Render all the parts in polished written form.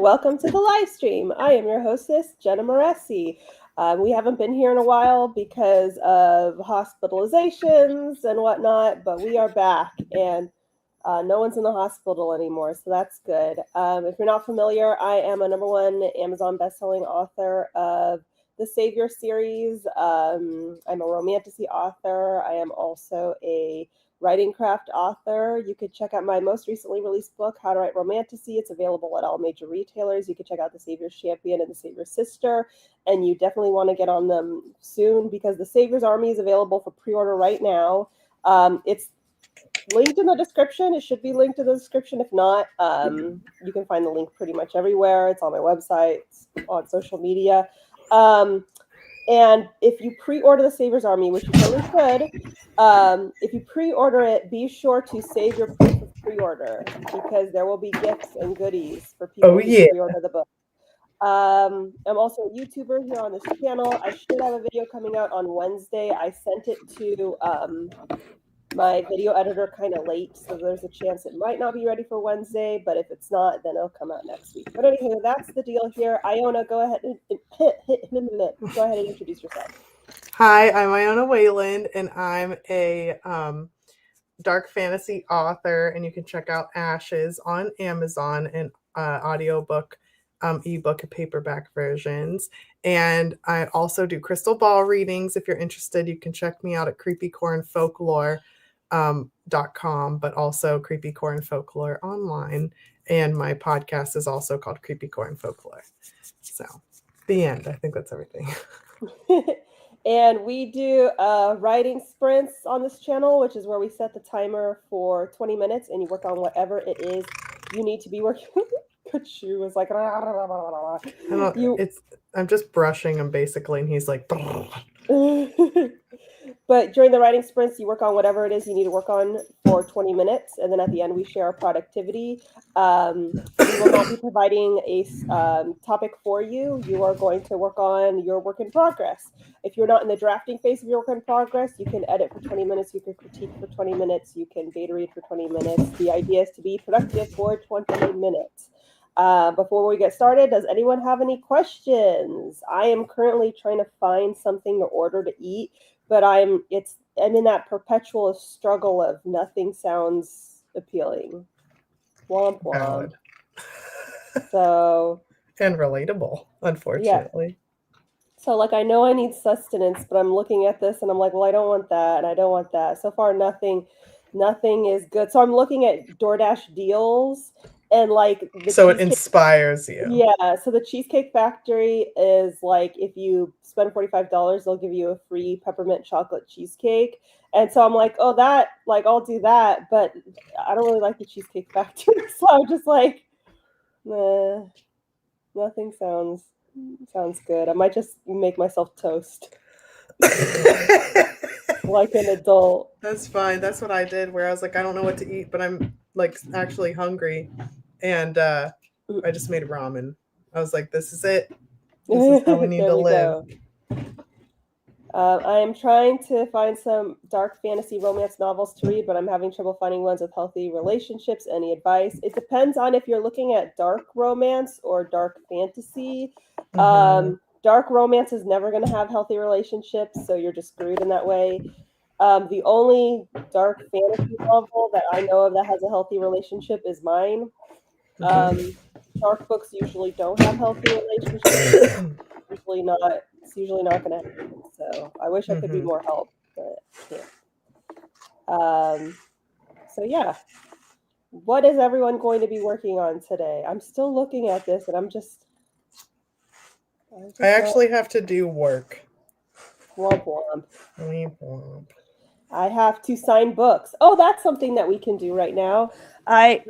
welcome to the live stream. I am your hostess, Jenna Moreci. We haven't been here in a while because of hospitalizations and whatnot, but we are back, and no one's in the hospital anymore, so that's good. If you're not familiar, I am a #1 Amazon bestselling author of the Savior series. I'm a romantasy author. I am also a writing craft author. You could check out my most recently released book, How to Write Romantasy. It's available at all major retailers. You could check out The Savior's Champion and The Savior's Sister, and you definitely want to get on them soon because The Savior's Army is available for pre-order right now. It's linked in the description. It should be linked in the description. If not, you can find the link pretty much everywhere. It's on my website, it's on social media. And if you pre-order The Savior's Army, which you totally should, if you pre-order it, be sure to save your proof of pre-order because there will be gifts and goodies for people who pre-order the book. I'm also a YouTuber here on this channel. I should have a video coming out on Wednesday. I sent it to my video editor kind of late, so there's a chance it might not be ready for Wednesday, but if it's not, then it'll come out next week. But anyway, that's the deal here. Iona, go ahead and introduce yourself. Hi, I'm IONA WAYLAND, and I'm a dark fantasy author, and you can check out Ashes on Amazon and audiobook, ebook, and paperback versions. And I also do crystal ball readings. If you're interested, you can check me out at creepycore.com, but also Creepycore and Folklore online. And my podcast is also called Creepycore and Folklore. So, the end. I think that's everything. And we do writing sprints on this channel, which is where we set the timer for 20 minutes and you work on whatever it is you need to be working. Kachu was like, I'm just brushing him basically, and he's like, But during the writing sprints, you work on whatever it is you need to work on for 20 minutes. And then at the end, we share our productivity. We will not be providing a topic for you. You are going to work on your work in progress. If you're not in the drafting phase of your work in progress, you can edit for 20 minutes. You can critique for 20 minutes. You can beta read for 20 minutes. The idea is to be productive for 20 minutes. Before we get started, does anyone have any questions? I am currently trying to find something to order to eat, but I'm in that perpetual struggle of nothing sounds appealing. Womp womp. So and relatable, unfortunately. Yeah. So like I know I need sustenance, but I'm looking at this and I'm like, well, I don't want that and I don't want that. So far nothing is good. So I'm looking at DoorDash deals. And like it inspires you. Yeah. So the Cheesecake Factory is like if you spend $45, they'll give you a free peppermint chocolate cheesecake. And so I'm like, oh, that like I'll do that, but I don't really like the Cheesecake Factory. So I'm just like, nah, nothing sounds good. I might just make myself toast. Like an adult. That's fine. That's what I did where I was like, I don't know what to eat, but I'm like actually hungry. And I just made ramen. I was like, this is it. This is how we need to live. I am trying to find some dark fantasy romance novels to read, but I'm having trouble finding ones with healthy relationships. Any advice? It depends on if you're looking at dark romance or dark fantasy. Dark romance is never going to have healthy relationships, so you're just screwed in that way. The only dark fantasy novel that I know of that has a healthy relationship is mine. Dark books usually don't have healthy relationships. It's usually not going to happen. So I wish I could be more help, but I can't. So yeah, what is everyone going to be working on today? I'm still looking at this, and I'm just. I actually have to do work. Womp womp. Womp womp. I have to sign books. Oh, that's something that we can do right now. I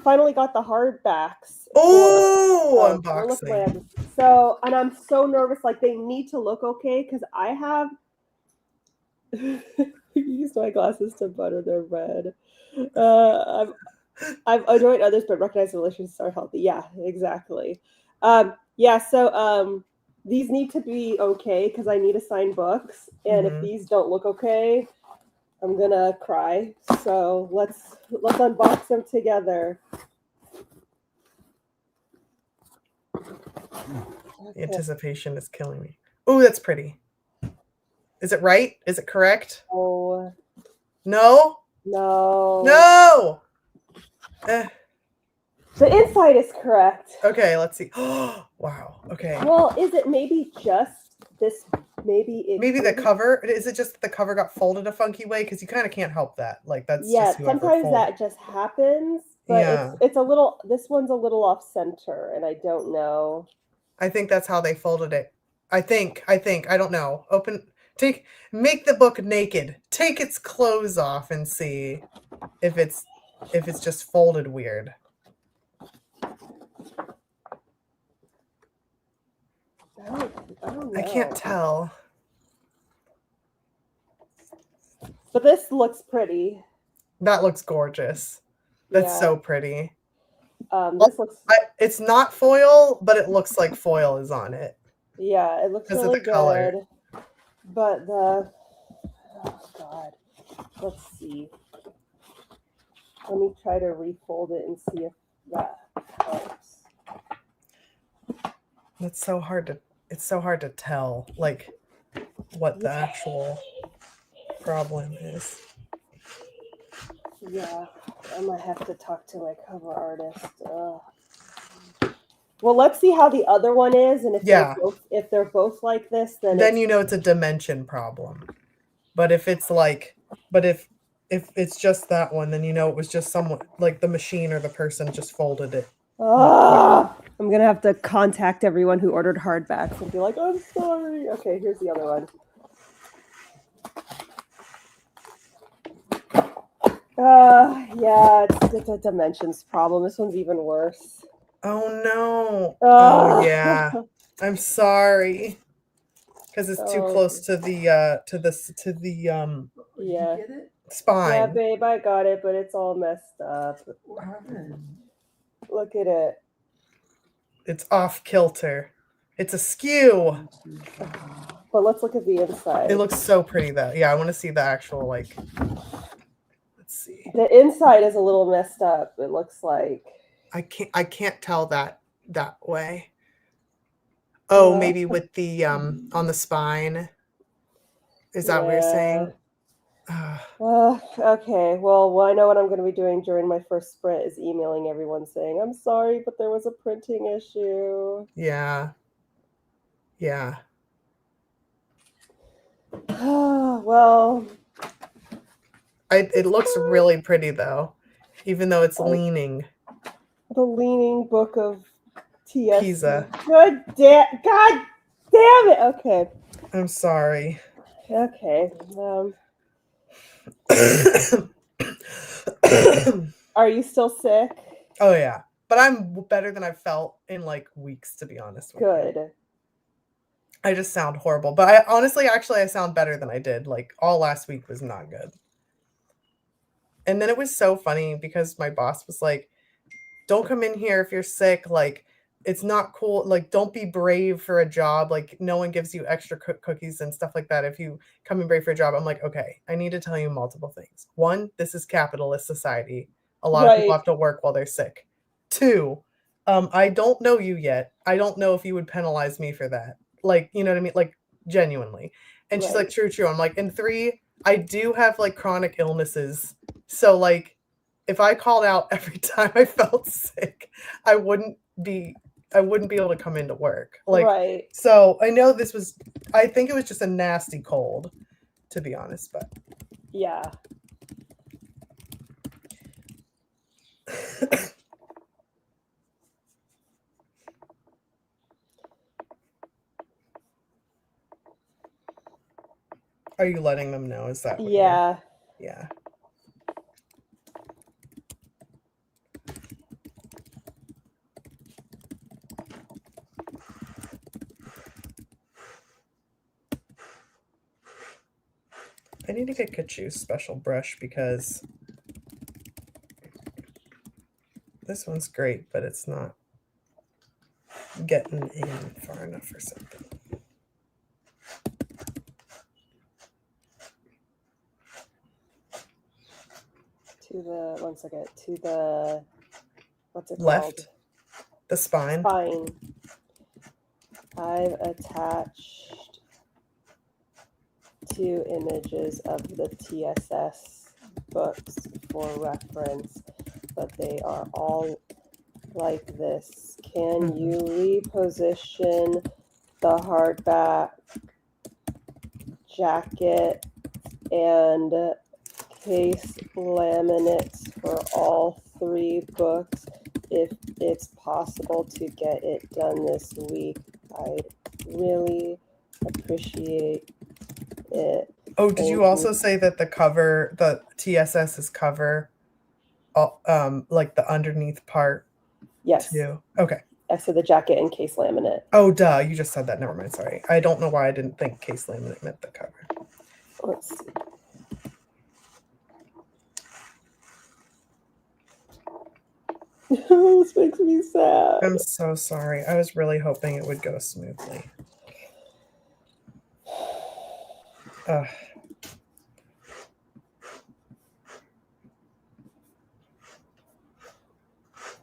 finally got the hardbacks. Oh, unboxing. So, and I'm so nervous. Like they need to look okay because I have used my glasses to butter their red. I've annoyed others, but recognize relationships are healthy. Yeah, exactly. So these need to be okay because I need to sign books, and if these don't look okay, I'm gonna cry. So let's unbox them together. The anticipation is killing me. Ooh, that's pretty. Is it right? Is it correct? Oh, No? no. No! The inside is correct. Okay, let's see. Wow. Okay. Well, is it maybe just this? Maybe the cover. Is it just that the cover got folded a funky way? Because you kind of can't help that. Like that's just whoever sometimes folded. that just happens. But Yeah. it's a little. This one's a little off center, and I don't know. I think that's how they folded it. I think. I don't know. Make the book naked. Take its clothes off and see if it's just folded weird. I don't know. I can't tell. But this looks pretty. That looks gorgeous. That's so pretty. This looks. It's not foil, but it looks like foil is on it. Yeah, it looks really good. Color. But oh god, let's see. Let me try to refold it and see if that helps. It's so hard to tell, like, what the actual problem is. Yeah, I might have to talk to my cover artist. Well, let's see how the other one is, and if they're both like this, then you know it's a dimension problem. But if it's like, if it's just that one, then you know it was just someone, like the machine or the person just folded it. I'm gonna have to contact everyone who ordered hardbacks and be like, I'm sorry. Okay, here's the other one. Yeah, it's a dimensions problem. This one's even worse. Oh no. Oh yeah. I'm sorry. Because it's too close to the yeah. spine. Yeah, babe, I got it, but it's all messed up. What happened? Look at it. It's off kilter. It's askew. But let's look at the inside. It looks so pretty though. Yeah, I want to see the actual, like, let's see. The inside is a little messed up. It looks like I can't tell that way. Oh, maybe with the on the spine. Is that what you're saying? Okay. Well, I know what I'm going to be doing during my first sprint is emailing everyone saying, I'm sorry, but there was a printing issue. Yeah. Yeah. Well. It looks really pretty, though, even though it's leaning. The leaning book of TS. Pisa. God damn it. Okay. I'm sorry. Okay. Are you still sick? Oh yeah, but I'm better than I've felt in like weeks, to be honest with you. Good. I just sound horrible, but I honestly, I sound better than I did. Like all last week was not good. And then it was so funny because my boss was like, don't come in here if you're sick. Like, it's not cool. Like, don't be brave for a job. Like, no one gives you extra cookies and stuff like that if you come in brave for a job. I'm like, okay, I need to tell you multiple things. One, this is capitalist society. A lot of people have to work while they're sick. Two, I don't know you yet. I don't know if you would penalize me for that. Like, you know what I mean? Like, genuinely. And she's like, true. I'm like, and three, I do have like chronic illnesses. So like, if I called out every time I felt sick, I wouldn't be able to come into work. Like, so I know I think it was just a nasty cold, to be honest, but yeah. Are you letting them know? Is that what yeah. Yeah. I need to get Kachu's special brush because this one's great, but it's not getting in far enough or something. To the, what's it left called? the spine. I've attached 2 images of the TSS books for reference, but they are all like this. Can you reposition the hardback jacket and case laminates for all 3 books if it's possible to get it done this week? I'd really appreciate it. Oh, did you also say that the cover, the TSS's cover, like the underneath part? Yes. Too? Okay. I said the jacket and case laminate. Oh, duh. You just said that. Never mind. Sorry. I don't know why I didn't think case laminate meant the cover. Let's see. This makes me sad. I'm so sorry. I was really hoping it would go smoothly. Ugh.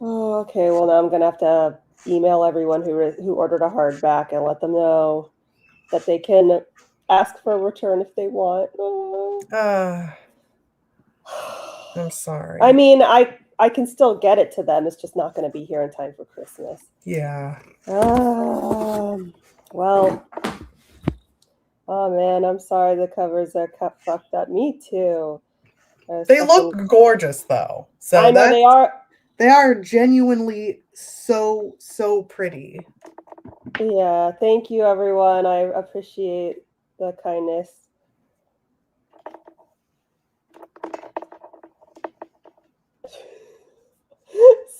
Oh, okay, well now I'm gonna have to email everyone who ordered a hardback and let them know that they can ask for a return if they want. I'm sorry. I mean, I can still get it to them. It's just not going to be here in time for Christmas. Yeah. Well. Oh man, I'm sorry. The covers are fucked up. Me too. They look gorgeous though. So I know they are. They are genuinely so pretty. Yeah, thank you everyone. I appreciate the kindness.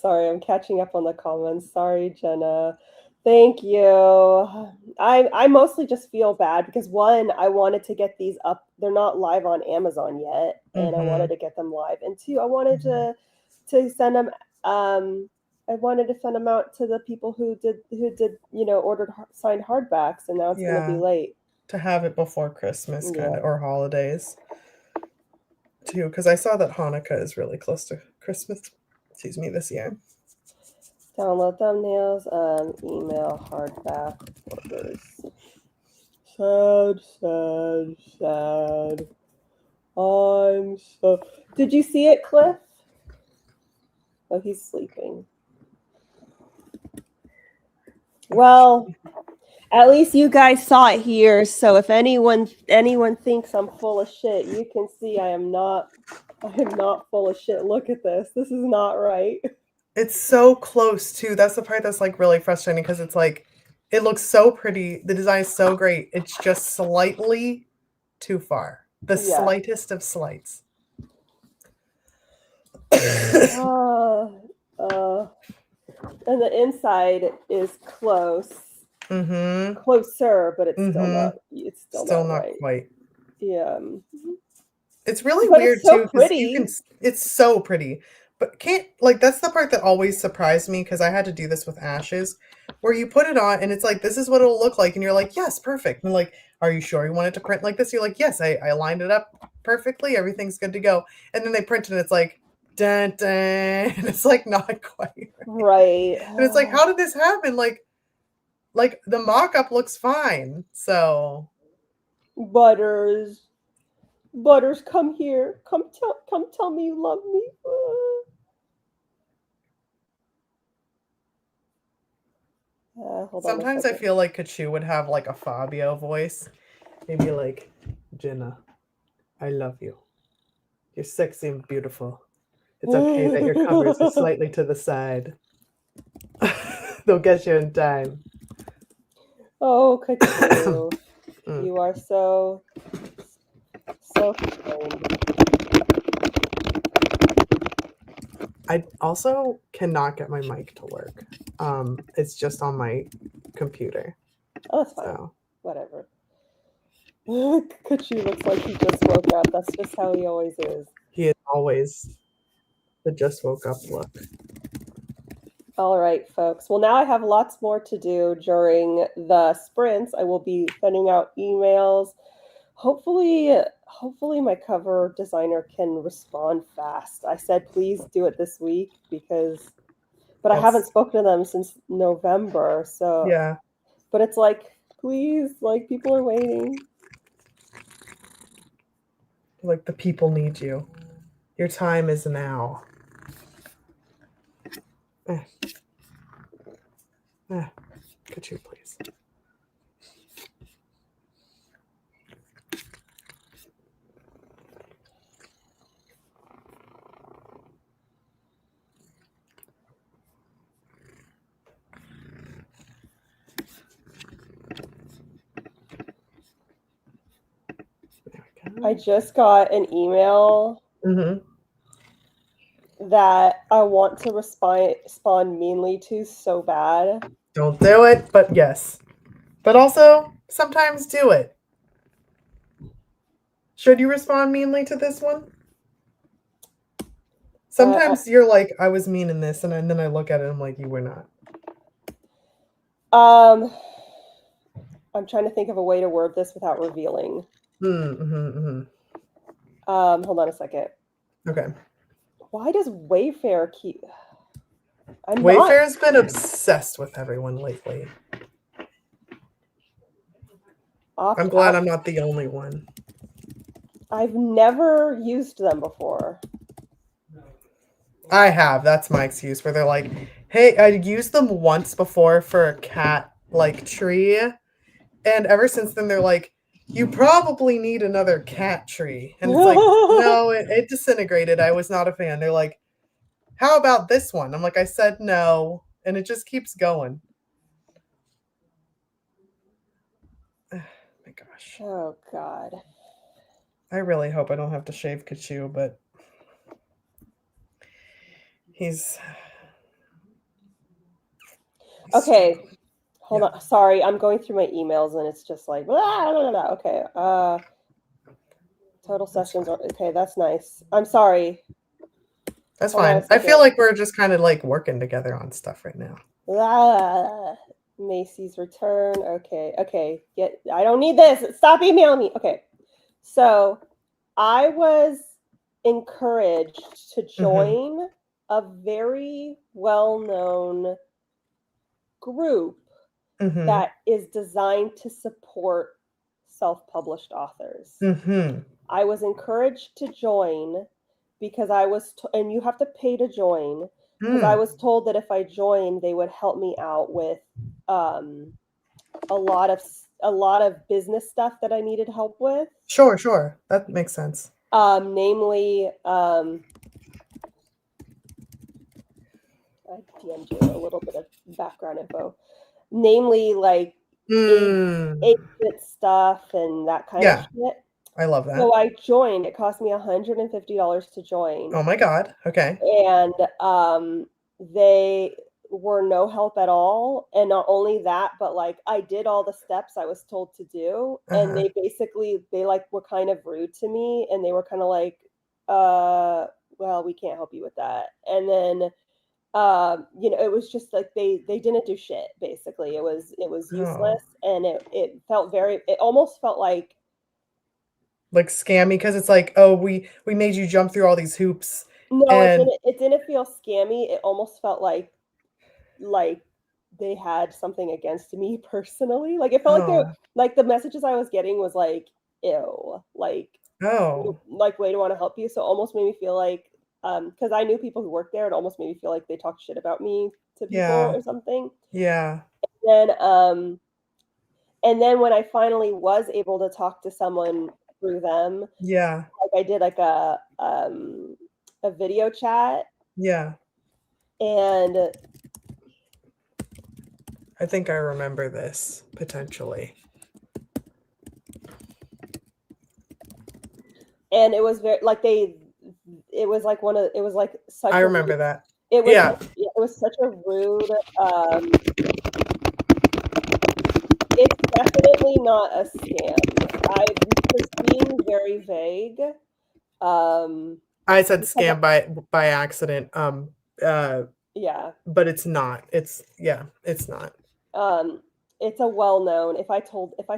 Sorry, I'm catching up on the comments. Sorry, Jenna. Thank you. I mostly just feel bad because 1, I wanted to get these up. They're not live on Amazon yet, and I wanted to get them live. And 2, I wanted to send them. I wanted to send them out to the people who did ordered signed hardbacks, and now it's going to be late. To have it before Christmas, kind of, or holidays, too, because I saw that Hanukkah is really close to Christmas. Excuse me, this year. Download thumbnails, email hardback orders. Sad. I'm so. Did you see it, Cliff? Oh, he's sleeping. Well, at least you guys saw it here. So if anyone thinks I'm full of shit, you can see I am not full of shit. Look at this. This is not right. It's so close too. That's the part that's like really frustrating because it's like it looks so pretty. The design is so great. It's just slightly too far. The slightest of slights. And the inside is close. Mm-hmm. Closer, but it's still not. It's still not right. Quite. Yeah. It's really weird it's so too. Pretty. It's so pretty. But that's the part that always surprised me because I had to do this with Ashes, where you put it on and it's like, this is what it'll look like. And you're like, yes, perfect. And like, are you sure you want it to print like this? You're like, yes, I lined it up perfectly. Everything's good to go. And then they print it and it's like, dun, dun, and it's like not quite right. And it's like, how did this happen? Like the mock-up looks fine. So Butters, come here. Come tell me you love me. Sometimes I feel like Kachu would have like a Fabio voice. Maybe like, Jenna, I love you. You're sexy and beautiful. It's okay that your covers are slightly to the side. They'll get you in time. Oh, Kachu. You are so kind. I also cannot get my mic to work. It's just on my computer. Oh, that's fine. So. Whatever. Kachu looks like he just woke up. That's just how he always is. He is always the just woke up look. All right, folks. Well, now I have lots more to do during the sprints. I will be sending out emails. Hopefully my cover designer can respond fast. I said, please do it this week but I haven't spoken to them since November. So yeah, But it's like, please, like people are waiting. Like the people need you. Your time is now. Could you please? I just got an email that I want to respond meanly to so bad. Don't do it, but yes. But also, sometimes do it. Should you respond meanly to this one? Sometimes you're like, I was mean in this, and then I look at it and I'm like, you were not. I'm trying to think of a way to word this without revealing. Hold on a second. Okay. Why does Wayfair keep... Wayfair's been obsessed with everyone lately. I'm glad I'm not the only one. I've never used them before. I have. That's my excuse, where they're like, hey, I used them once before for a cat like tree, and ever since then they're like, you probably need another cat tree. And it's like, no, it disintegrated. I was not a fan. They're like, how about this one? I'm like, I said no, and it just keeps going. Oh my gosh. Oh God. I really hope I don't have to shave Kachu, but he's okay. Hold on. Sorry, I'm going through my emails and it's just like, blah, blah, blah. Okay. Total sessions. Okay, that's nice. I'm sorry. That's fine. I feel like we're just kind of like working together on stuff right now. Macy's return. Okay. I don't need this. Stop emailing me. Okay. So I was encouraged to join a very well-known group that is designed to support self-published authors. I was encouraged to join because I was, and you have to pay to join, because I was told that if I joined, they would help me out with a lot of business stuff that I needed help with. Sure. That makes sense. Namely, I DM'd you a little bit of background info. Namely, like exit stuff and that kind of shit. I love that. So I joined. It cost me $150 to join. Oh my God. Okay. And they were no help at all. And not only that, but like I did all the steps I was told to do. And they like were kind of rude to me. And they were kind of like, well, we can't help you with that. And then it was just like they didn't do shit, basically. It was useless. And it almost felt like scammy, because it's like, oh, we made you jump through all these hoops. No, it didn't feel scammy. It almost felt like they had something against me personally. Like it felt like the messages I was getting was like, ew, like way to want to help you. So it almost made me feel like, because I knew people who worked there, it almost made me feel like they talked shit about me to people or something. Yeah. And then when I finally was able to talk to someone through them, like I did like a video chat. Yeah. And I think I remember this potentially. And it was very like it was like such I remember that. It was such a rude it's definitely not a scam. I was being very vague. I said scam by accident. Yeah. But it's not. It's not. It's a well-known, if I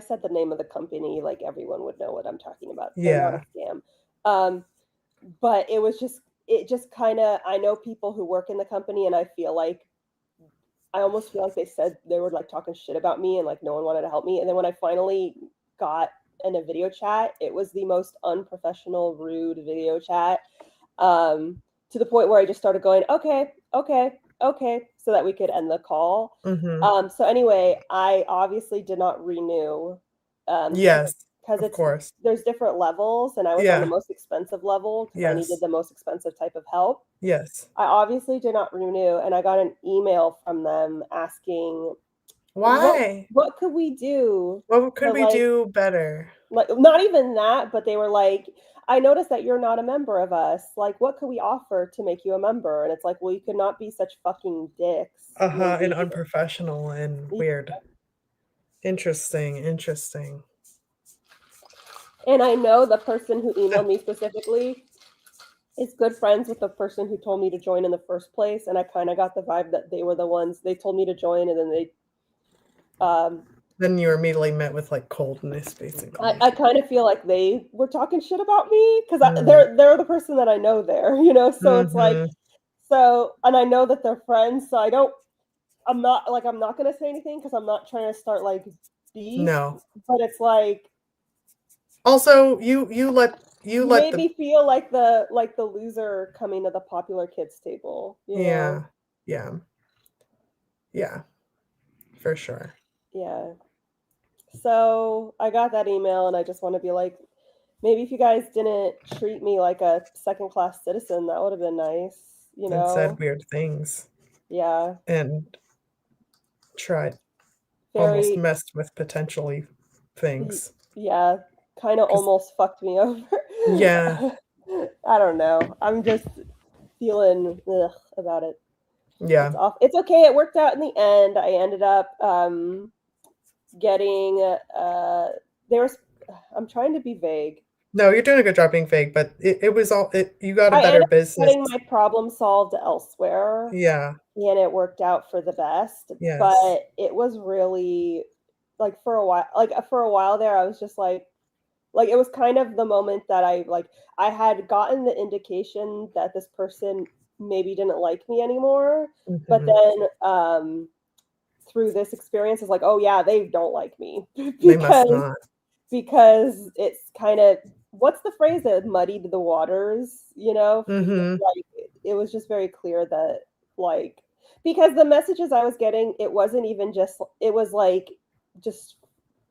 said the name of the company, like everyone would know what I'm talking about. They're not a scam. But it just kind of, I know people who work in the company, and I feel like I almost feel like they said they were like talking shit about me and like no one wanted to help me. And then when I finally got in a video chat, it was the most unprofessional, rude video chat. To the point where I just started going, okay, so that we could end the call. So anyway, I obviously did not renew. Yes, because of course. there's different levels, and I was on the most expensive level because I needed the most expensive type of help. Yes. I obviously did not renew, and I got an email from them asking, why? What could we do? What could we do better? Like, not even that, but they were like, I noticed that you're not a member of us. Like, what could we offer to make you a member? And it's like, well, you could not be such fucking dicks. And unprofessional and weird. Interesting. And I know the person who emailed me specifically is good friends with the person who told me to join in the first place. And I kind of got the vibe that they were the ones, they told me to join, and then they then you were immediately met with like coldness, basically. I kind of feel like they were talking shit about me because they're the person that I know there, you know. So it's like, and I know that they're friends, so I'm not gonna say anything because I'm not trying to start like beef. No, but it's like, also you made me feel like the loser coming to the popular kids table. You know? Yeah, for sure. Yeah. So I got that email, and I just want to be like, maybe if you guys didn't treat me like a second-class citizen, that would have been nice, you know. And said weird things. Yeah. And tried almost messed with potentially things. Yeah, kind of almost fucked me over. Yeah. I don't know. I'm just feeling about it. Yeah. It's okay. It worked out in the end. I ended up getting I'm trying to be vague. No, you're doing a good job being vague, but it was all you got a better business. Getting my problem solved elsewhere. Yeah. And it worked out for the best. Yes. But it was really like for a while there, I was just like it was kind of the moment that I had gotten the indication that this person maybe didn't like me anymore. But then through this experience, it's like, oh yeah, they don't like me they must not. Because it's kind of, what's the phrase that muddied the waters, you know? Like, it was just very clear that like, because the messages I was getting, it wasn't even just, it was like just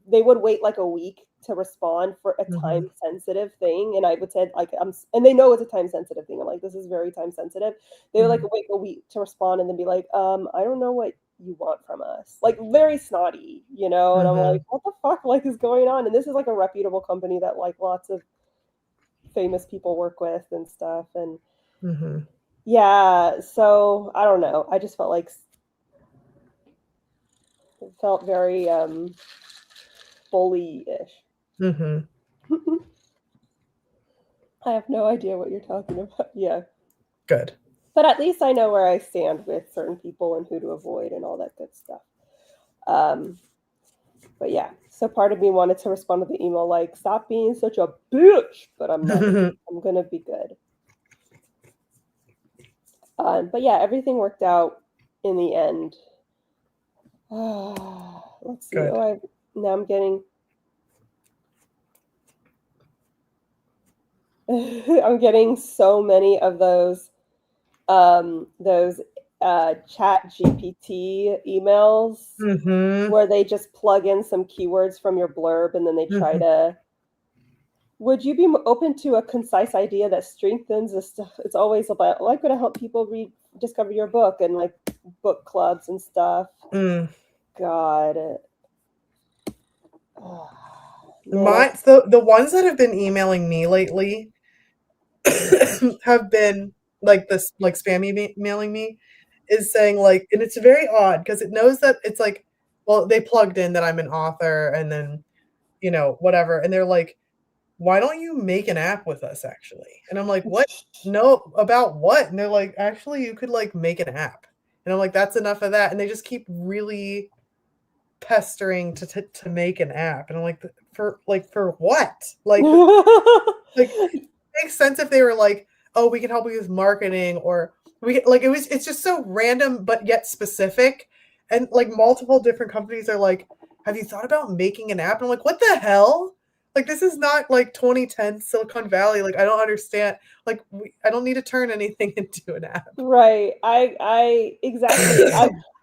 they would wait like a week to respond for a time sensitive thing, and I would say like and they know it's a time sensitive thing. I'm like, this is very time sensitive. They would like wait a week to respond and then be like, I don't know what you want from us, like very snotty, you know. And I'm like, what the fuck like is going on? And this is like a reputable company that like lots of famous people work with and stuff. And yeah, so I don't know, I just felt like it felt very bully-ish. I have no idea what you're talking about. Yeah. Good. But at least I know where I stand with certain people and who to avoid and all that good stuff. But yeah, so part of me wanted to respond to the email like, stop being such a bitch, but I'm not. I'm going to be good. But yeah, everything worked out in the end. Let's see. Good. Now I'm getting I'm getting so many of those chat GPT emails where they just plug in some keywords from your blurb and then they try to, would you be open to a concise idea that strengthens the stuff? It's always about like going to help people discover your book and like book clubs and stuff. God. The ones that have been emailing me lately have been like this, like spam emailing me is saying like, and it's very odd because it knows that it's like, well, they plugged in that I'm an author and then, you know, whatever. And they're like, why don't you make an app with us actually? And I'm like, what? No, about what? And they're like, actually, you could like make an app. And I'm like, that's enough of that. And they just keep really pestering to make an app. And I'm like, for what? Like, it makes sense if they were like, oh, we can help you with marketing, or it's just so random but yet specific And like multiple different companies are like, have you thought about making an app? And I'm like, what the hell? Like, this is not like 2010 Silicon Valley. Like, I don't understand. Like, I don't need to turn anything into an app. Right. I exactly.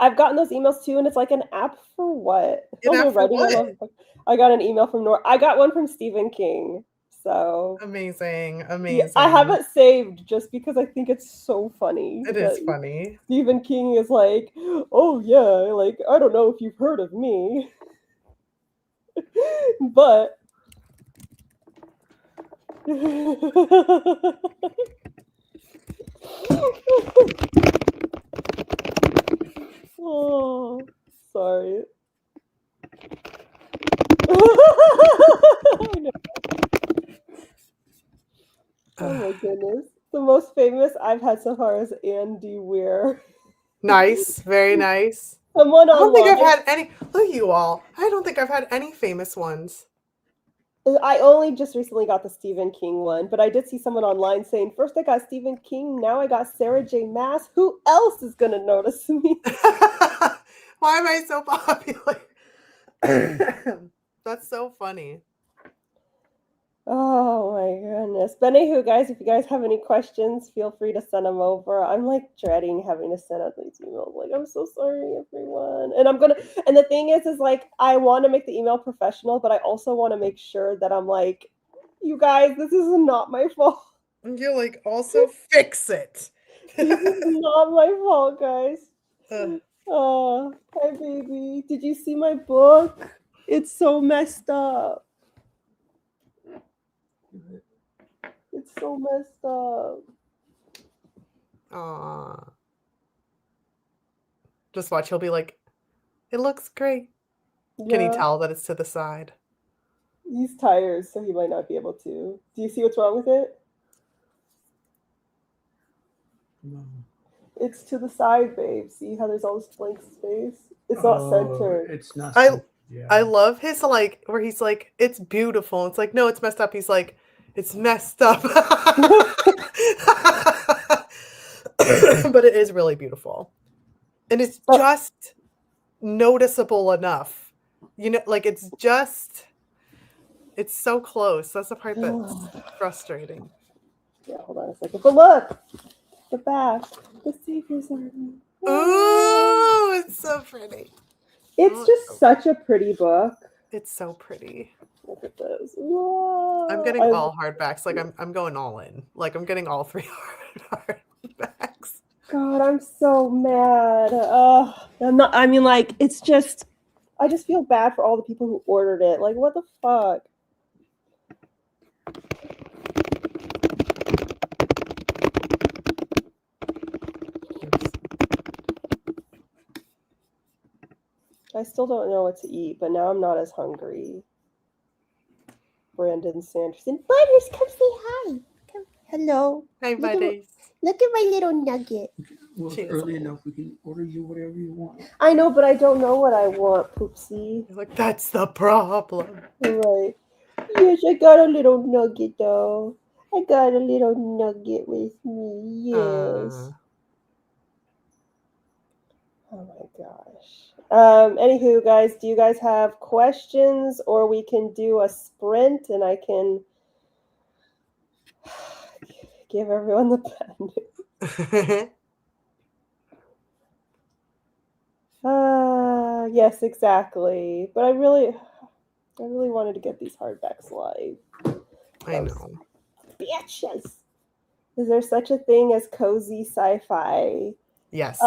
I've gotten those emails too, and it's like an app for what? An They're app for writing what? all of. I got an email from I got one from Stephen King. So Amazing. yeah, Amazing. I have it saved just because I think it's so funny. It is funny. Stephen King is like, oh yeah, like I don't know if you've heard of me, but. Oh, sorry. I know. Oh my goodness. The most famous I've had so far is Andy Weir. Nice. Very nice. Someone I don't think I've online. had any. Look at you all. I don't think I've had any famous ones. I only just recently got the Stephen King one, but I did see someone online saying, first I got Stephen King, now I got Sarah J. Maas. Who else is going to notice me? Why am I so popular? That's so funny. Oh my goodness. But anywho, guys, if you guys have any questions, feel free to send them over. I'm like dreading having to send out these emails. Like, I'm so sorry, everyone. And the thing is like, I want to make the email professional, but I also want to make sure that I'm like, you guys, this is not my fault. And you're like, also fix it. This is not my fault, guys. Ugh. Oh, hi, baby. Did you see my book? It's so messed up. It's so messed up. Aww. Just watch. He'll be like, it looks great. Yeah. Can you tell that it's to the side? He's tired, so he might not be able to. Do you see what's wrong with it? No. It's to the side, babe. See how there's all this blank space? It's not centered. It's not. I love his like where he's like, it's beautiful. It's like, no, it's messed up. He's like, it's messed up. But it is really beautiful. And it's just noticeable enough. You know, like it's so close. That's the part that's frustrating. Yeah, hold on a second. But look, the back, the Savior's Army. Oh, it's so pretty. It's just such a pretty book. It's so pretty. Look at this. Whoa. I'm getting all hardbacks. Like I'm going all in. Like I'm getting all 3 hardbacks. God, I'm so mad. I mean, like, it's just, I just feel bad for all the people who ordered it. Like, what the fuck? I still don't know what to eat, but now I'm not as hungry. Brandon Sanderson. Butters, come say hi. Come. Hello. Hi, buddies. Look at my little nugget. Well, it's early enough. We can order you whatever you want. I know, but I don't know what I want, Poopsie. You're like, that's the problem. Right. Yes, I got a little nugget, though. I got a little nugget with me. Yes. Oh my gosh. Anywho, guys, do you guys have questions, or we can do a sprint and I can give everyone the bad news? Yes, exactly. But I really wanted to get these hardbacks live. I know. Bitches. Is there such a thing as cozy sci-fi? Yes.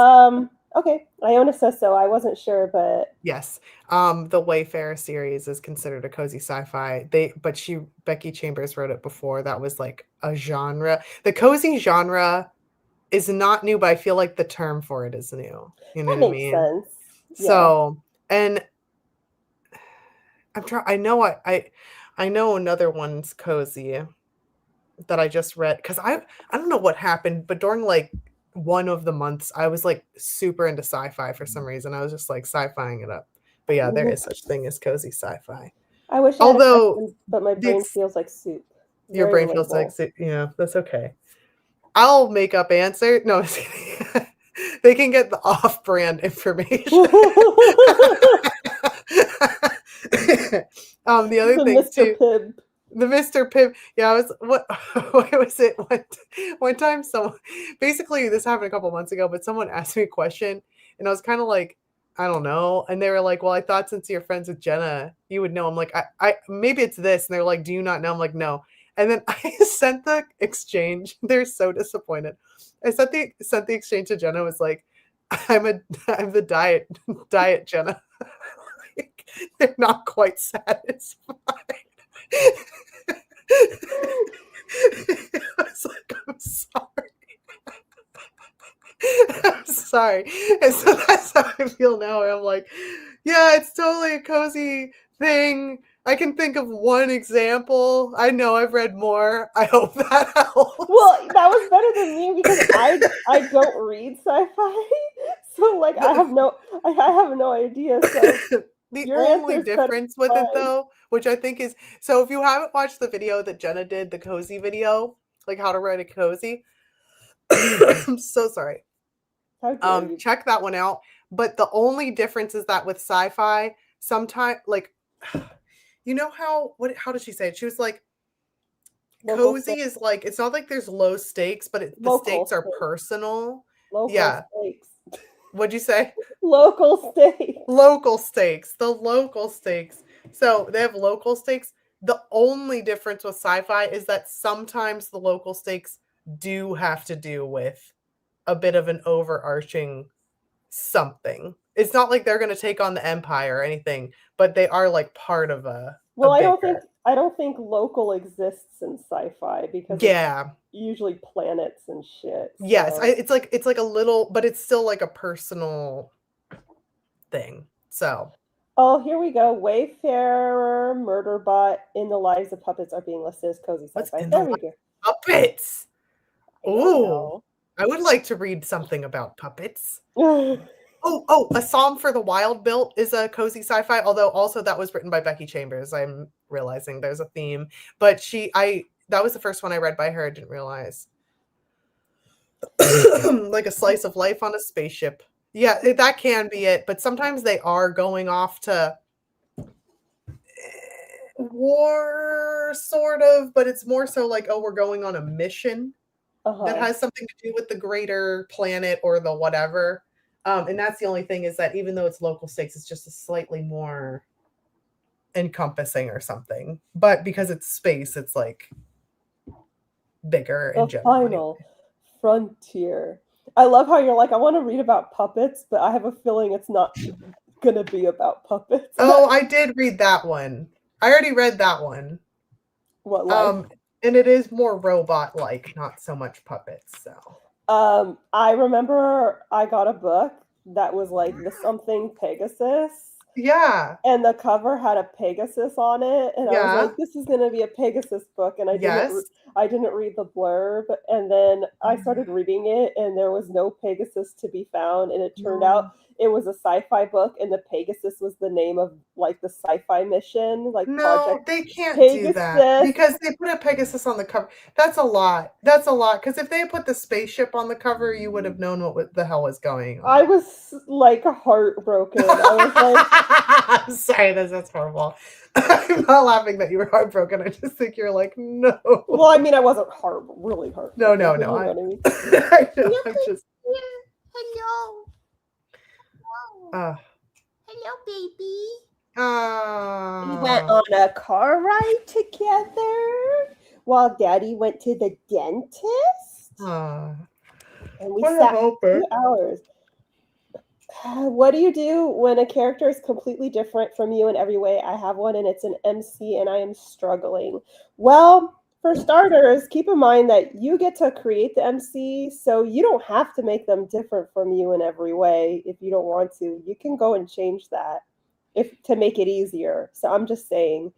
Okay. Iona says so. I wasn't sure, but yes. The Wayfarer series is considered a cozy sci-fi. Becky Chambers wrote it before. That was like a genre. The cozy genre is not new, but I feel like the term for it is new. You know what I mean? Sense. Yeah. So, and I know another one's cozy that I just read because I don't know what happened, but during like one of the months I was like super into sci-fi for some reason. I was just like sci-fiing it up. But yeah, there is such thing as cozy sci-fi. I wish I had a question, but my brain feels like soup. Your brain feels like soup. Yeah, that's okay. I'll make up answer. No, they can get the off-brand information. The other thing Mr. too, Pibb. the Mr. Pibb. Yeah, I was what was it? One time, someone basically this happened a couple months ago, but someone asked me a question, and I was kind of like, I don't know, and they were like, "Well, I thought since you're friends with Jenna, you would know." I'm like, I maybe it's this, and they're like, "Do you not know?" I'm like, "No." And then I sent the exchange. They're so disappointed. I sent the exchange to Jenna. Was like, I'm the diet Jenna. Like, they're not quite satisfied. I was like, I'm sorry. I'm sorry. And so that's how I feel now. I'm like, yeah, it's totally a cozy thing. I can think of one example. I know I've read more. I hope that helps. Well, that was better than me because I don't read sci-fi, so like I have no idea. So The your only answer's better difference with than it, though, which I think is, so if you haven't watched the video that Jenna did, the cozy video, like how to write a cozy, I'm so sorry. How dare you? Check that one out. But the only difference is that with sci-fi, sometimes, like, you know how did she say it? She was like, Local cozy stakes. is like, it's not like there's low stakes, but the Local stakes are stakes. personal. Local Yeah. stakes. What'd you say? Local stakes. Local stakes. The local stakes. So they have local stakes. The only difference with sci-fi is that sometimes the local stakes do have to do with a bit of an overarching something. It's not like they're going to take on the empire or anything, but they are like part of a Well, bigger. I don't think local exists in sci-fi because Yeah. it's usually planets and shit. So. Yes, it's like a little, but it's still like a personal thing. So. Oh, here we go. Wayfarer, Murderbot, In the Lives of Puppets are being listed as cozy sci-fi. There we go. Puppets. Oh, I would like to read something about puppets. Oh, A Psalm for the Wild Built is a cozy sci-fi, although also that was written by Becky Chambers. I'm realizing there's a theme, but that was the first one I read by her. I didn't realize. Like a slice of life on a spaceship. Yeah, that can be it, but sometimes they are going off to war, sort of, but it's more so like, oh, we're going on a mission that has something to do with the greater planet or the whatever. And that's the only thing, is that even though it's local stakes, it's just a slightly more encompassing or something. But because it's space, it's like bigger in general. Final frontier. I love how you're like, I want to read about puppets, but I have a feeling it's not gonna be about puppets. Oh, I did read that one. I already read that one. What life? And it is more robot-like, not so much puppets. So. I remember I got a book that was like the something Pegasus. Yeah. And the cover had a Pegasus on it, and I was like, "This is gonna be a Pegasus book." And I didn't read the blurb, and then I started reading it, and there was no Pegasus to be found, and it turned out it was a sci-fi book, and the Pegasus was the name of like the sci-fi mission, like Project they can't Pegasus. do that because they put a Pegasus on the cover. That's a lot. Because if they had put the spaceship on the cover, you would have known what the hell was going on. I was like heartbroken. I was like, I'm sorry, that's horrible. I'm not laughing that you were heartbroken. I just think you're like, no. Well, I mean, I wasn't really heartbroken. No. You know what I mean? I know, I'm just. Hello. Hello, baby. We went on a car ride together while Daddy went to the dentist. And we sat for 2 hours. What do you do when a character is completely different from you in every way? I have one, and it's an MC, and I am struggling. Well, for starters, keep in mind that you get to create the MC, so you don't have to make them different from you in every way if you don't want to. You can go and change that to make it easier. So I'm just saying.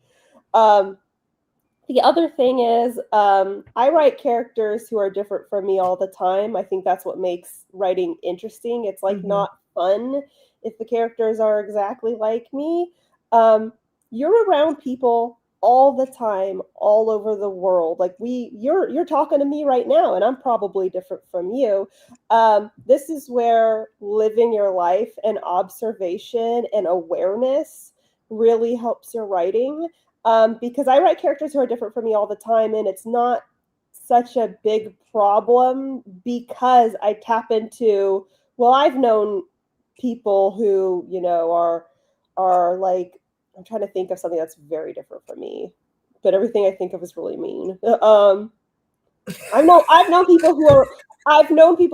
The other thing is, I write characters who are different from me all the time. I think that's what makes writing interesting. It's like not fun if the characters are exactly like me. You're around people all the time, all over the world. Like you're talking to me right now, and I'm probably different from you. This is where living your life and observation and awareness really helps your writing. Because I write characters who are different from me all the time, and it's not such a big problem because I tap into, well, I've known people who, are like, I'm trying to think of something that's very different from me, but everything I think of is really mean. I've known people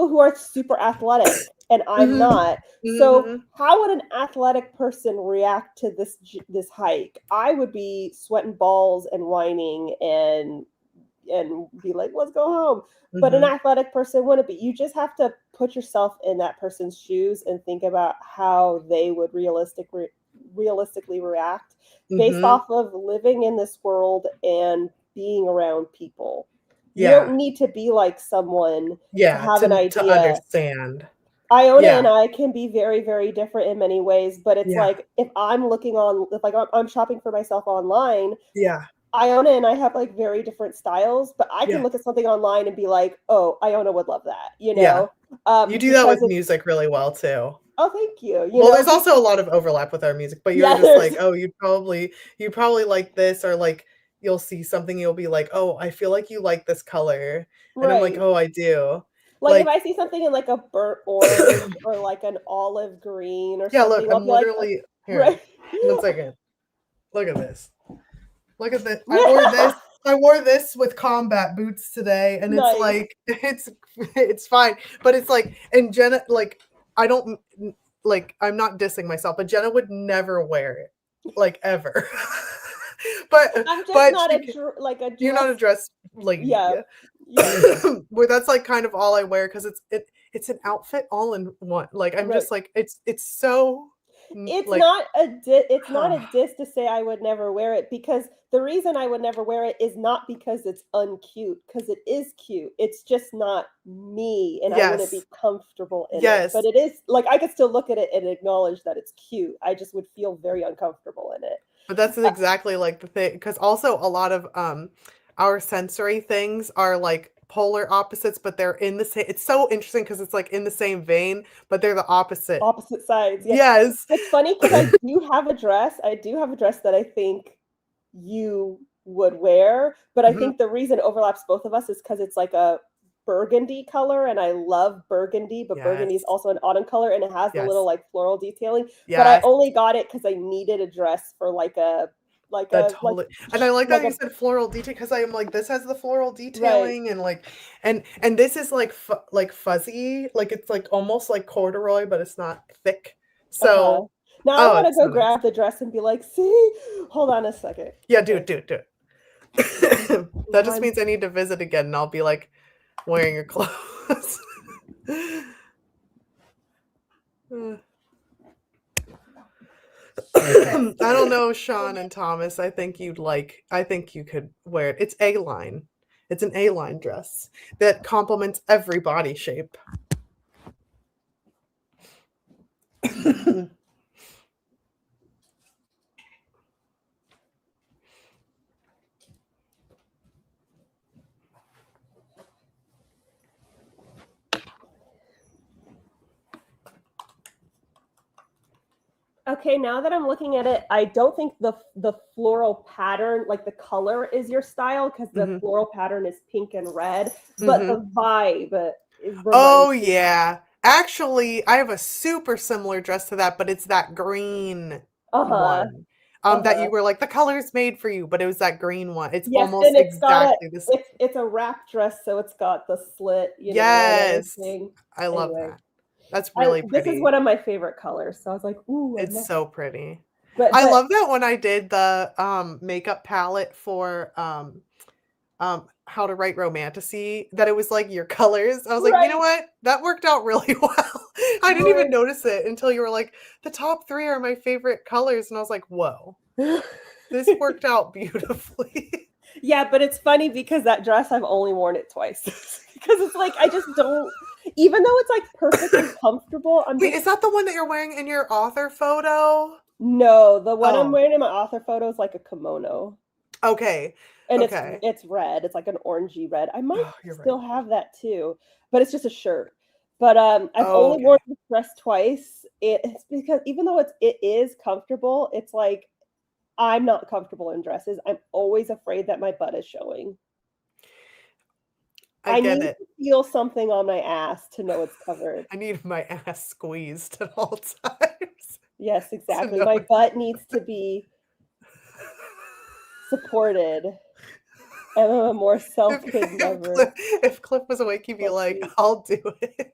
who are super athletic, and I'm not. So how would an athletic person react to this hike? I would be sweating balls and whining and be like, let's go home. But an athletic person wouldn't be. You just have to put yourself in that person's shoes and think about how they would realistically react based off of living in this world and being around people. You don't need to be like someone to have an idea. To understand. Iona and I can be very, very different in many ways, but it's like if I'm I'm shopping for myself online, Iona and I have like very different styles, but I can look at something online and be like, oh, Iona would love that, you know? You do that with music really well too. Oh, thank you. There's also a lot of overlap with our music, but you're just like, oh, you probably like this, or like you'll see something, you'll be like, oh, I feel like you like this color. And I'm like, oh, I do. Like if I see something in like a burnt orange or like an olive green or something. Look, I'm literally here. 1 second. Look at this. Look at this. I wore this with combat boots today, and it's like it's fine. But it's like, and Jenna, like, I don't like, I'm not dissing myself, but Jenna would never wear it, like, ever. but I'm just but not you're not a dress lady. Yeah. Where that's like kind of all I wear, because it's an outfit all in one. Like I'm just like, it's so. It's like, not a diss to say I would never wear it, because the reason I would never wear it is not because it's uncute, because it is cute. It's just not me, and I wouldn't be comfortable in it. But it is like, I could still look at it and acknowledge that it's cute. I just would feel very uncomfortable in it. But that's exactly like the thing, because also a lot of our sensory things are like polar opposites, but they're in the same. It's so interesting because it's like in the same vein, but they're the opposite sides. Yes. It's funny because I do have a dress that I think you would wear, but I think the reason it overlaps both of us is because it's like a burgundy color, and I love burgundy, but burgundy is also an autumn color, and it has the little like floral detailing. But I only got it because I needed a dress for and I like that you said floral detail, because I'm like, this has the floral detailing, and like, and this is like fuzzy, like it's like almost like corduroy, but it's not thick. So now I want to go grab the dress and be like, see, hold on a second. Yeah, do it. That just means I need to visit again, and I'll be like wearing your clothes. I don't know, Sean and Thomas. I think you could wear it. It's A-line. It's an A-line dress that complements every body shape. Okay, now that I'm looking at it, I don't think the floral pattern, like the color, is your style, because the floral pattern is pink and red, but the vibe is. Oh yeah, actually, I have a super similar dress to that, but it's that green one. That you were like, the color's made for you, but it was that green one. It's almost exactly the same. It's a wrap dress, so it's got the slit. Yes, I love that. That's really pretty. This is one of my favorite colors, so I was like, ooh. It's so pretty. But I love that when I did the makeup palette for How to Write Romantasy, that it was like your colors. I was like, you know what? That worked out really well. I didn't even notice it until you were like, the top 3 are my favorite colors. And I was like, whoa, this worked out beautifully. Yeah, but it's funny because that dress, I've only worn it twice. Because it's like, I just don't, even though it's like perfectly comfortable. Is that the one that you're wearing in your author photo? No, the one I'm wearing in my author photo is like a kimono. Okay. And Okay. it's red. It's like an orangey red. I might Oh, you're still right. have that too, but it's just a shirt. But I've only Okay. worn this dress twice. It's because even though it is comfortable, it's like I'm not comfortable in dresses. I'm always afraid that my butt is showing. I I get need it. to feel something on my ass to know it's covered. I need my ass squeezed at all times. Yes, to exactly. know My it's- butt needs to be supported. I'm a more self-kid lover. If Cliff was awake, he'd be Let's like, see. I'll do it.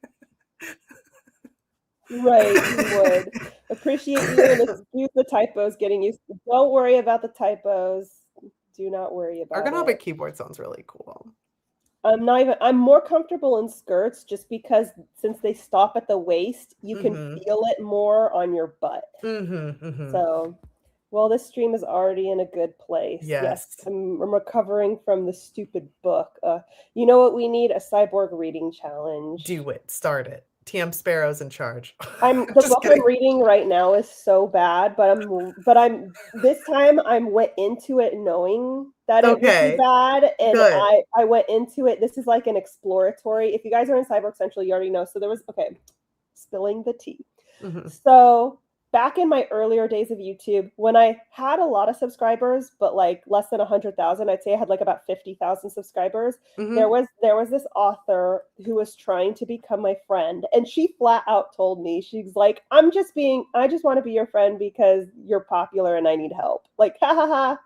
Right, he would. Appreciate you and excuse the typos getting used to. Don't worry about the typos. Do not worry about Ergonomic it. keyboard sounds really cool. I'm more comfortable in skirts just because since they stop at the waist, you can feel it more on your butt. So, well, this stream is already in a good place. Yes, I'm recovering from the stupid book. You know what we need? A cyborg reading challenge. Do it. Start it. TM Sparrow's in charge. The Just book kidding. I'm reading right now is so bad, but I'm this time I went into it knowing that it would be bad, and Good. I went into it. This is like an exploratory. If you guys are in Cyborg Central, you already know. So there was spilling the tea. So back in my earlier days of YouTube, when I had a lot of subscribers, but like less than 100,000, I'd say I had like about 50,000 subscribers. There was this author who was trying to become my friend, and she flat out told me, she's like, I just want to be your friend because you're popular and I need help. Like, ha ha ha.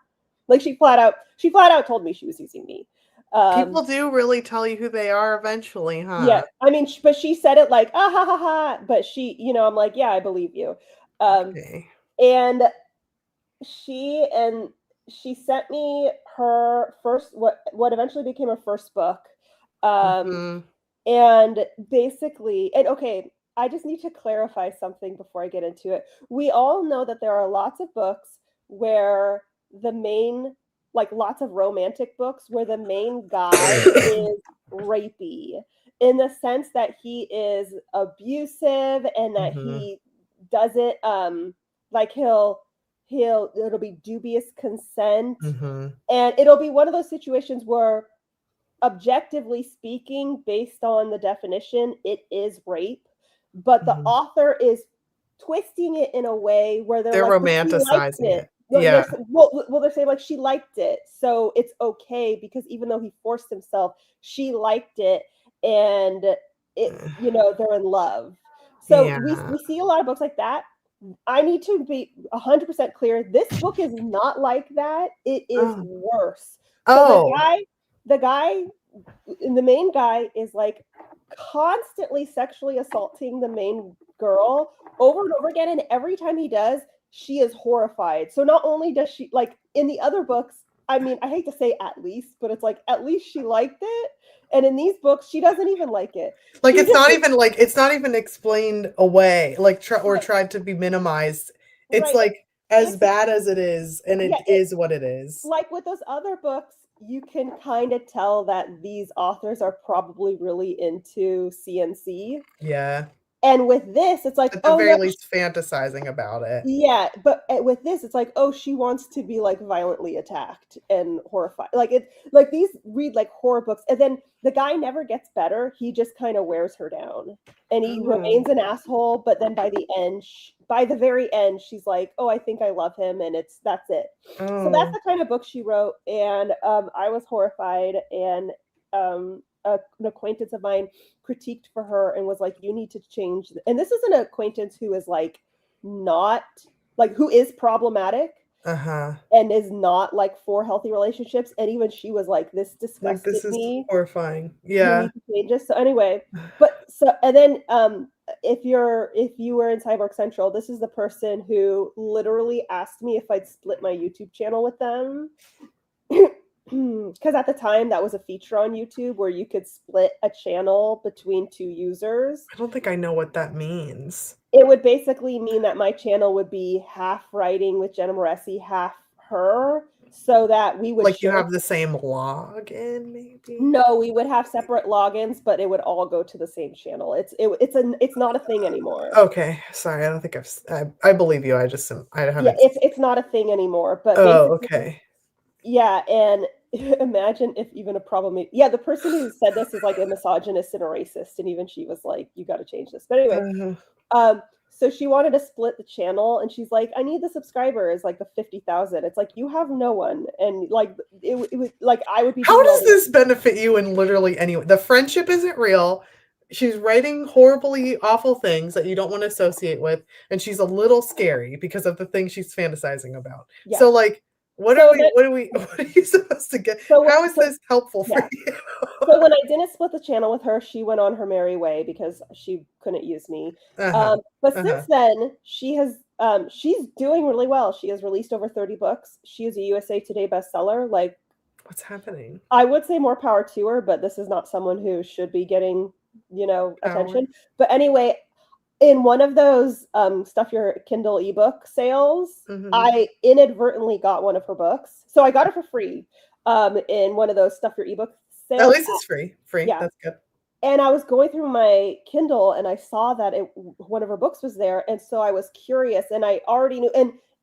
Like she flat out told me she was using me. People do really tell you who they are eventually, huh? Yeah, I mean, but she said it like, ah ha ha ha. But she, I'm like, yeah, I believe you. And she sent me her first what eventually became her first book. And basically, I just need to clarify something before I get into it. We all know that there are lots of books where the main, like lots of romantic books where the main guy is rapey in the sense that he is abusive and that he does it like it'll be dubious consent, and it'll be one of those situations where objectively speaking, based on the definition, it is rape, but the author is twisting it in a way where they're like, romanticizing it. Yeah. They're saying like she liked it, so it's okay because even though he forced himself, she liked it, and they're in love. So we see a lot of books like that. I need to be 100% clear. This book is not like that. It is worse. So the main guy is like constantly sexually assaulting the main girl over and over again, and every time he does, she is horrified. So not only does she, like in the other books, I mean, I hate to say at least, but it's like at least she liked it, and in these books she doesn't even like it. Like it's not even explained away, like tried to be minimized. It's like as bad as it is, and it is what it is. Like with those other books, you can kind of tell that these authors are probably really into CNC. Yeah. And with this, it's like, at the very least fantasizing about it. Yeah, but with this, it's like, oh, she wants to be like violently attacked and horrified. Like these read like horror books, and then the guy never gets better. He just kind of wears her down, and he remains an asshole. But then by the very end, she's like, oh, I think I love him, and that's it. So that's the kind of book she wrote, and I was horrified, and an acquaintance of mine critiqued for her and was like, you need to change. And this is an acquaintance who is like not like who is problematic and is not like for healthy relationships, and even she was like, this disgusted me, horrifying. You need to change this. So anyway, and then if you were in Cyborg Central, this is the person who literally asked me if I'd split my YouTube channel with them. Because at the time that was a feature on YouTube where you could split a channel between two users. I don't think I know what that means. It would basically mean that my channel would be half writing with Jenna Moreci, half her, so that we would you have the same login, maybe. No, we would have separate logins, but it would all go to the same channel. It's not a thing anymore. Okay, sorry, I don't think I believe you. I haven't. It's not a thing anymore. But okay. Yeah, and imagine if even a problem. Yeah, the person who said this is like a misogynist and a racist, and even she was like, "You got to change this." But anyway, so she wanted to split the channel, and she's like, "I need the subscribers, like the 50,000." It's like you have no one, and like it was like I would be. How does this benefit you in literally any way? The friendship isn't real. She's writing horribly awful things that you don't want to associate with, and she's a little scary because of the things she's fantasizing about. Yeah. So like, what are you supposed to get? How is this helpful for you? So when I didn't split the channel with her, she went on her merry way because she couldn't use me. But since then, she's doing really well. She has released over 30 books. She is a USA Today bestseller. Like, what's happening? I would say more power to her, but this is not someone who should be getting, attention. But anyway, in one of those Stuff Your Kindle ebook sales, I inadvertently got one of her books. So I got it for free in one of those Stuff Your Ebook sales. At least it's free. Yeah. That's good. And I was going through my Kindle and I saw that one of her books was there. And so I was curious, and I already knew.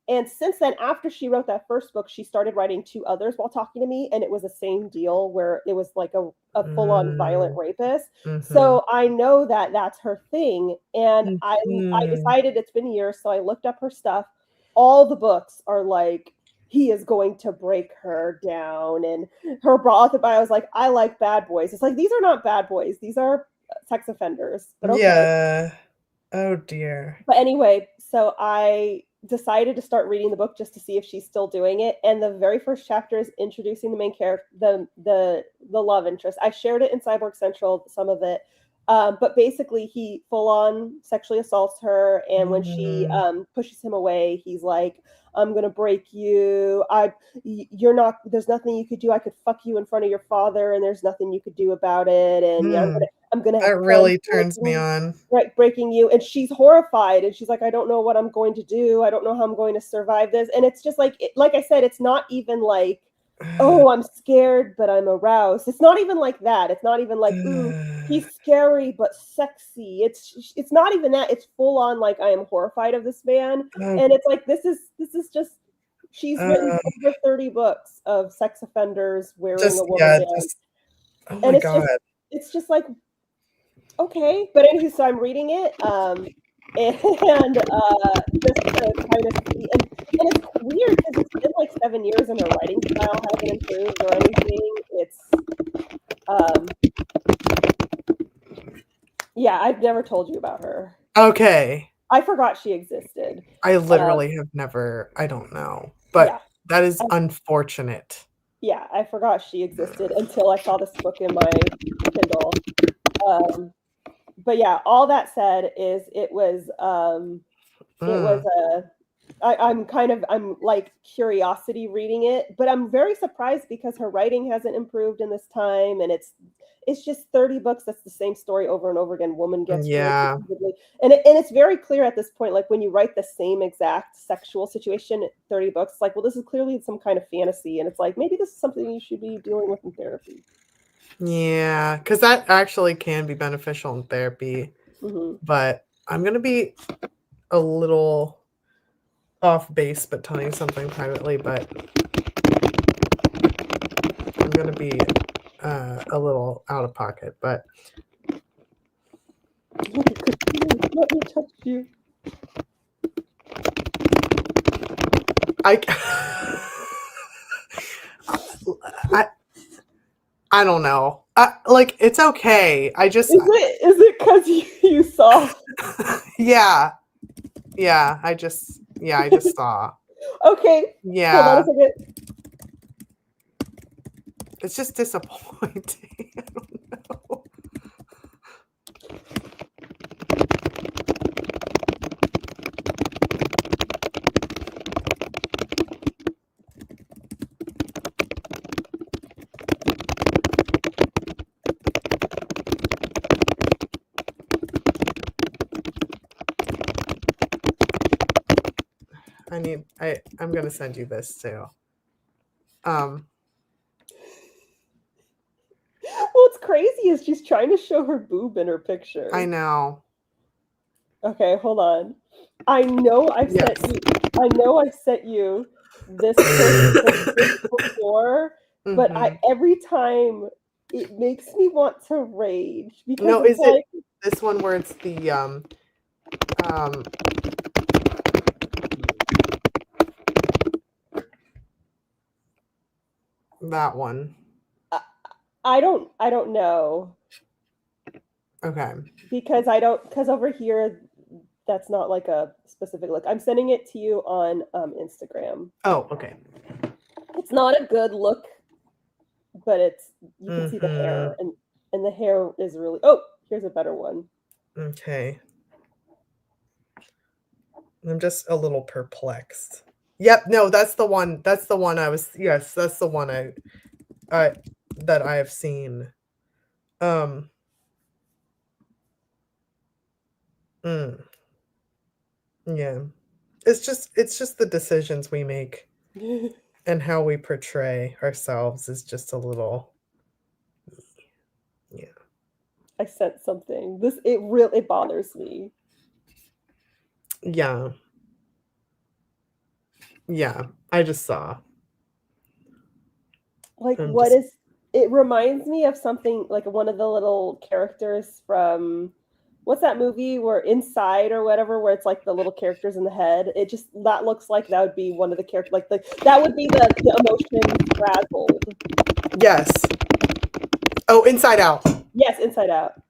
And since then, after she wrote that first book, she started writing 2 others while talking to me. And it was the same deal where it was like a full-on violent rapist. So I know that that's her thing. And I decided, it's been years, so I looked up her stuff. All the books are like, he is going to break her down. And her author bio was like, I like bad boys. It's like, these are not bad boys. These are sex offenders. But okay. Yeah. Oh, dear. But anyway, so I decided to start reading the book just to see if she's still doing it. And the very first chapter is introducing the main character, the love interest. I shared it in Cyborg Central, some of it. But basically, he full on sexually assaults her. And when she pushes him away, he's like, I'm going to break you. There's nothing you could do. I could fuck you in front of your father, and there's nothing you could do about it. And I'm going to have that really turns me on. Right, breaking you. And she's horrified. And she's like, I don't know what I'm going to do. I don't know how I'm going to survive this. And it's just like I said, it's not even like, oh, I'm scared, but I'm aroused. It's not even like that. It's not even like, ooh, he's scary, but sexy. It's not even that. It's full on like, I am horrified of this man. And it's like, this is just, she's written over 30 books of sex offenders wearing a woman. Oh my God. It's just like, okay. But anyway, so I'm reading it. And just to kind of see, and it's weird because it's been like 7 years and her writing style hasn't improved or anything. It's I've never told you about her. Okay. I forgot she existed. I literally have never, I don't know, but that is unfortunate. Yeah, I forgot she existed until I saw this book in my Kindle. But yeah, all that said is I'm like curiosity reading it, but I'm very surprised because her writing hasn't improved in this time, and it's just 30 books. That's the same story over and over again. Woman gets raped, and it's very clear at this point, like when you write the same exact sexual situation, 30 books, like, well, this is clearly some kind of fantasy, and it's like, maybe this is something you should be dealing with in therapy. Yeah, because that actually can be beneficial in therapy. But I'm going to be a little off base, but telling you something privately, but I'm going to be a little out of pocket, but let me touch you. I don't know. Like, it's okay. I just... Is it because you saw? Yeah. I just saw. Okay. Yeah. Hold on a second. It's just disappointing. I don't know. I'm gonna send you this too. What's crazy is she's trying to show her boob in her picture. I know. Okay, hold on. I know I sent you this person did this before, but Mhm. every time it makes me want to rage because No, it's is it like this one where it's the that one? I don't know Okay. because over here that's not like a specific look. I'm sending it to you on Instagram. Oh, okay. It's not a good look, but you can see the Mhm. hair and the hair is really. Oh, here's a better one. Okay. I'm just a little perplexed. Yep, no, that's the one. That's the one yes, that's the one I that I have seen. Mm, yeah. It's just the decisions we make and how we portray ourselves is just a little yeah. I sent something. It bothers me. Yeah. Yeah. I just saw. Like I'm just it reminds me of something like one of the little characters from what's that movie where Inside or whatever where it's like the little characters in the head. It just that looks like that would be one of the characters like that would be the emotion frazzled. yes. Oh, Inside Out. Yes, Inside Out.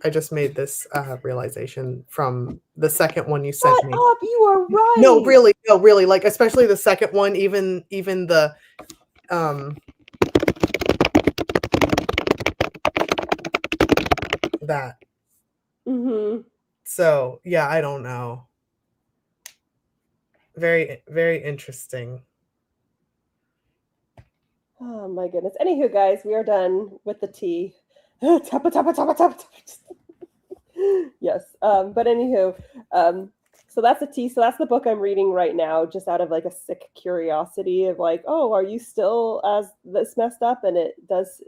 I just made this realization from the second one you sent Shut me. up, you are right. No, really, like especially the second one, even the that. Mm-hmm. So yeah, I don't know. Very, very interesting. Oh my goodness. Anywho, guys, we are done with the tea. Tappa, tappa, tappa, tappa, tappa. Yes. But anywho, so that's the tea. So that's the book I'm reading right now, just out of like a sick curiosity of like, oh, are you still as this messed up? And it does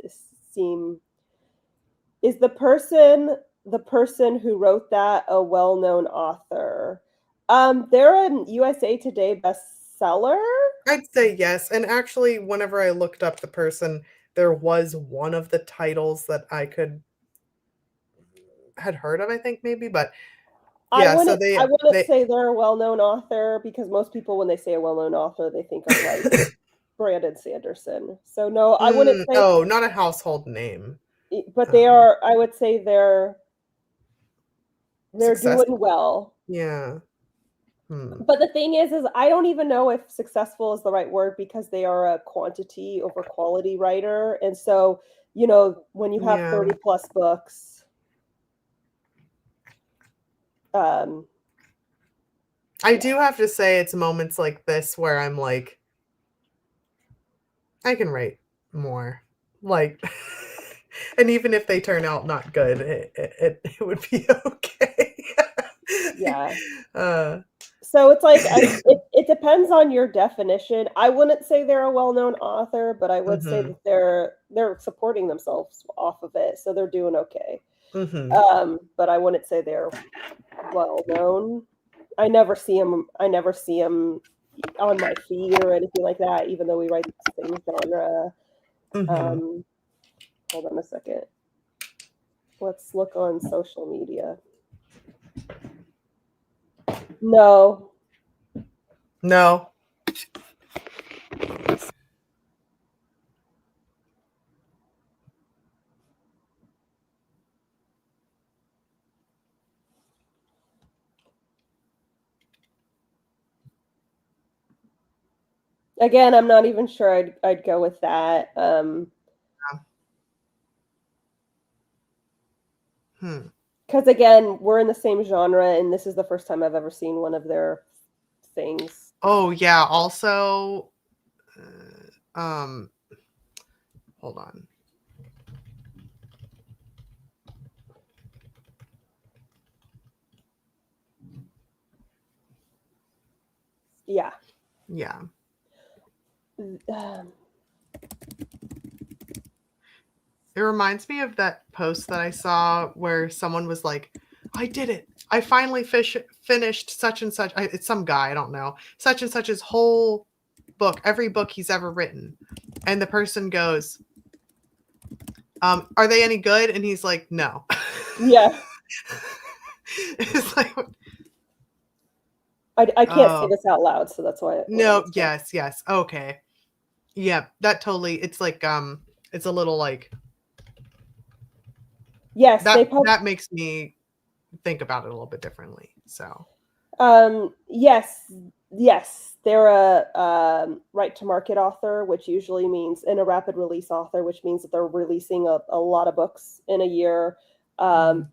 seem is the person who wrote that a well-known author? They're a USA Today bestseller. I'd say yes. And actually, whenever I looked up the person, there was one of the titles that I had heard of, I think maybe, but yeah, so I wouldn't they say they're a well-known author because most people when they say a well-known author, they think of like Brandon Sanderson. So no, I wouldn't say oh, not a household name. but they are I would say they're Success. doing well. Yeah. But the thing is I don't even know if successful is the right word because they are a quantity over quality writer. And so, when you have 30 plus books, I do have to say it's moments like this where I'm like, I can write more. Like, and even if they turn out not good, it would be okay. yeah. So it's like it depends on your definition. I wouldn't say they're a well-known author, but I would say that they're supporting themselves off of it, so they're doing okay. But I wouldn't say they're well-known. I never see them on my feed or anything like that, even though we write the same genre. Hold on a second. Let's look on social media. No. Again, I'm not even sure I'd go with that. Because again, we're in the same genre, and this is the first time I've ever seen one of their things. Oh yeah. Also, hold on. Yeah. Yeah. It reminds me of that post that I saw where someone was like, I did it. I finally finished such and such. It's some guy, I don't know. Such and such's whole book, every book he's ever written. And the person goes, are they any good? And he's like, no. Yeah. It's like, I can't say this out loud, so that's why. No, yes. Okay. Yeah, that totally, it's like, it's a little like, yes, that makes me think about it a little bit differently. So, yes, they're a right to market author, which usually means, and a rapid release author, which means that they're releasing a lot of books in a year,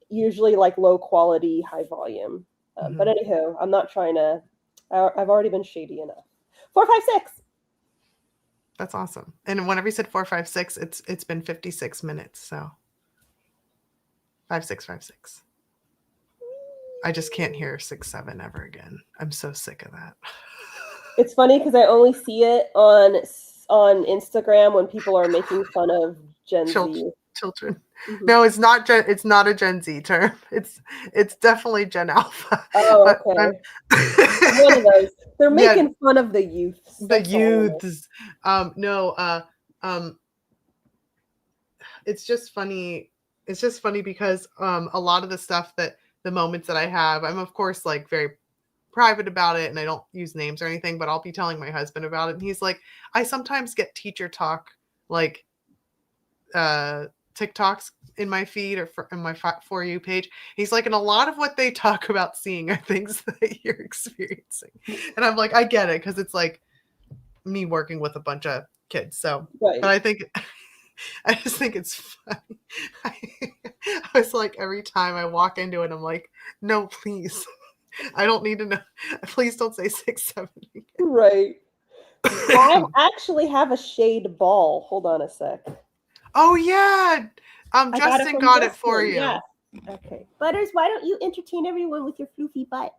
usually like low quality, high volume. But anywho, I'm not trying to. I've already been shady enough. 4, 5, 6. That's awesome. And whenever you said 4, 5, 6, it's been 56 minutes. So 5, 6, 5, 6. I just can't hear 6, 7 ever again. I'm so sick of that. It's funny because I only see it on Instagram when people are making fun of Gen Z children. Mm-hmm. No, it's not a Gen Z term. It's definitely Gen Alpha. Oh, okay. One of those. They're making fun of the youths. The youths. It's just funny. It's just funny because a lot of the stuff the moments that I have, I'm of course like very private about it and I don't use names or anything, but I'll be telling my husband about it and he's like, I sometimes get teacher talk like TikToks in my feed or in my For You page. He's like, and a lot of what they talk about seeing are things that you're experiencing. And I'm like, I get it because it's like me working with a bunch of kids. So, right. But I just think it's funny. I was like, every time I walk into it, I'm like, no, please. I don't need to know. Please don't say 6, 7 again. Right. I actually have a shade ball. Hold on a sec. Oh, yeah. Justin got it for you. Yeah. Okay. Butters, why don't you entertain everyone with your floofy butt?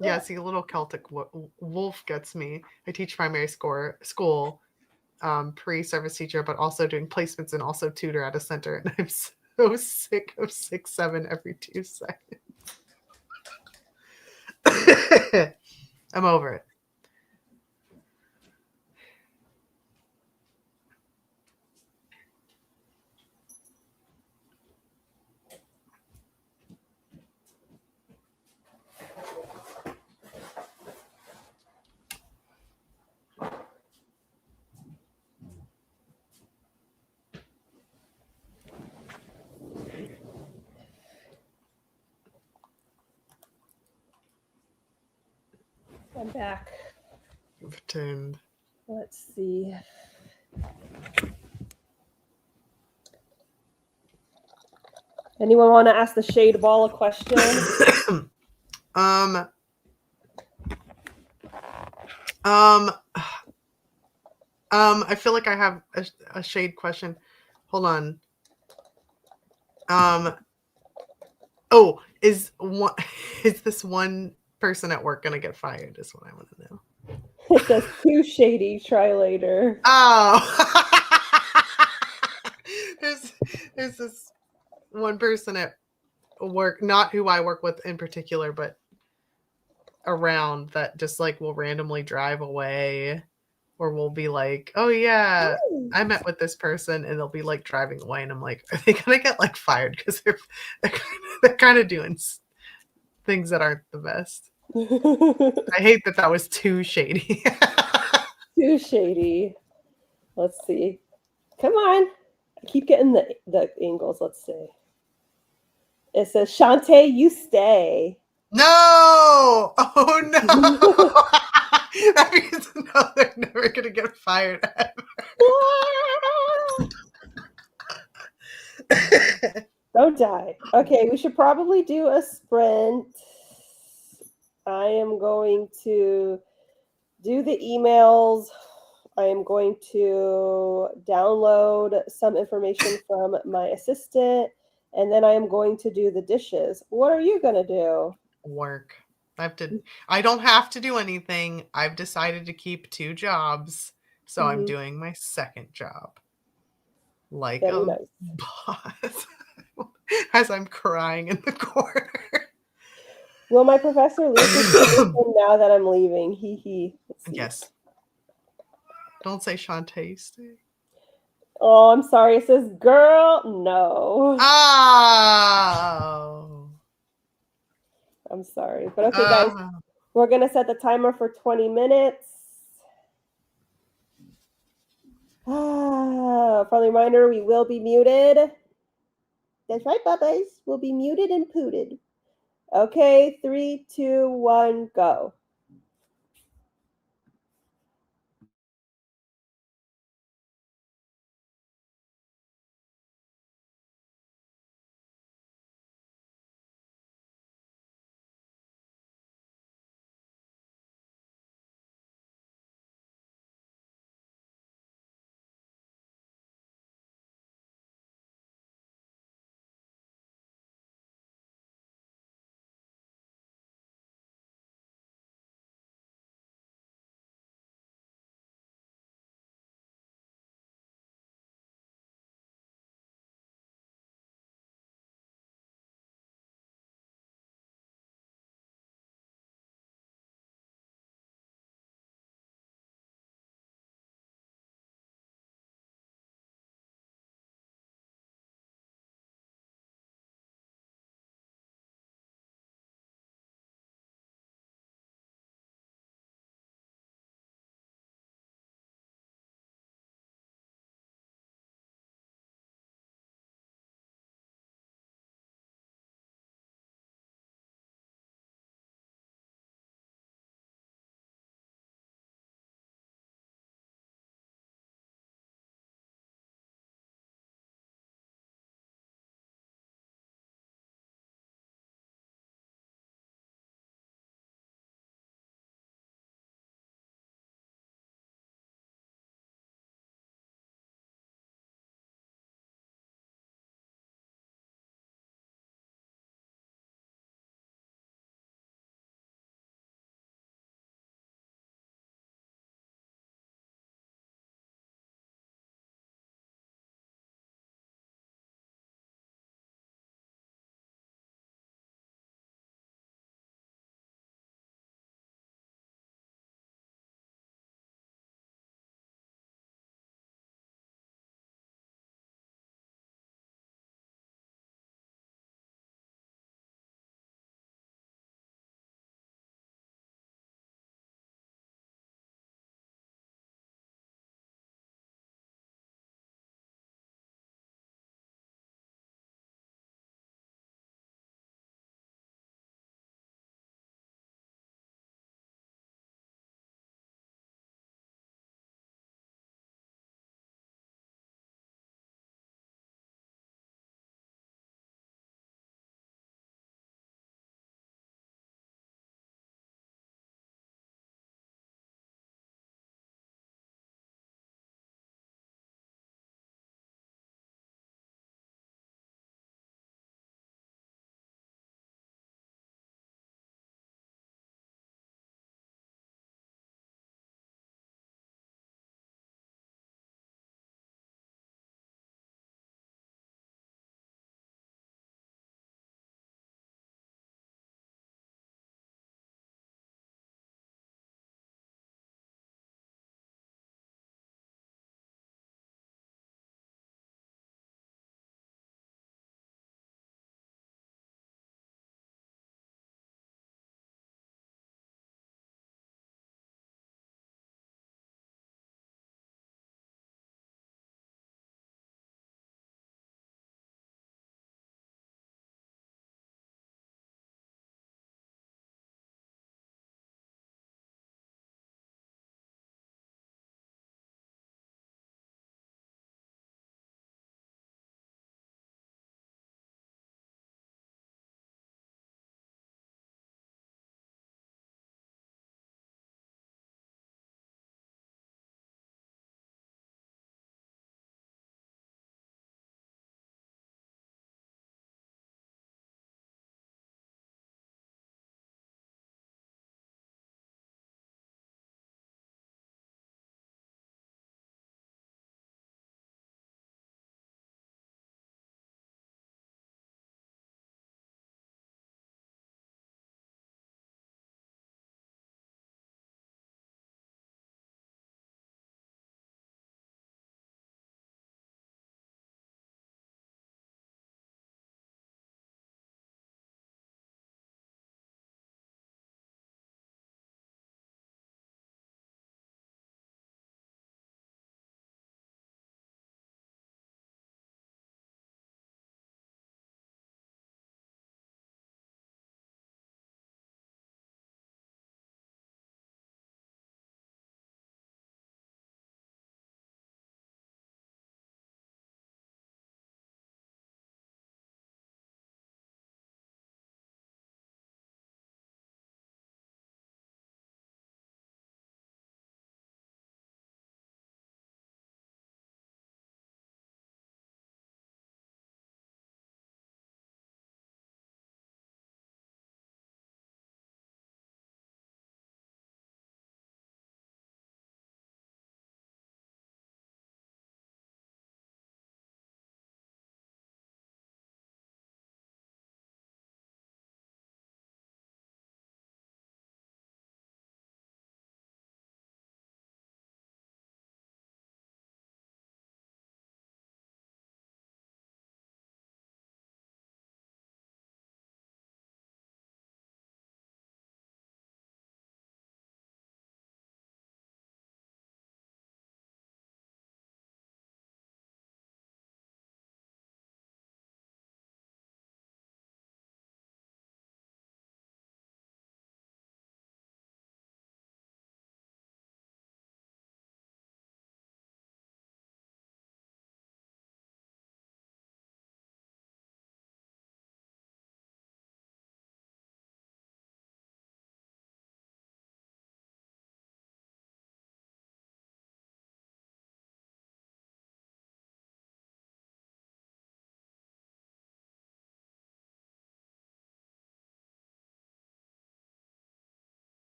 Yeah, see, a little Celtic wolf gets me. I teach primary school, pre-service teacher, but also doing placements and also tutor at a center. And I'm so sick of 6, 7 every 2 seconds. I'm over it. I'm back. Returned. Let's see. Anyone want to ask the shade ball a question? I feel like I have a shade question. Hold on. Is this one person at work gonna get fired? Is what I want to know. It says too shady. Try later. Oh, there's this one person at work, not who I work with in particular, but around that just like will randomly drive away, or will be like, oh yeah, I met with this person, and they'll be like driving away, and I'm like, are they gonna get like fired because they're kind of doing things that aren't the best. I hate that was too shady. Too shady. Let's see. Come on. I keep getting the angles. Let's see. It says, Shantae, you stay. No! Oh no! That means no, they're never gonna get fired ever. Don't die. Okay, we should probably do a sprint. I am going to do the emails. I am going to download some information from my assistant, and then I am going to do the dishes. What are you going to do? Work. I don't have to do anything. I've decided to keep 2 jobs, so I'm doing my second job. like Very a nice. boss. As I'm crying in the corner. Will my professor lose his position now that I'm leaving? Hee hee. Let's see. Yes. Don't say Shantae. Stay. Oh, I'm sorry. It says girl. No. Oh. I'm sorry. But okay, guys, we're going to set the timer for 20 minutes. Friendly reminder, we will be muted. That's right, Bubba's. We'll be muted and pooted. Okay, 3, 2, 1, go.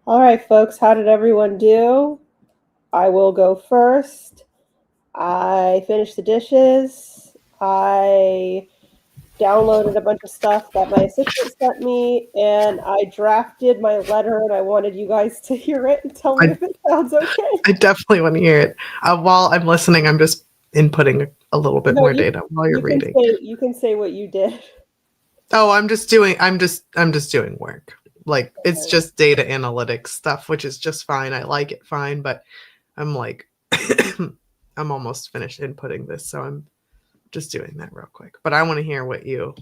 All right, folks, how did everyone do? I will go first. I finished the dishes. I downloaded a bunch of stuff that my assistant sent me, and I drafted my letter, and I wanted you guys to hear it and tell me if it sounds okay. I definitely want to hear it. While I'm listening, I'm just inputting a little bit more data while you're reading. You can say what you did. Oh, I'm just doing work. Like it's just data analytics stuff, which is just fine. I like it fine, but I'm like I'm almost finished inputting this, so I'm just doing that real quick. But I want to hear what you.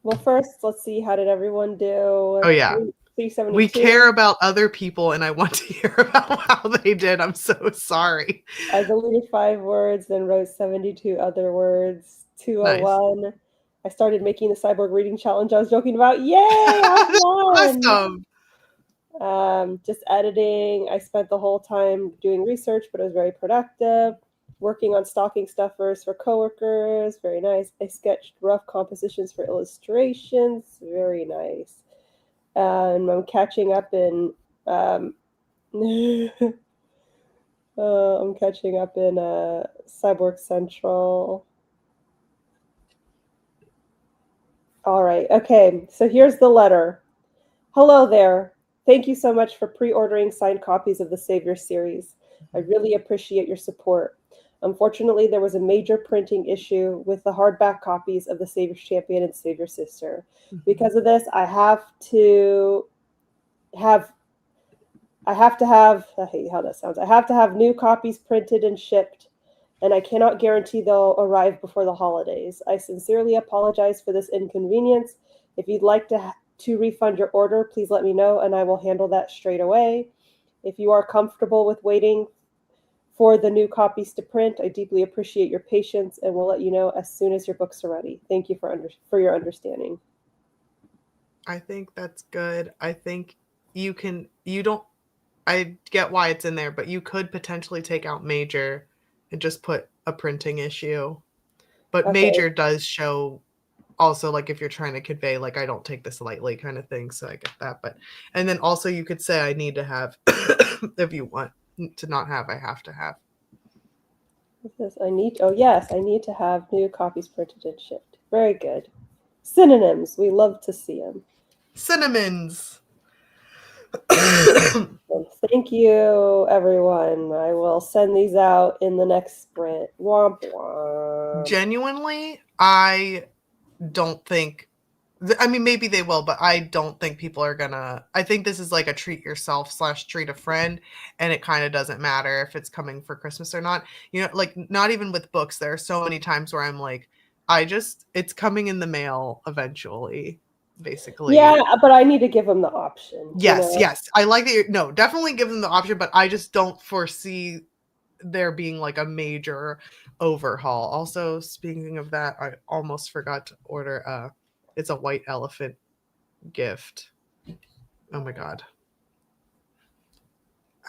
Well, first, let's see, how did everyone do? Oh yeah. 372. We care about other people, and I want to hear about how they did. I'm so sorry. I deleted 5 words, then wrote 72 other words. 201. Nice. I started making the cyborg reading challenge I was joking about. Yay! Awesome. Just editing. I spent the whole time doing research, but it was very productive. Working on stocking stuffers for coworkers. Very nice. I sketched rough compositions for illustrations. Very nice. I'm catching up in Cyborg Central. All right. Okay. So here's the letter. Hello there. Thank you so much for pre-ordering signed copies of the Savior series. I really appreciate your support. Unfortunately, there was a major printing issue with the hardback copies of the Savior's Champion and Savior Sister. Because of this, I hate how that sounds. I have to have new copies printed and shipped, and I cannot guarantee they'll arrive before the holidays. I sincerely apologize for this inconvenience. If you'd like to refund your order, please let me know, and I will handle that straight away. If you are comfortable with waiting for the new copies to print, I deeply appreciate your patience, and will let you know as soon as your books are ready. Thank you for your understanding. I think that's good. I think I get why it's in there, but you could potentially take out major and just put a printing issue. But okay. Major does show also, like, if you're trying to convey, like, I don't take this lightly kind of thing. So I get that. And then also you could say, I need to have, if you want to not have, I have to have. I need to have new copies printed and shipped. Very good. Synonyms. We love to see them. Cinnamons. Thank you, everyone. I will send these out in the next sprint. Womp womp. Genuinely, I don't think, I mean, maybe they will, but I don't think people are gonna, I think this is like a treat yourself / treat a friend, and it kind of doesn't matter if it's coming for Christmas or not. You know, like, not even with books, there are so many times where I'm like, it's coming in the mail eventually. Basically, yeah, but I need to give them the option. Yes, I like that. Definitely give them the option, but I just don't foresee there being like a major overhaul. Also, speaking of that, I almost forgot to order it's a white elephant gift. Oh my god,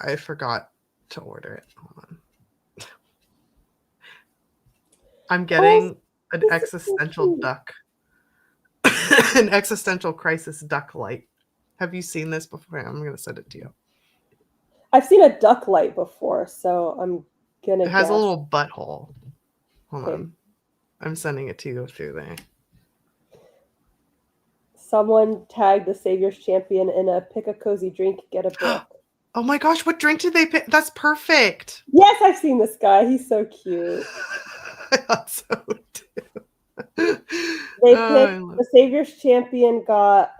I forgot to order it. Hold on. I'm getting an existential duck. An existential crisis duck light. Have you seen this before? I'm going to send it to you. I've seen a duck light before, so I'm going to It has a little butthole. Hold on. I'm sending it to you through there. Someone tagged the Savior's Champion in a pick a cozy drink, get a book. Oh my gosh, what drink did they pick? That's perfect. Yes, I've seen this guy. He's so cute. I thought so too. They picked the Savior's Champion got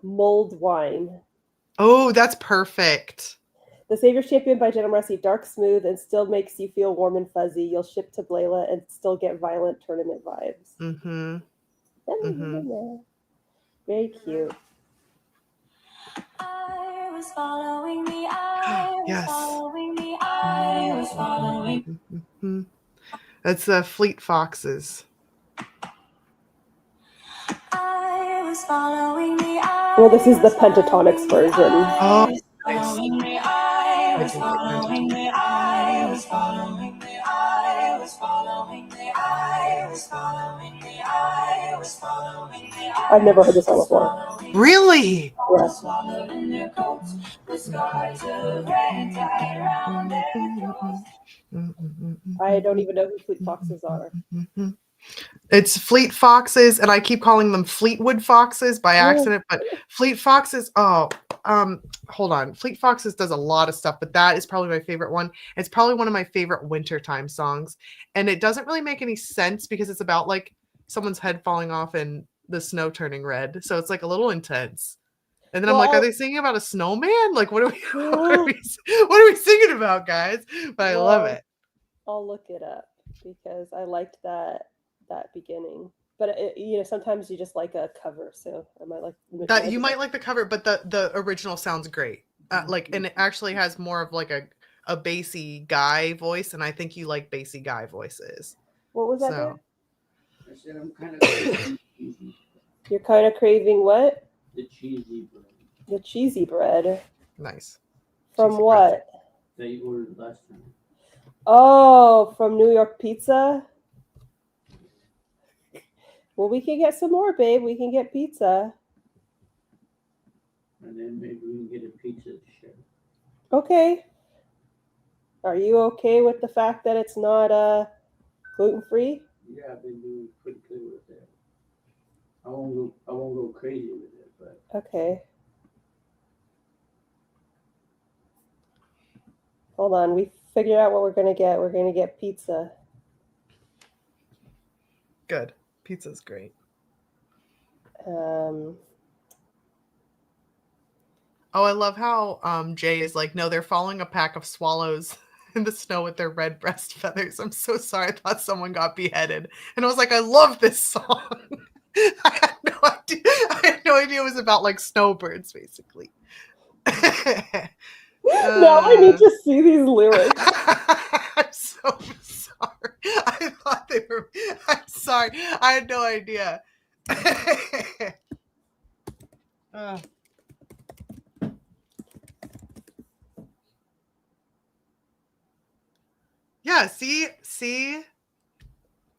mulled wine. Oh, that's perfect. The Savior's Champion by Jenna Moreci, dark, smooth, and still makes you feel warm and fuzzy. You'll ship to Blayla and still get violent tournament vibes. Mm-hmm. Very cute. I was following the eye. Yes. Following the eye. Was following. Mm-hmm. That's Fleet Foxes. I was following the eye. Well, this is the Pentatonics version. Oh, nice. Following the eye. Was following the eye. Was following the eye. Was following the eye. Was following the eye. Was following the eye. I've never heard this song before. Really? Yeah. I don't even know who Fleet Foxes are. It's Fleet Foxes, and I keep calling them Fleetwood Foxes by accident, but Fleet Foxes, hold on. Fleet Foxes does a lot of stuff, but that is probably my favorite one. It's probably one of my favorite wintertime songs, and it doesn't really make any sense because it's about like someone's head falling off and the snow turning red, so it's like a little intense. And then I'm like, are they singing about a snowman? Like, what are we singing about, guys? But I love it. I'll look it up because I liked that beginning. But sometimes you just like a cover, so I might like that. You might like the cover, but the original sounds great. And it actually has more of like a bassy guy voice, and I think you like bassy guy voices. What was that? I said I'm kind of craving cheesy. You're kind of craving what? The cheesy bread. The cheesy bread. Nice. From cheesy what? Bread. That you ordered last time. Oh, from New York Pizza? Well, we can get some more, babe. We can get pizza. And then maybe we can get a pizza to share. Okay. Are you okay with the fact that it's not gluten-free? Yeah, I've been doing pretty good with that. I won't go crazy with it, but Okay. Hold on. We figured out what we're going to get. We're going to get pizza. Good. Pizza's great. Um, I love how Jay is like, no, they're following a pack of swallows in the snow with their red breast feathers. I'm so sorry. I thought someone got beheaded. And I was like, I love this song. I had no idea it was about like snowbirds, basically. now I need to see these lyrics. I'm so sorry. I thought they were. I'm sorry. I had no idea. Yeah, see,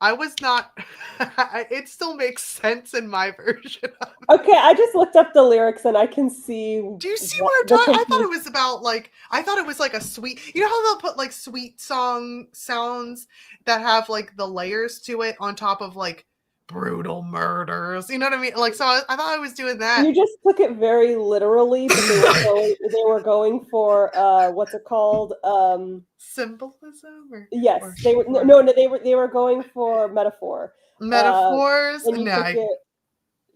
I was not. It still makes sense in my version. Okay, I just looked up the lyrics and I can see. Do you see what I'm talking? I thought it was about like. I thought it was like a sweet. You know how they'll put like sweet song sounds that have like the layers to it on top of like brutal murders. You know what I mean? Like, so I thought I was doing that. You just took it very literally, but they were going for what's it called? Symbolism. Yes, they were. They were going for metaphor. Metaphors. And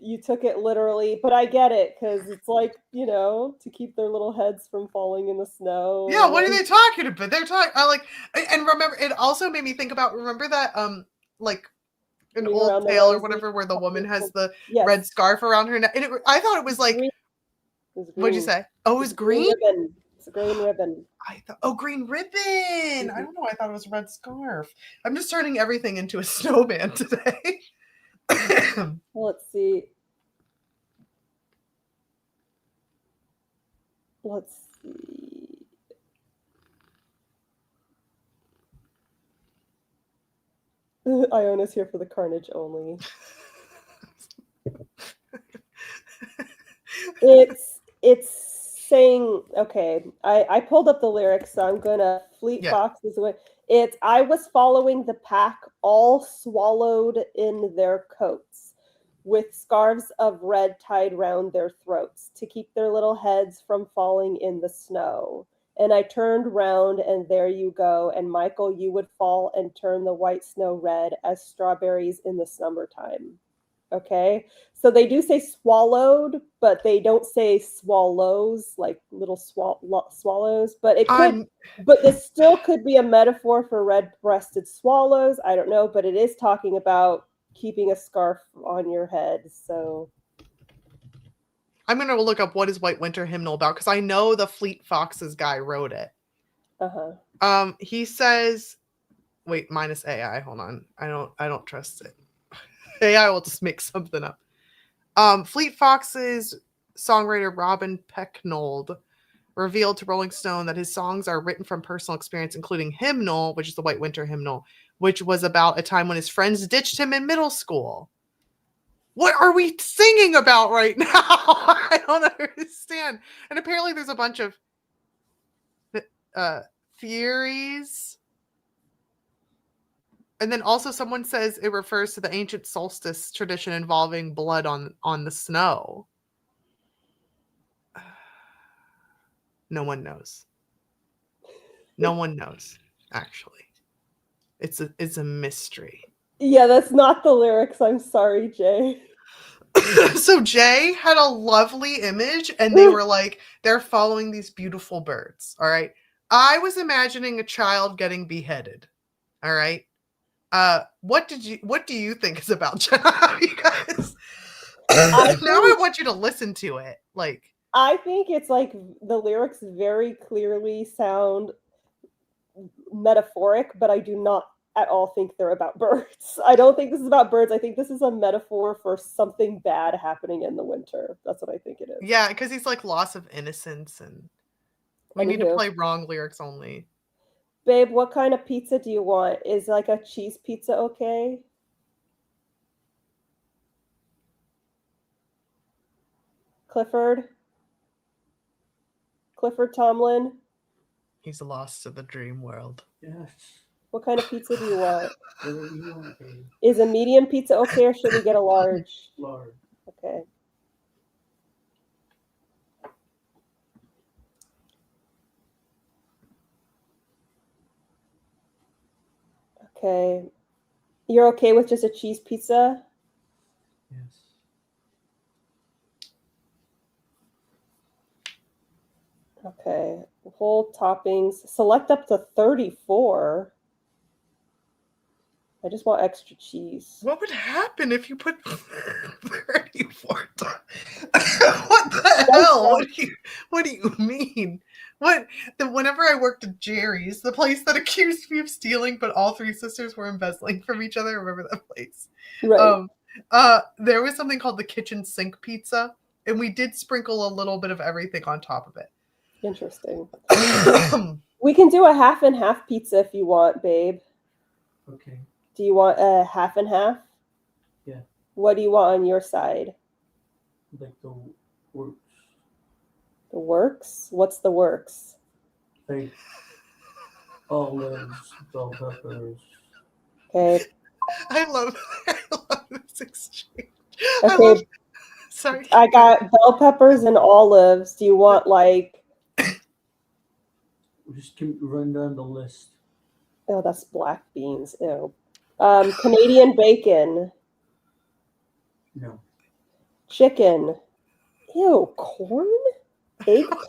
you took it literally, but I get it because it's like to keep their little heads from falling in the snow. Yeah, what are they talking about? They're talking. And remember, it also made me think about. Remember that like. An old tale or whatever where the woman has the red scarf around her neck. And I thought it was like, what'd you say? Oh, it was green? It's a green ribbon. I thought, green ribbon. Mm-hmm. I don't know. I thought it was a red scarf. I'm just turning everything into a snowman today. Let's see. Iona's here for the carnage only. It's saying, okay, I pulled up the lyrics, so I'm gonna Fleet Foxes away. I was following the pack, all swallowed in their coats, with scarves of red tied round their throats to keep their little heads from falling in the snow. And I turned round, and there you go. And Michael, you would fall and turn the white snow red as strawberries in the summertime. Okay? So they do say swallowed, but they don't say swallows, like little swallows. But it could, but this still could be a metaphor for red-breasted swallows. I don't know, but it is talking about keeping a scarf on your head. So I'm going to look up what is White Winter Hymnal about, because I know the Fleet Foxes guy wrote it. He says, wait, minus AI. Hold on. I don't trust it. AI will just make something up. Fleet Foxes songwriter Robin Pecknold revealed to Rolling Stone that his songs are written from personal experience, including Hymnal, which is the White Winter Hymnal, which was about a time when his friends ditched him in middle school. what are we singing about right now? I don't understand. And apparently there's a bunch of theories. And then also someone says it refers to the ancient solstice tradition involving blood on the snow. No one knows. No one knows, actually. It's a mystery. Yeah, that's not the lyrics. I'm sorry, Jay. So Jay had a lovely image, and they were like, they're following these beautiful birds. All right. I was imagining a child getting beheaded. All right. What do you think is about Jenna? Because now I want you to listen to it. Like, I think it's like the lyrics very clearly sound metaphoric, but I do not at all think they're about birds. I don't think this is about birds. I think this is a metaphor for something bad happening in the winter. That's what I think it is. yeah, because he's like loss of innocence, and we need to Anywho. play wrong lyrics only. Babe, what kind of pizza do you want? Is like a cheese pizza okay? Clifford Tomlin, He's lost to the dream world. Yes. what kind of pizza do you want? Whatever you want, babe. Is a medium pizza okay, or should we get a large? Large. Okay. Okay. You're okay with just a cheese pizza? Yes. Okay. Whole toppings. Select up to 34. I just want extra cheese. What would happen if you put 34 times? What the hell? What do you mean? Whenever I worked at Jerry's, the place that accused me of stealing, but all three sisters were embezzling from each other. Remember that place? Right. There was something called the kitchen sink pizza, and we did sprinkle a little bit of everything on top of it. Interesting. We can do a half and half pizza if you want, babe. Okay. Do you want a half and half? Yeah. What do you want on your side? Like the works. The works? What's the works? Like olives, bell peppers. Okay. I love this exchange. Okay. Sorry. I got bell peppers and olives. Do you want like... Just run down the list. Oh, that's black beans. Ew. Canadian bacon. No. No. Chicken. Ew. Corn? Eggplant?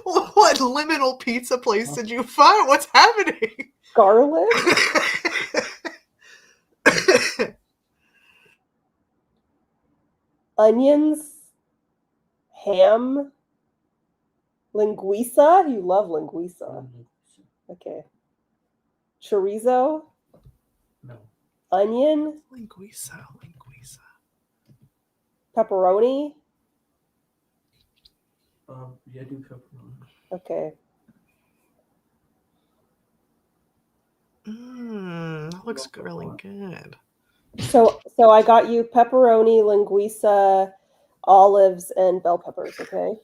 What liminal pizza place did you find? What's happening? Garlic? Onions? Ham? Linguiça? You love linguiça. Okay. Chorizo? No. Onion? Linguiça. Pepperoni? Yeah, do pepperoni. Okay. That looks really good. So I got you pepperoni, linguiça, olives, and bell peppers, okay?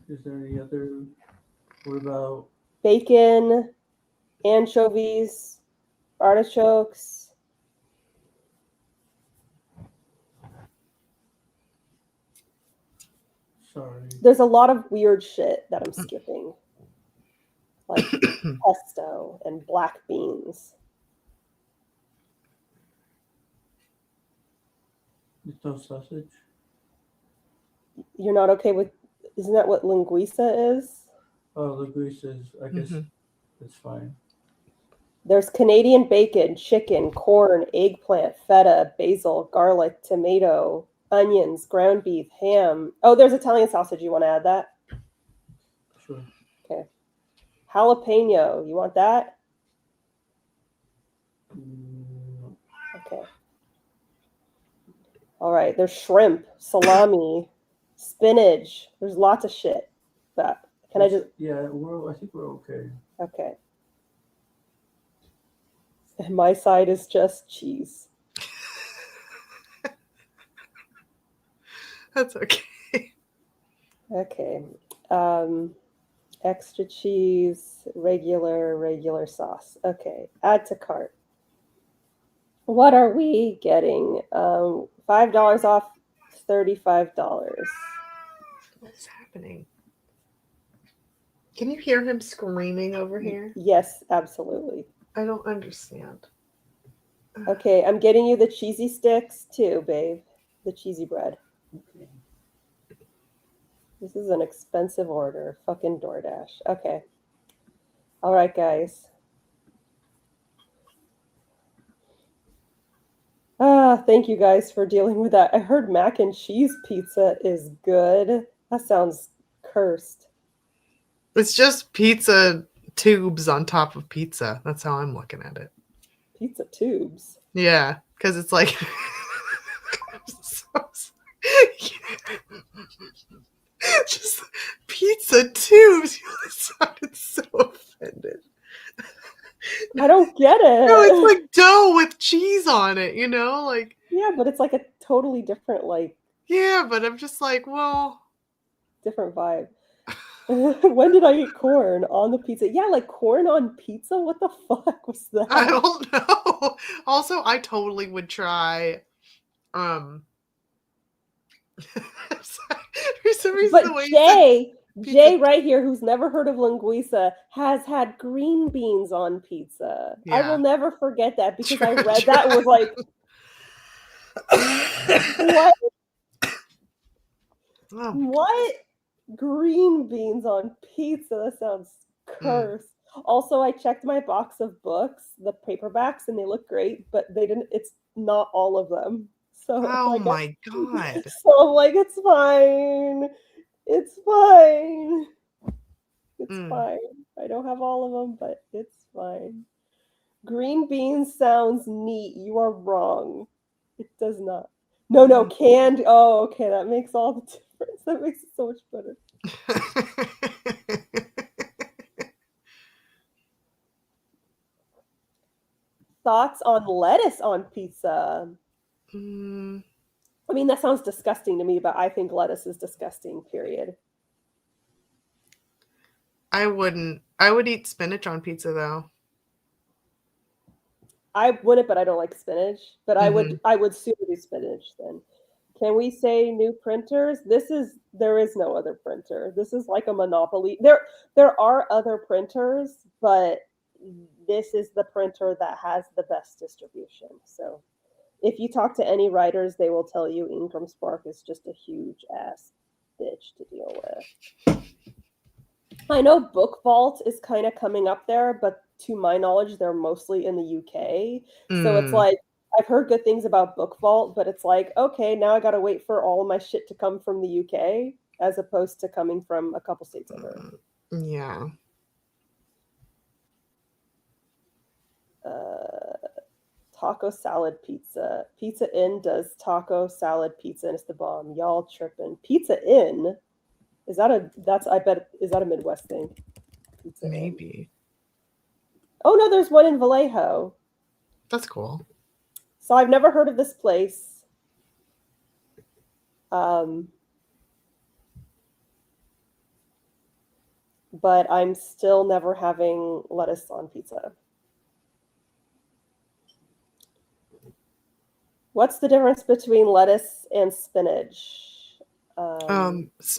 Is there any other? What about Bacon, anchovies, artichokes. Sorry. There's a lot of weird shit that I'm skipping. Like pesto and black beans. There's no sausage? You're not okay with... Isn't that what linguiça is? Oh, the grease is, I guess that's fine. There's Canadian bacon, chicken, corn, eggplant, feta, basil, garlic, tomato, onions, ground beef, ham. Oh, there's Italian sausage. You want to add that? Sure. Okay. Jalapeno. You want that? No. Okay. All right. There's shrimp, salami, spinach. There's lots of shit. That Can I just? Yeah, I think we're okay. Okay. And my side is just cheese. That's okay. Okay. Extra cheese, regular sauce. Okay. Add to cart. What are we getting? $5 off, $35. What's happening? Can you hear him screaming over here? Yes, absolutely. I don't understand. Okay, I'm getting you the cheesy sticks too, babe. The cheesy bread. Okay. This is an expensive order. Fucking DoorDash. Okay. All right, guys. Thank you guys for dealing with that. I heard mac and cheese pizza is good. That sounds cursed. It's just pizza tubes on top of pizza. That's how I'm looking at it. Pizza tubes. Yeah, because it's like just pizza tubes. You sounded so offended. I don't get it. No, it's like dough with cheese on it, like Yeah, but it's like a totally different, yeah, but I'm just like, well, different vibe. When did I eat corn on the pizza? Yeah, like corn on pizza? What the fuck was that? I don't know. Also, I totally would try for some reason But the way you said Jay pizza- right here, who's never heard of linguiça, has had green beans on pizza. I Yeah. will never forget that because I True, read that and was like, what? Oh, What? Green beans on pizza? That sounds cursed. Also, I checked my box of books, the paperbacks, and they look great, but it's not all of them. So oh I guess, my god. so I'm like, it's fine. It's fine. It's fine. I don't have all of them, but it's fine. Green beans sounds neat. You are wrong. It does not. No, canned. Oh, okay. That makes all the difference. That makes it so much better. Thoughts on lettuce on pizza? I mean, that sounds disgusting to me, but I think lettuce is disgusting, period. I would eat spinach on pizza though. I wouldn't, but I don't like spinach. But I would sooner do spinach then. Can we say new printers? There is no other printer. This is like a monopoly. There are other printers, but this is the printer that has the best distribution. So if you talk to any writers, they will tell you Ingram Spark is just a huge ass bitch to deal with. I know Book Vault is kind of coming up there, but to my knowledge, they're mostly in the UK. So it's like, I've heard good things about Book Vault, but it's like, okay, now I got to wait for all of my shit to come from the UK as opposed to coming from a couple states over. Yeah. Taco salad pizza. Pizza Inn does taco salad pizza and it's the bomb. Y'all tripping. Pizza Inn? Is that a Midwest thing? Pizza Maybe. Inn. Oh no, there's one in Vallejo. That's cool. So I've never heard of this place. But I'm still never having lettuce on pizza. What's the difference between lettuce and spinach?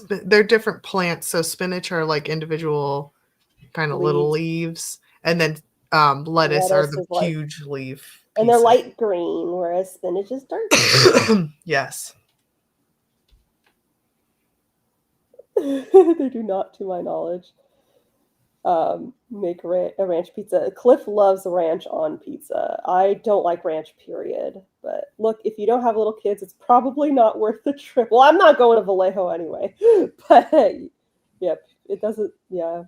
They're different plants. So spinach are like individual kind of little leaves, and then lettuce are the huge leaf. And they're light green, whereas spinach is dark green. Yes. They do not, to my knowledge, make a ranch pizza. Cliff loves ranch on pizza. I don't like ranch, period. But look, if you don't have little kids, it's probably not worth the trip. Well, I'm not going to Vallejo anyway. But yeah, it doesn't. Yeah.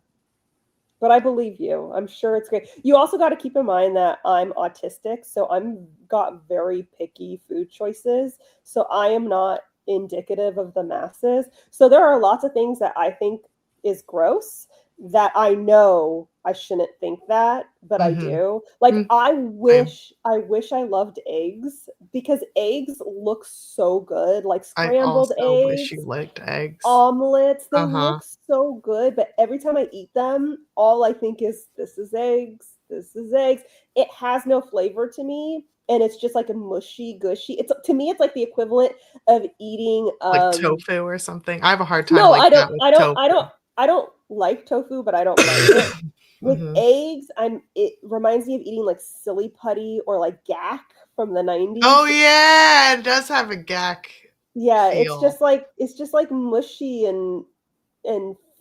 But I believe you. I'm sure it's great. You also got to keep in mind that I'm autistic, so I'm got very picky food choices. So I am not indicative of the masses. So there are lots of things that I think is gross, that I know I shouldn't think that, but I do. Like, I wish I loved eggs, because eggs look so good, like I scrambled also wish eggs, you liked eggs. omelets, they look so good, but every time I eat them, all I think is, this is eggs, this is eggs. It has no flavor to me, and it's just like a mushy gushy. It's, to me, it's like the equivalent of eating Like tofu or something. I have a hard time no, like that with tofu. I don't like tofu, but I don't mind it. With eggs, it reminds me of eating like silly putty or like gack from the 90s. Oh yeah, it does have a gack. Yeah, feel. it's just like mushy and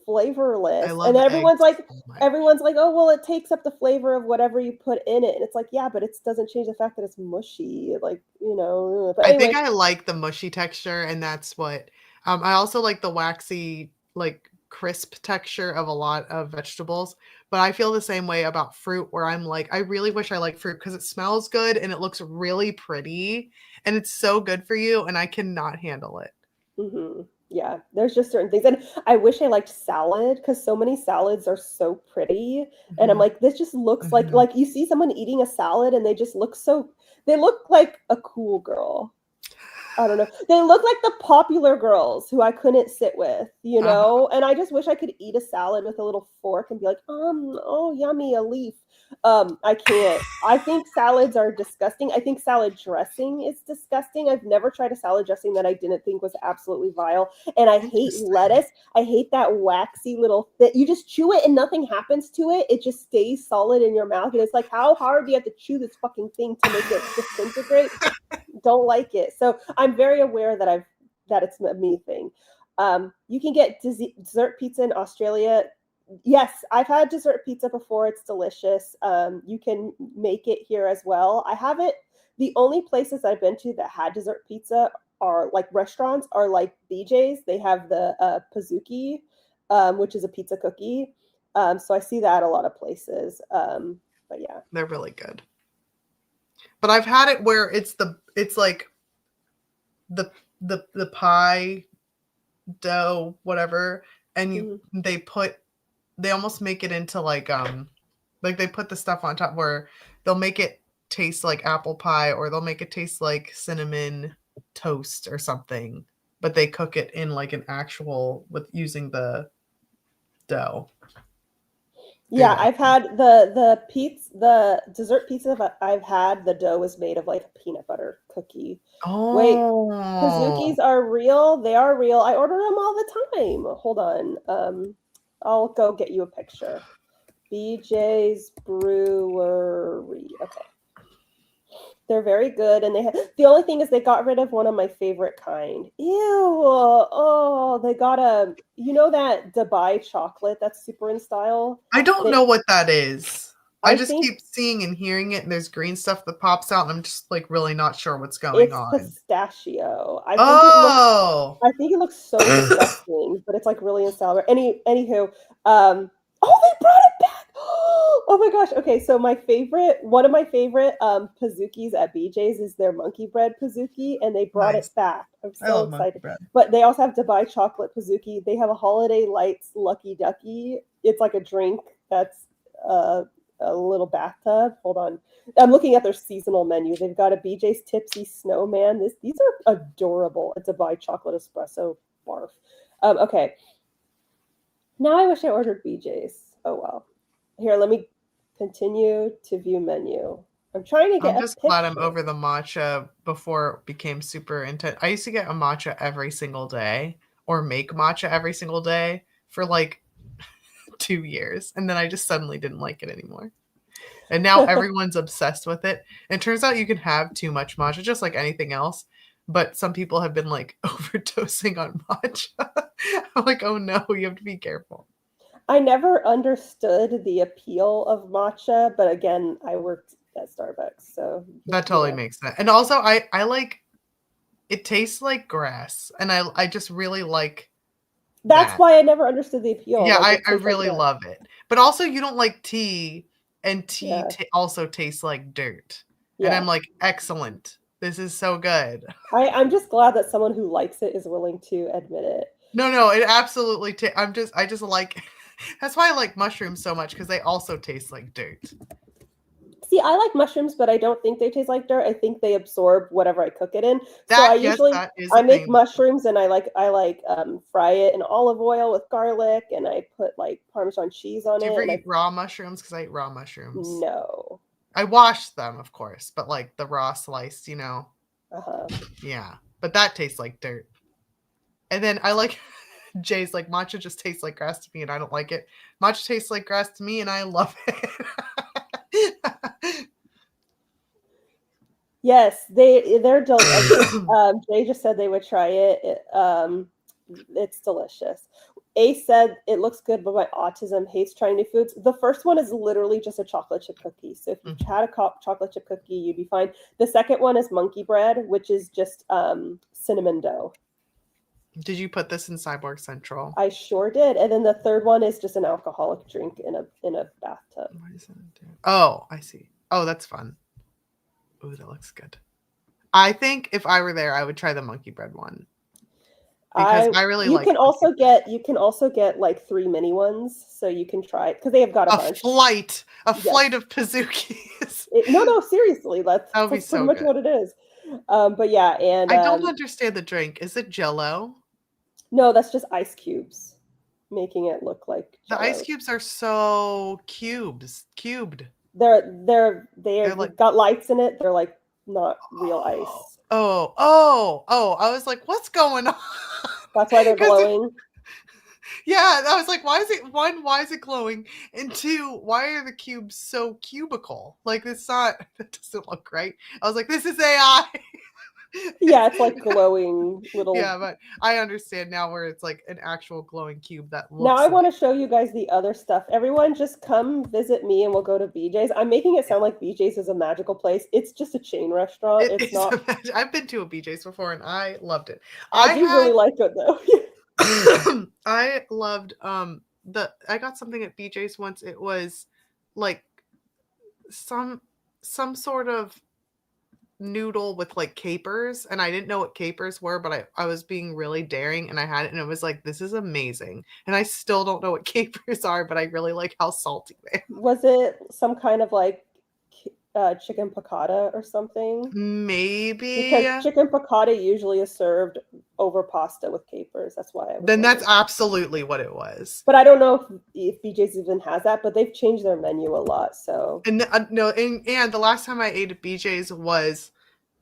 flavorless. I love And everyone's eggs like, so much. oh well, it takes up the flavor of whatever you put in it. And it's like, yeah, but it doesn't change the fact that it's mushy. Like, you know. But anyway, I think I like the mushy texture, and that's what I also like the waxy, like crisp texture of a lot of vegetables. But I feel the same way about fruit, where I'm like, I really wish I liked fruit because it smells good and it looks really pretty and it's so good for you, and I cannot handle it. Yeah, there's just certain things. And I wish I liked salad, because so many salads are so pretty. And I'm like, this just looks like you see someone eating a salad and they just look they look like a cool girl. I don't know. They look like the popular girls who I couldn't sit with, you know? And I just wish I could eat a salad with a little fork and be like, oh, yummy, a leaf. I can't. I think salads are disgusting. I think salad dressing is disgusting. I've never tried a salad dressing that I didn't think was absolutely vile. And I hate lettuce. I hate that waxy little that you just chew it and nothing happens to it. It just stays solid in your mouth. And it's like, how hard do you have to chew this fucking thing to make it disintegrate? Don't like it. So I'm very aware that it's a me thing. You can get dessert pizza in Australia. Yes, I've had dessert pizza before. It's delicious. You can make it here as well. I haven't. The only places I've been to that had dessert pizza are like restaurants, are like BJ's. They have the Pizookie, which is a pizza cookie. So I see that a lot of places. But yeah, they're really good. But I've had it where it's like the pie dough, whatever, and they almost make it into like they put the stuff on top where they'll make it taste like apple pie, or they'll make it taste like cinnamon toast or something, but they cook it in like an actual with using the dough. Yeah, I've had the dessert pizza I've had, the dough is made of like a peanut butter cookie. Wait, Pizookies are real? They are real. I order them all the time. Hold on. I'll go get you a picture. BJ's Brewery. Okay. They're very good, and the only thing is they got rid of one of my favorite kind. Ew! Oh, they got that Dubai chocolate that's super in style. I don't know what that is. I just think keep seeing and hearing it, and there's green stuff that pops out, and I'm just like really not sure what's going on. It's pistachio. I think it looks so disgusting, but it's like really in style. Anywho, oh, they brought it back. Oh my gosh. Okay, so one of my favorite Pizookies at BJ's is their monkey bread Pizookie, and they brought it back. I'm so excited. But they also have Dubai chocolate Pizookie. They have a Holiday Lights Lucky Ducky. It's like a drink that's a little bathtub. Hold on. I'm looking at their seasonal menu. They've got a BJ's Tipsy Snowman. These are adorable. A Dubai chocolate espresso barf. Okay. Now I wish I ordered BJ's. Oh well. Here, let me continue to view menu. I'm trying to get. I'm just glad I'm over the matcha before it became super intense. I used to get a matcha every single day, or make matcha every single day for like 2 years, and then I just suddenly didn't like it anymore. And now everyone's obsessed with it. And it turns out you can have too much matcha, just like anything else. But some people have been like overdosing on matcha. I'm like, oh no, you have to be careful. I never understood the appeal of matcha, but again, I worked at Starbucks, so that totally makes sense. And also, I like it tastes like grass, and I just really like. That's why I never understood the appeal. Yeah, I really love it. But also, you don't like tea, and tea also tastes like dirt. Yeah. And I'm like, excellent. This is so good. I'm just glad that someone who likes it is willing to admit it. No, it absolutely. I just like. That's why I like mushrooms so much because they also taste like dirt. See, I like mushrooms, but I don't think they taste like dirt. I think they absorb whatever I cook it in. That is I a make thing. mushrooms and I fry it in olive oil with garlic and I put like Parmesan cheese on Do you it. ever And eat raw mushrooms? Because I eat raw mushrooms. No. I wash them, of course, but like the raw sliced, Uh-huh. Yeah, but that tastes like dirt. And then I like Jay's like matcha just tastes like grass to me, and I don't like it. Matcha tastes like grass to me, and I love it. Yes, they're delicious. Jay just said they would try it. It's delicious. Ace said it looks good, but my autism hates trying new foods. The first one is literally just a chocolate chip cookie. So if you've had a chocolate chip cookie, you'd be fine. The second one is monkey bread, which is just cinnamon dough. Did you put this in Cyborg Central? I sure did. And then the third one is just an alcoholic drink in a bathtub. Oh, I see. Oh, that's fun. Ooh, that looks good. I think if I were there, I would try the monkey bread one. Because I really like. You can also get like 3 mini ones, so you can try it because they have got a bunch. Flight of Pazookies. No, seriously, that's pretty much what it is. But yeah, and I don't understand the drink. Is it Jell-O? No, that's just ice cubes, making it look like Jell-O. The ice cubes are so cubed. They've like, got lights in it. They're like not real ice. Oh! I was like, what's going on? That's why they're glowing. Yeah, I was like, why is it glowing? And 2, why are the cubes so cubical? Like, that doesn't look right. I was like, this is AI. Yeah, it's like glowing little. Yeah, but I understand now where it's like an actual glowing cube that looks. Now I want to show you guys the other stuff. Everyone just come visit me and we'll go to BJ's. I'm making it sound like BJ's is a magical place. It's just a chain restaurant. It's not. I've been to a BJ's before and I loved it. I really like it though. I loved I got something at BJ's once. It was like some sort of noodle with like capers, and I didn't know what capers were, but I was being really daring and I had it and it was like, this is amazing. And I still don't know what capers are, but I really like how salty they are. Was it some kind of like chicken piccata or something? Maybe, because chicken piccata usually is served over pasta with capers. That's why. That's absolutely what it was. But I don't know if BJ's even has that. But they've changed their menu a lot. So and the last time I ate at BJ's was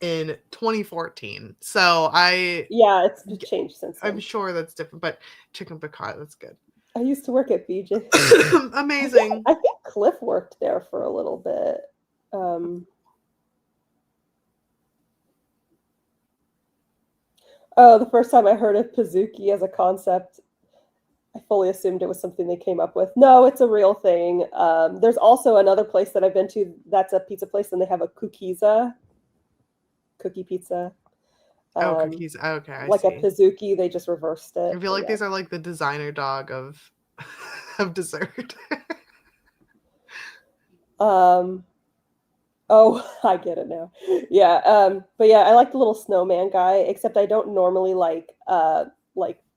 in 2014. So it's changed since then. I'm sure that's different, but chicken piccata, that's good. I used to work at BJ's. Amazing. I think Cliff worked there for a little bit. The first time I heard of Pazookie as a concept, I fully assumed it was something they came up with. No, it's a real thing. There's also another place that I've been to that's a pizza place, and they have a cookie pizza. Cookies. Okay, I like see. a Pazookie, they just reversed it. I feel like these are like the designer dog of dessert. Oh, I get it now. Yeah. But yeah, I like the little snowman guy, except I don't normally like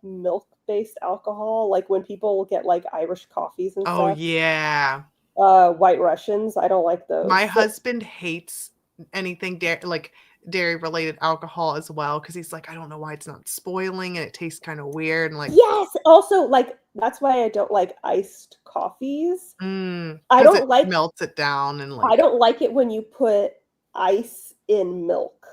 milk-based alcohol. Like when people get like Irish coffees and stuff. Oh yeah. White Russians. I don't like those. My husband hates anything dairy related alcohol as well, because he's like, I don't know why it's not spoiling and it tastes kind of weird, and like, yes, also like that's why I don't like iced coffees. I don't like melts it down, and like I don't like it when you put ice in milk.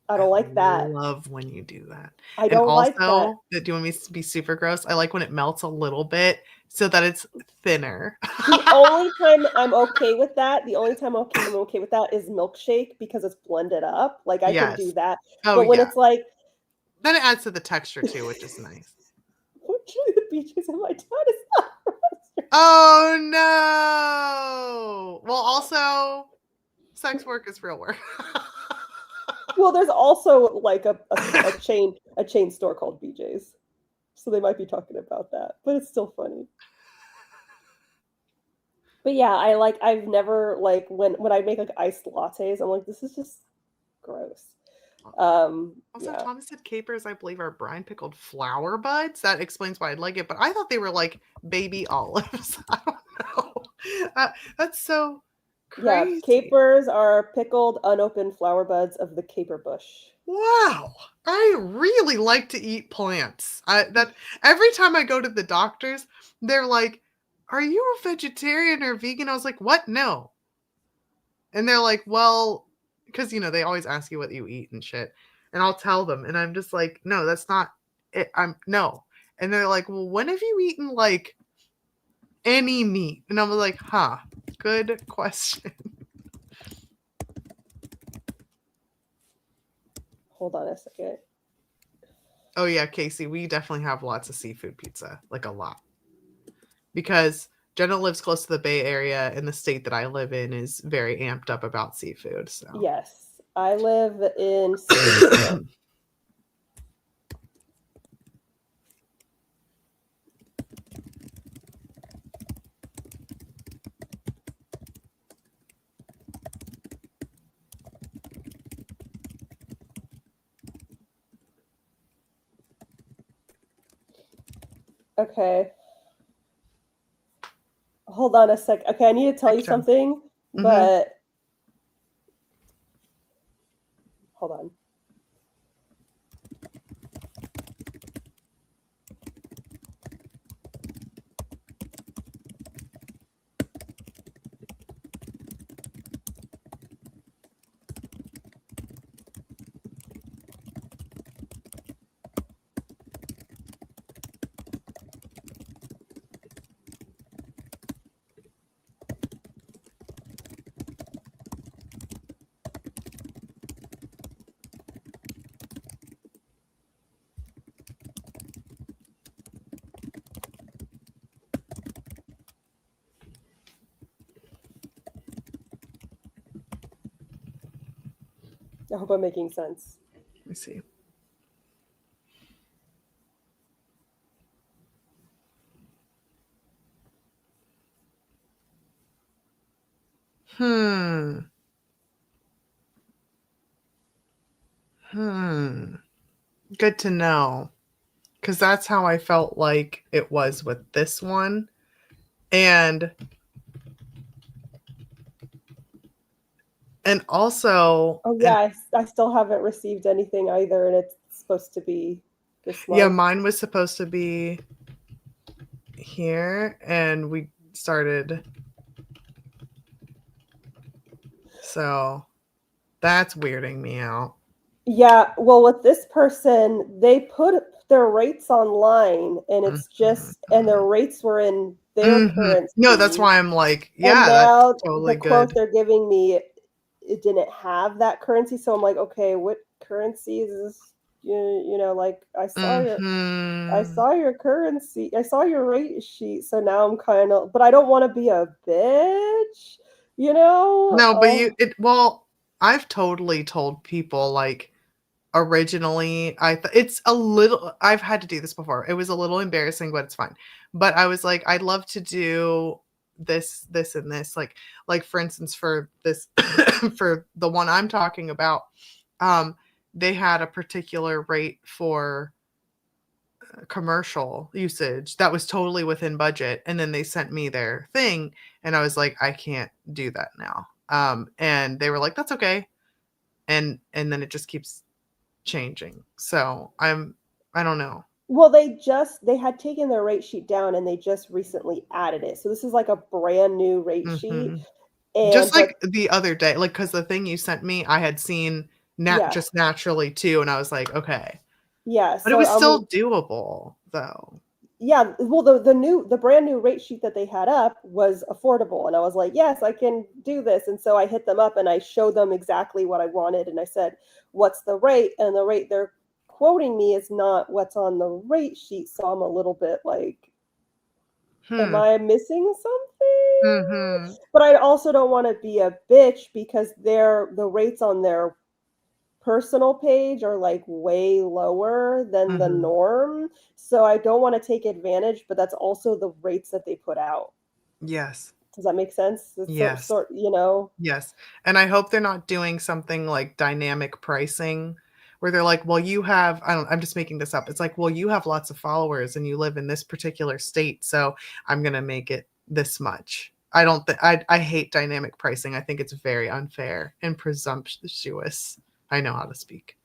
I don't like that. I love when you do that. I don't like that. Do you want me to be super gross? I like when it melts a little bit so that it's thinner. The only time I'm okay with that, I'm okay with that is milkshake, because it's blended up. Like I can do that. But when it's like, then it adds to the texture too, which is nice. Fortunately, the BJ's in my town is not. Oh no! Well, also, sex work is real work. Well, there's also like a chain store called BJ's, so they might be talking about that, but it's still funny. But yeah, I've never like when I make like iced lattes, I'm like, this is just gross. Also, Yeah. Thomas said capers, I believe, are brine pickled flower buds. That explains why I'd like it, but I thought they were like baby olives. I don't know. That's so Yeah, crazy. capers are pickled, unopened flower buds of the caper bush. Wow. I really like to eat plants. That every time I go to the doctors, they're like, "Are you a vegetarian or vegan?" I was like, "What? No." And they're like, "Well," because they always ask you what you eat and shit. And I'll tell them, and I'm just like, "No, that's not it. I'm no." And they're like, "Well, when have you eaten like any meat?" And I'm like, "Huh, good question." Hold on a second. Oh yeah, Casey, we definitely have lots of seafood pizza, like a lot. Because Jenna lives close to the Bay Area, and the state that I live in is very amped up about seafood. So Yes, I live in Seattle. Okay. Hold on a sec. Okay, I need to tell you something, but hold on. I hope I'm making sense. let me see. Good to know. Because that's how I felt like it was with this one. And also... Oh yeah, I still haven't received anything either, and it's supposed to be this month. Yeah, mine was supposed to be here, and we started... So that's weirding me out. Yeah, well, with this person, they put their rates online, and it's just, and their rates were in their currency. No, that's why I'm like, And yeah, now that's totally the quote good. they're giving me, it didn't have that currency, so I'm like, okay, what currency is this? Like I saw your currency, I saw your rate sheet, so now I'm kind of, but I don't want to be a bitch, No, but well, I've totally told people like originally it's a little, I've had to do this before. It was a little embarrassing, but it's fine. But I was like, I'd love to do this, and this, like for instance, for this, for the one I'm talking about, they had a particular rate for commercial usage that was totally within budget, and then they sent me their thing, and I was like, I can't do that now. And they were like, that's okay. And then it just keeps changing. So I don't know. Well, they had taken their rate sheet down, and they just recently added it. So this is like a brand new rate sheet. And just like the other day, like, because the thing you sent me, I had seen just naturally too, and I was like, okay. Yeah, but it was still doable though. Yeah, well, the brand new rate sheet that they had up was affordable, and I was like, yes, I can do this. And so I hit them up and I showed them exactly what I wanted, and I said, what's the rate? And the rate they're quoting me is not what's on the rate sheet, so I'm a little bit like, am I missing something? But I also don't want to be a bitch, because the rates on their personal page are like way lower than the norm, so I don't want to take advantage, but that's also the rates that they put out. Yes. Does that make sense? It's yes. Yes. And I hope they're not doing something like dynamic pricing, where they're like, well, you have, I'm just making this up. It's like, well, you have lots of followers and you live in this particular state, so I'm going to make it this much. I hate dynamic pricing. I think it's very unfair and presumptuous. I know how to speak.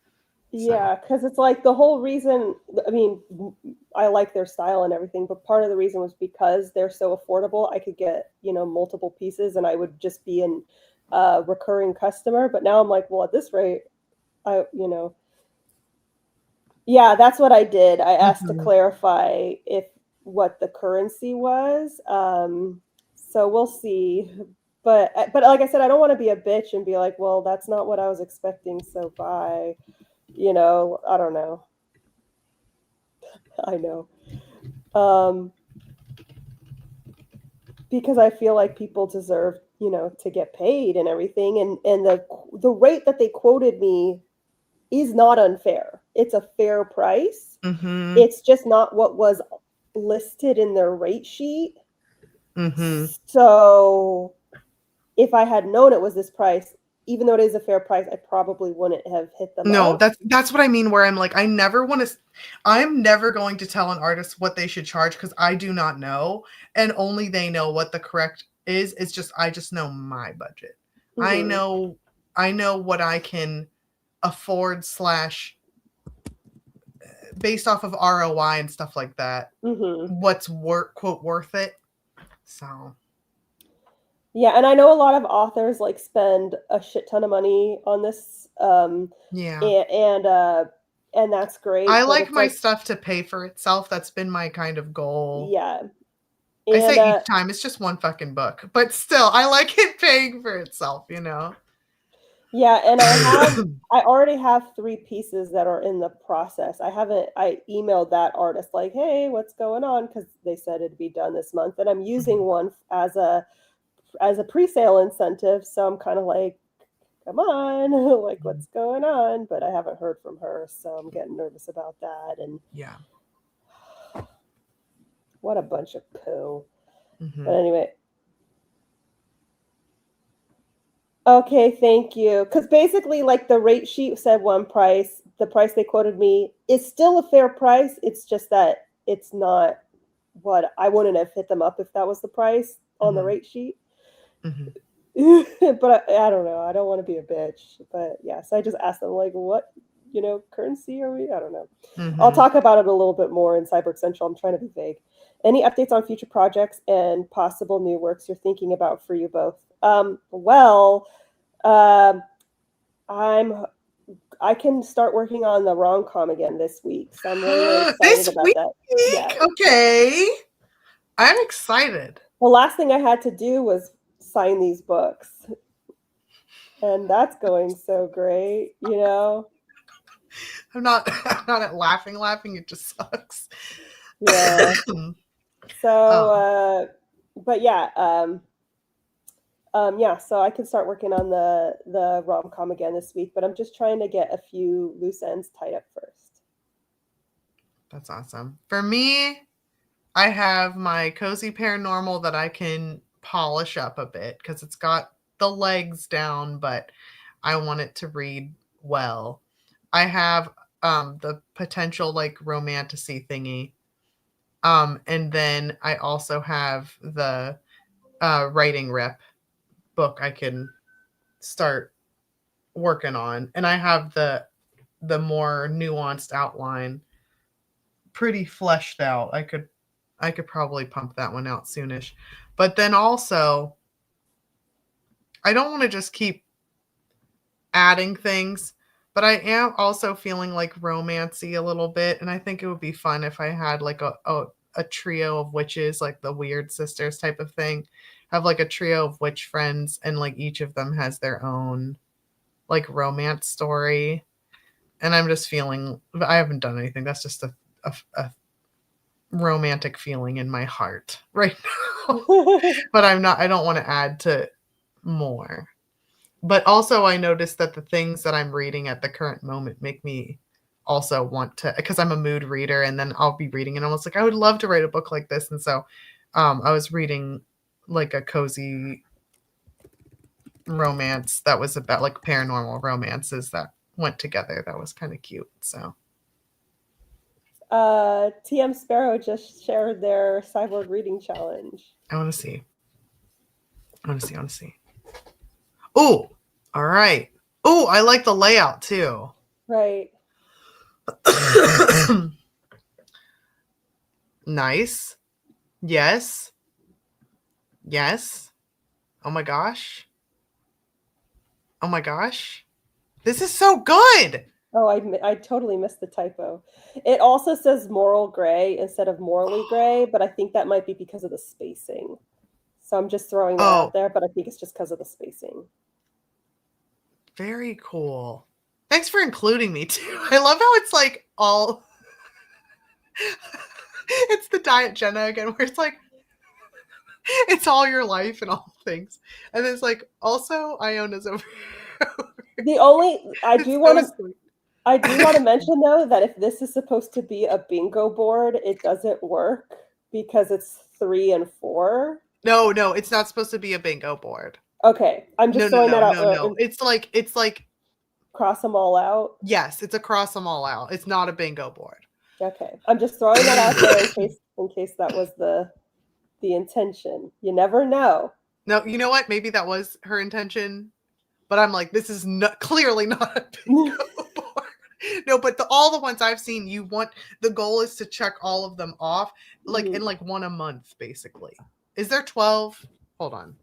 Yeah, because it's like the whole reason, I mean, I like their style and everything, but part of the reason was because they're so affordable, I could get, multiple pieces and I would just be a recurring customer. But now I'm like, well, at this rate, yeah, that's what I did. I asked to clarify what the currency was. So we'll see. But like I said, I don't want to be a bitch and be like, well, that's not what I was expecting, so bye. I don't know. I know. Because I feel like people deserve, to get paid and everything. And the rate that they quoted me is not unfair. It's a fair price. Mm-hmm. It's just not what was listed in their rate sheet. Mm-hmm. So if I had known it was this price, even though it is a fair price, I probably wouldn't have hit them up. That's what I mean, where I'm like, I'm never going to tell an artist what they should charge because I do not know, and only they know what the correct is. It's just, I just know my budget. Mm-hmm. I know what I can afford / based off of ROI and stuff like that. Mm-hmm. What's quote worth it. So yeah, and I know a lot of authors like spend a shit ton of money on this. Yeah. And that's great. I like my stuff to pay for itself. That's been my kind of goal. Yeah. I say each time, it's just one fucking book, but still, I like it paying for itself, Yeah, and I already have 3 pieces that are in the process. I emailed that artist like, hey, what's going on? Because they said it'd be done this month, and I'm using one as a pre-sale incentive. So I'm kind of like, come on, like what's going on? But I haven't heard from her, so I'm getting nervous about that. And yeah, what a bunch of poo. Mm-hmm. But anyway. Okay, thank you. Because basically, like the rate sheet said one price, the price they quoted me is still a fair price. It's just that it's not what I wouldn't have hit them up if that was the price on the rate sheet. Mm-hmm. But I don't know. I don't want to be a bitch. But yeah, so I just asked them like, what, currency are we? I don't know. Mm-hmm. I'll talk about it a little bit more in Cyborg Central. I'm trying to be vague. Any updates on future projects and possible new works you're thinking about for you both? I can start working on the rom-com again this week, so I'm really excited about that. Yeah. Okay, I'm excited. The last thing I had to do was sign these books, and that's going so great. I'm not at laughing. It just sucks. Yeah. So, but yeah. Yeah, so I can start working on the rom-com again this week, but I'm just trying to get a few loose ends tied up first. That's awesome. For me, I have my cozy paranormal that I can polish up a bit because it's got the legs down, but I want it to read well. I have the potential like romantasy thingy. And then I also have the writing rep book I can start working on, and I have the more nuanced outline pretty fleshed out. I could probably pump that one out soonish. But then also, I don't want to just keep adding things, but I am also feeling like romancy a little bit, and I think it would be fun if I had like a trio of witches, like the Weird Sisters type of thing. Have like a trio of witch friends, and like each of them has their own like romance story. And I'm just feeling, I haven't done anything. That's just a romantic feeling in my heart right now. But I don't want to add to more. But also I noticed that the things that I'm reading at the current moment make me also want to, because I'm a mood reader, and then I'll be reading and almost like, I would love to write a book like this. And so I was reading like a cozy romance that was about like paranormal romances that went together. That was kind of cute. So TM Sparrow just shared their cyborg reading challenge. I want to see. I want to see. Oh, all right. Oh, I like the layout too. Right. Nice. Yes. Yes. Oh my gosh. Oh my gosh. This is so good. Oh, I totally missed the typo. It also says moral gray instead of morally gray, but I think that might be because of the spacing. So I'm just throwing that out there, but I think it's just because of the spacing. Very cool. Thanks for including me too. I love how it's like all it's the Diet Jenna again, where it's like it's all your life and all things. And it's like also Iona's over. The only I do want to mention though that if this is supposed to be a bingo board, it doesn't work because it's 3 and 4. No, it's not supposed to be a bingo board. Okay, I'm just throwing that out. No. It's like cross them all out. Yes, it's a cross them all out. It's not a bingo board. Okay, I'm just throwing that out there in case that was the intention. You never know. No, you know what? Maybe that was her intention, but I'm like, this is clearly not a bingo board. No, but all the ones I've seen, the goal is to check all of them off, like in like one a month, basically. Is there 12? Hold on.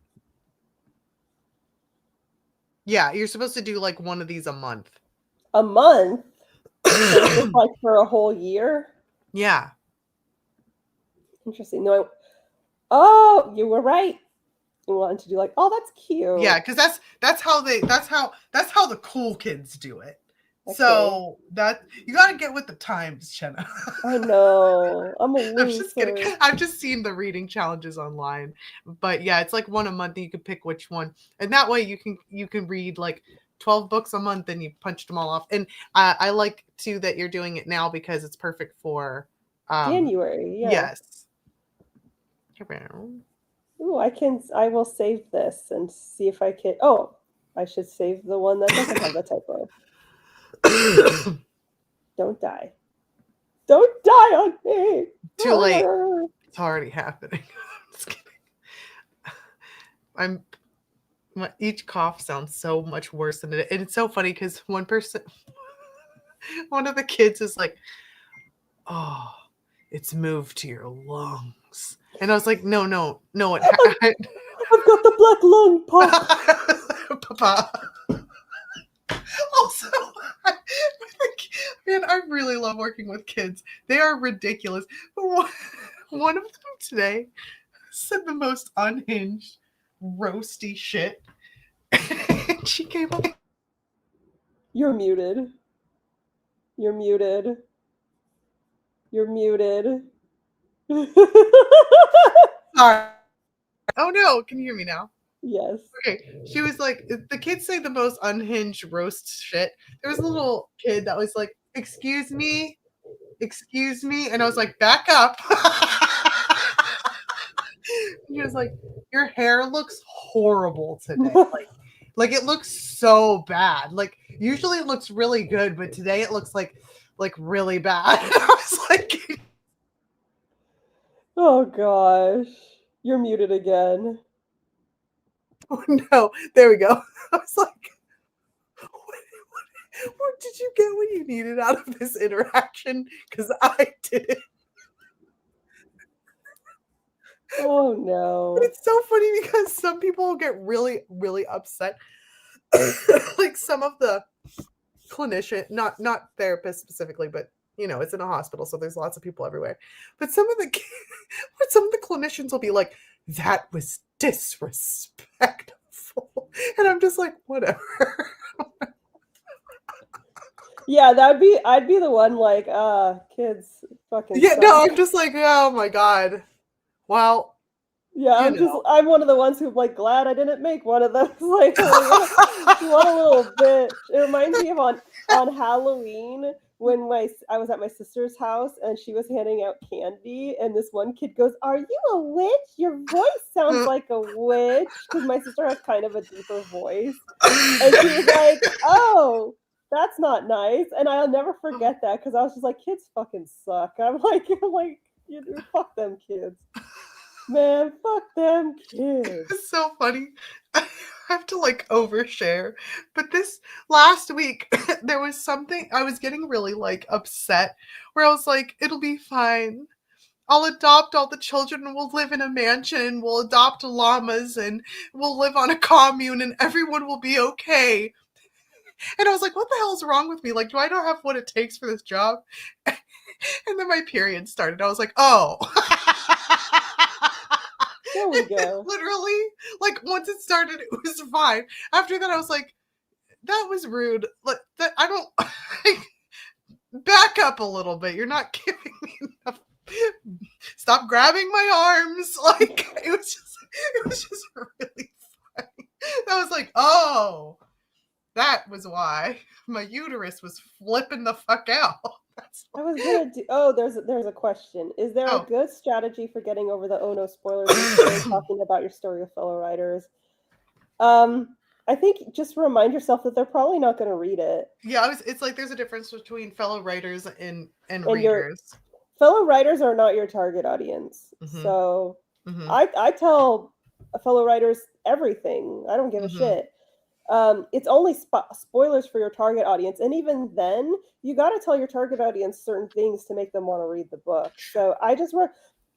Yeah, you're supposed to do like one of these a month. A month? So just like for a whole year? Yeah. Interesting. No, oh, you were right. You wanted to do like, oh, that's cute. Yeah, because that's how the cool kids do it. Okay. So that you got to get with the times, Jenna. I know. I'm a loser. I'm just kidding. I've just seen the reading challenges online, but yeah, it's like one a month. And you can pick which one, and that way you can read like 12 books a month, and you punched them all off. And I like too that you're doing it now because it's perfect for January. Yeah. Yes. Ooh, I will save this and see if I can. Oh, I should save the one that doesn't have the typo. Don't die. Don't die on me. Too late. It's already happening. I'm just kidding. Each cough sounds so much worse than it. And it's so funny because one of the kids is like, oh, it's moved to your lungs. And I was like, no, it I've got the black lung, Pop. Papa. Also, man, I really love working with kids. They are ridiculous. One of them today said the most unhinged, roasty shit. And she came like, You're muted. You're muted. You're muted. Sorry. Oh no, can you hear me now? Yes. Okay. She was like, the kids say the most unhinged roast shit. There was a little kid that was like, excuse me. And I was like, back up. He was like, your hair looks horrible today. Like it looks so bad. Like usually it looks really good, but today it looks like really bad. And I was like, oh gosh. You're muted again. Oh no, there we go. I was like, what did you get what you needed out of this interaction? Because I didn't. Oh no. But it's so funny because some people get really, really upset. Like some of the clinician, not therapists specifically, but it's in a hospital, so there's lots of people everywhere. But some of the clinicians will be like, that was disrespectful. And I'm just like, whatever. Yeah, I'd be the one like, kids fucking yeah, suck. no, I'm just like, oh my God. Well, yeah, I'm one of the ones who's like glad I didn't make one of those. Like, what a little bitch. It reminds me of on Halloween when I was at my sister's house and she was handing out candy, and this one kid goes, "Are you a witch? Your voice sounds like a witch." Because my sister has kind of a deeper voice, and she was like, "Oh, that's not nice. And I'll never forget that because I was just like, kids fucking suck. I'm like, fuck them kids. Man, fuck them kids. It's so funny. I have to like overshare. But this last week, there was something I was getting really like upset where I was like, it'll be fine. I'll adopt all the children and we'll live in a mansion. We'll adopt llamas and we'll live on a commune and everyone will be okay. And I was like, what the hell's wrong with me? Like, do I not have what it takes for this job? And then my period started. I was like, oh. There we go. Literally, like once it started, it was fine. After that, I was like, that was rude. Like, that I don't back up a little bit. You're not giving me enough. Stop grabbing my arms. Like it was just really funny. I was like, oh, that was why my uterus was flipping the fuck out. I was gonna do. Oh, there's a question. Is there a good strategy for getting over the oh no spoilers and talking about your story with fellow writers? I think just remind yourself that they're probably not going to read it. Yeah, it's like there's a difference between fellow writers and readers. Fellow writers are not your target audience. Mm-hmm. So I tell fellow writers everything. I don't give a shit. It's only spoilers for your target audience. And even then, you got to tell your target audience certain things to make them want to read the book. So I just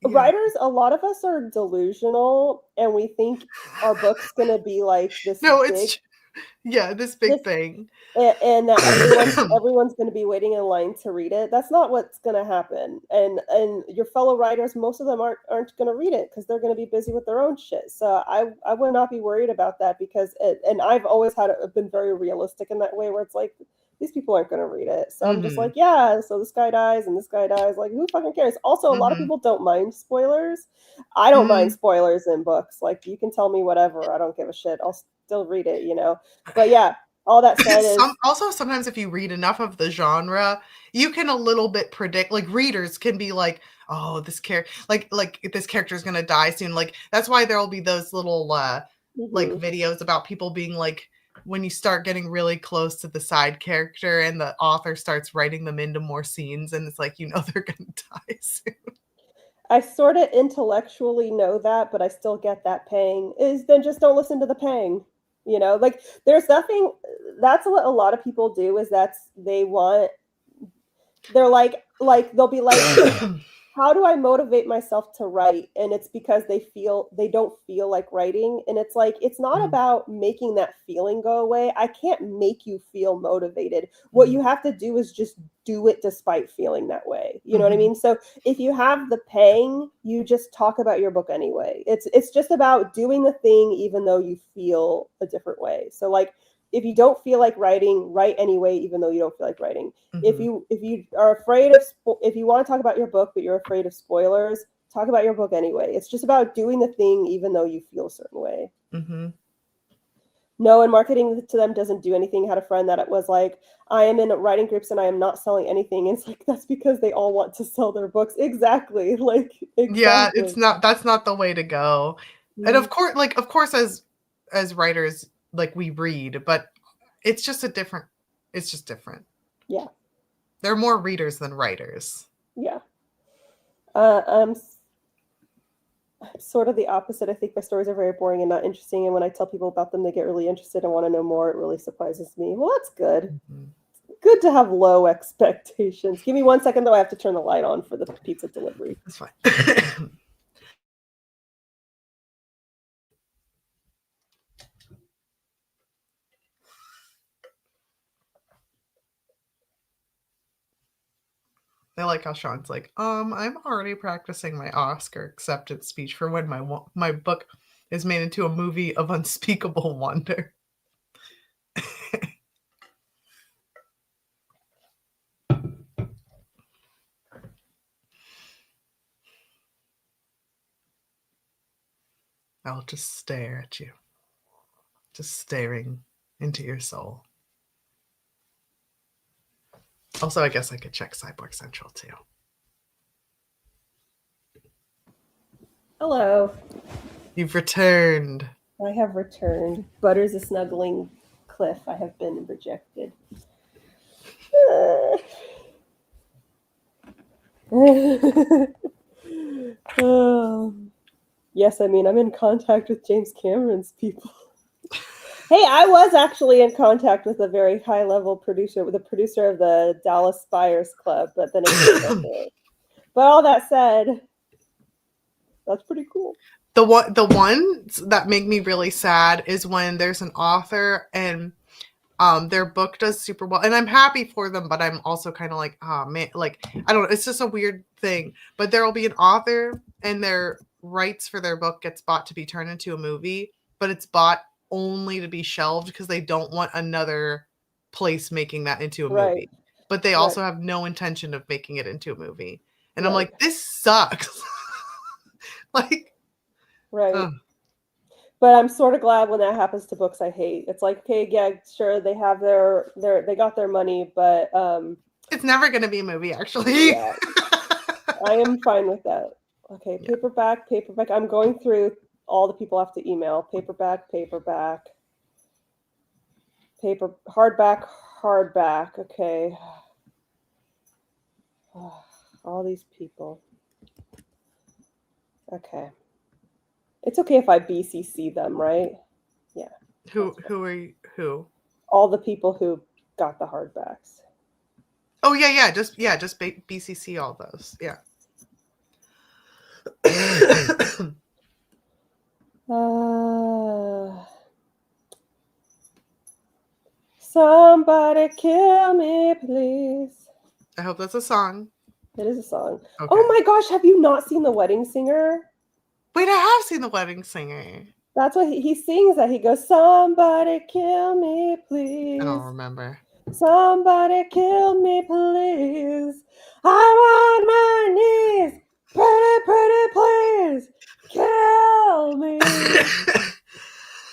writers, a lot of us are delusional and we think our book's going to be like this this big thing. And that everyone's going to be waiting in line to read it. That's not what's going to happen. And your fellow writers, most of them aren't going to read it because they're going to be busy with their own shit. So I would not be worried about that because and I've always been very realistic in that way where it's like, these people aren't going to read it. So I'm just like, yeah, so this guy dies and this guy dies. Like, who fucking cares? Also, a lot of people don't mind spoilers. I don't mind spoilers in books. Like, you can tell me whatever. I don't give a shit. I'll still read it, But yeah, all that said is... Also, sometimes if you read enough of the genre, you can a little bit predict, like, readers can be like, oh, this character, like this character is going to die soon. Like, that's why there'll be those little, like, videos about people being like, when you start getting really close to the side character and the author starts writing them into more scenes and it's like, they're going to die soon. I sort of intellectually know that, but I still get that pang. Then just don't listen to the pang. Like there's nothing, that's what a lot of people do is they're like, they'll be like, how do I motivate myself to write? And it's because they don't feel like writing. And it's like, it's not about making that feeling go away. I can't make you feel motivated. What you have to do is just do it despite feeling that way. You know what I mean? So if you have the pang, you just talk about your book anyway. It's just about doing the thing, even though you feel a different way. So like, if you don't feel like writing, write anyway, even though you don't feel like writing. If you are afraid of, if you want to talk about your book, but you're afraid of spoilers, talk about your book anyway. It's just about doing the thing, even though you feel a certain way. No, and marketing to them doesn't do anything. I had a friend that it was like, I am in writing groups and I am not selling anything. And it's like, that's because they all want to sell their books. Exactly. Yeah, that's not the way to go. And of course, as writers, like we read, but it's just different. Yeah. There are more readers than writers. Yeah. I'm sort of the opposite. I think my stories are very boring and not interesting. And when I tell people about them, they get really interested and want to know more. It really surprises me. Well, that's good. Good to have low expectations. Give me 1 second, though. I have to turn the light on for the pizza delivery. That's fine. I like how Sean's like, I'm already practicing my Oscar acceptance speech for when my book is made into a movie of unspeakable wonder. I'll just stare at you. Just staring into your soul. Also, I guess I could check Cyborg Central too. Hello. You've returned. I have returned. Butters is snuggling Cliff. I have been rejected. Oh. Yes, I mean, I'm in contact with James Cameron's people. Hey, I was actually in contact with a very high-level producer, with the producer of the Dallas Buyers Club, but then it didn't go through. But all that said, that's pretty cool. The ones that make me really sad is when there's an author and their book does super well, and I'm happy for them, but I'm also kind of like, oh man, like I don't know, it's just a weird thing. But there will be an author and their rights for their book gets bought to be turned into a movie, but it's bought only to be shelved because they don't want another place making that into a movie. Right. But they also have no intention of making it into a movie. And I'm Right. like, this sucks. Like, Right. ugh. But I'm sort of glad when that happens to books I hate. It's like, okay, yeah, sure, they have they got their money, but It's never going to be a movie, actually. yeah, I am fine with that. Okay, Yeah. paperback. I'm going through all the people I have to email. Paperback, hardback. Okay. All these people. Okay. It's okay if I BCC them, right? Yeah. Who are you? Who? All the people who got the hardbacks. Oh yeah. Just BCC all those. Yeah. Somebody kill me, please. I hope that's a song. It is a song. Okay. Oh my gosh, have you not seen The Wedding Singer? Wait, I have seen The Wedding Singer. That's what he sings that. He goes, somebody kill me, please. I don't remember. Somebody kill me, please. I'm on my knees. Pretty, please. Kill me.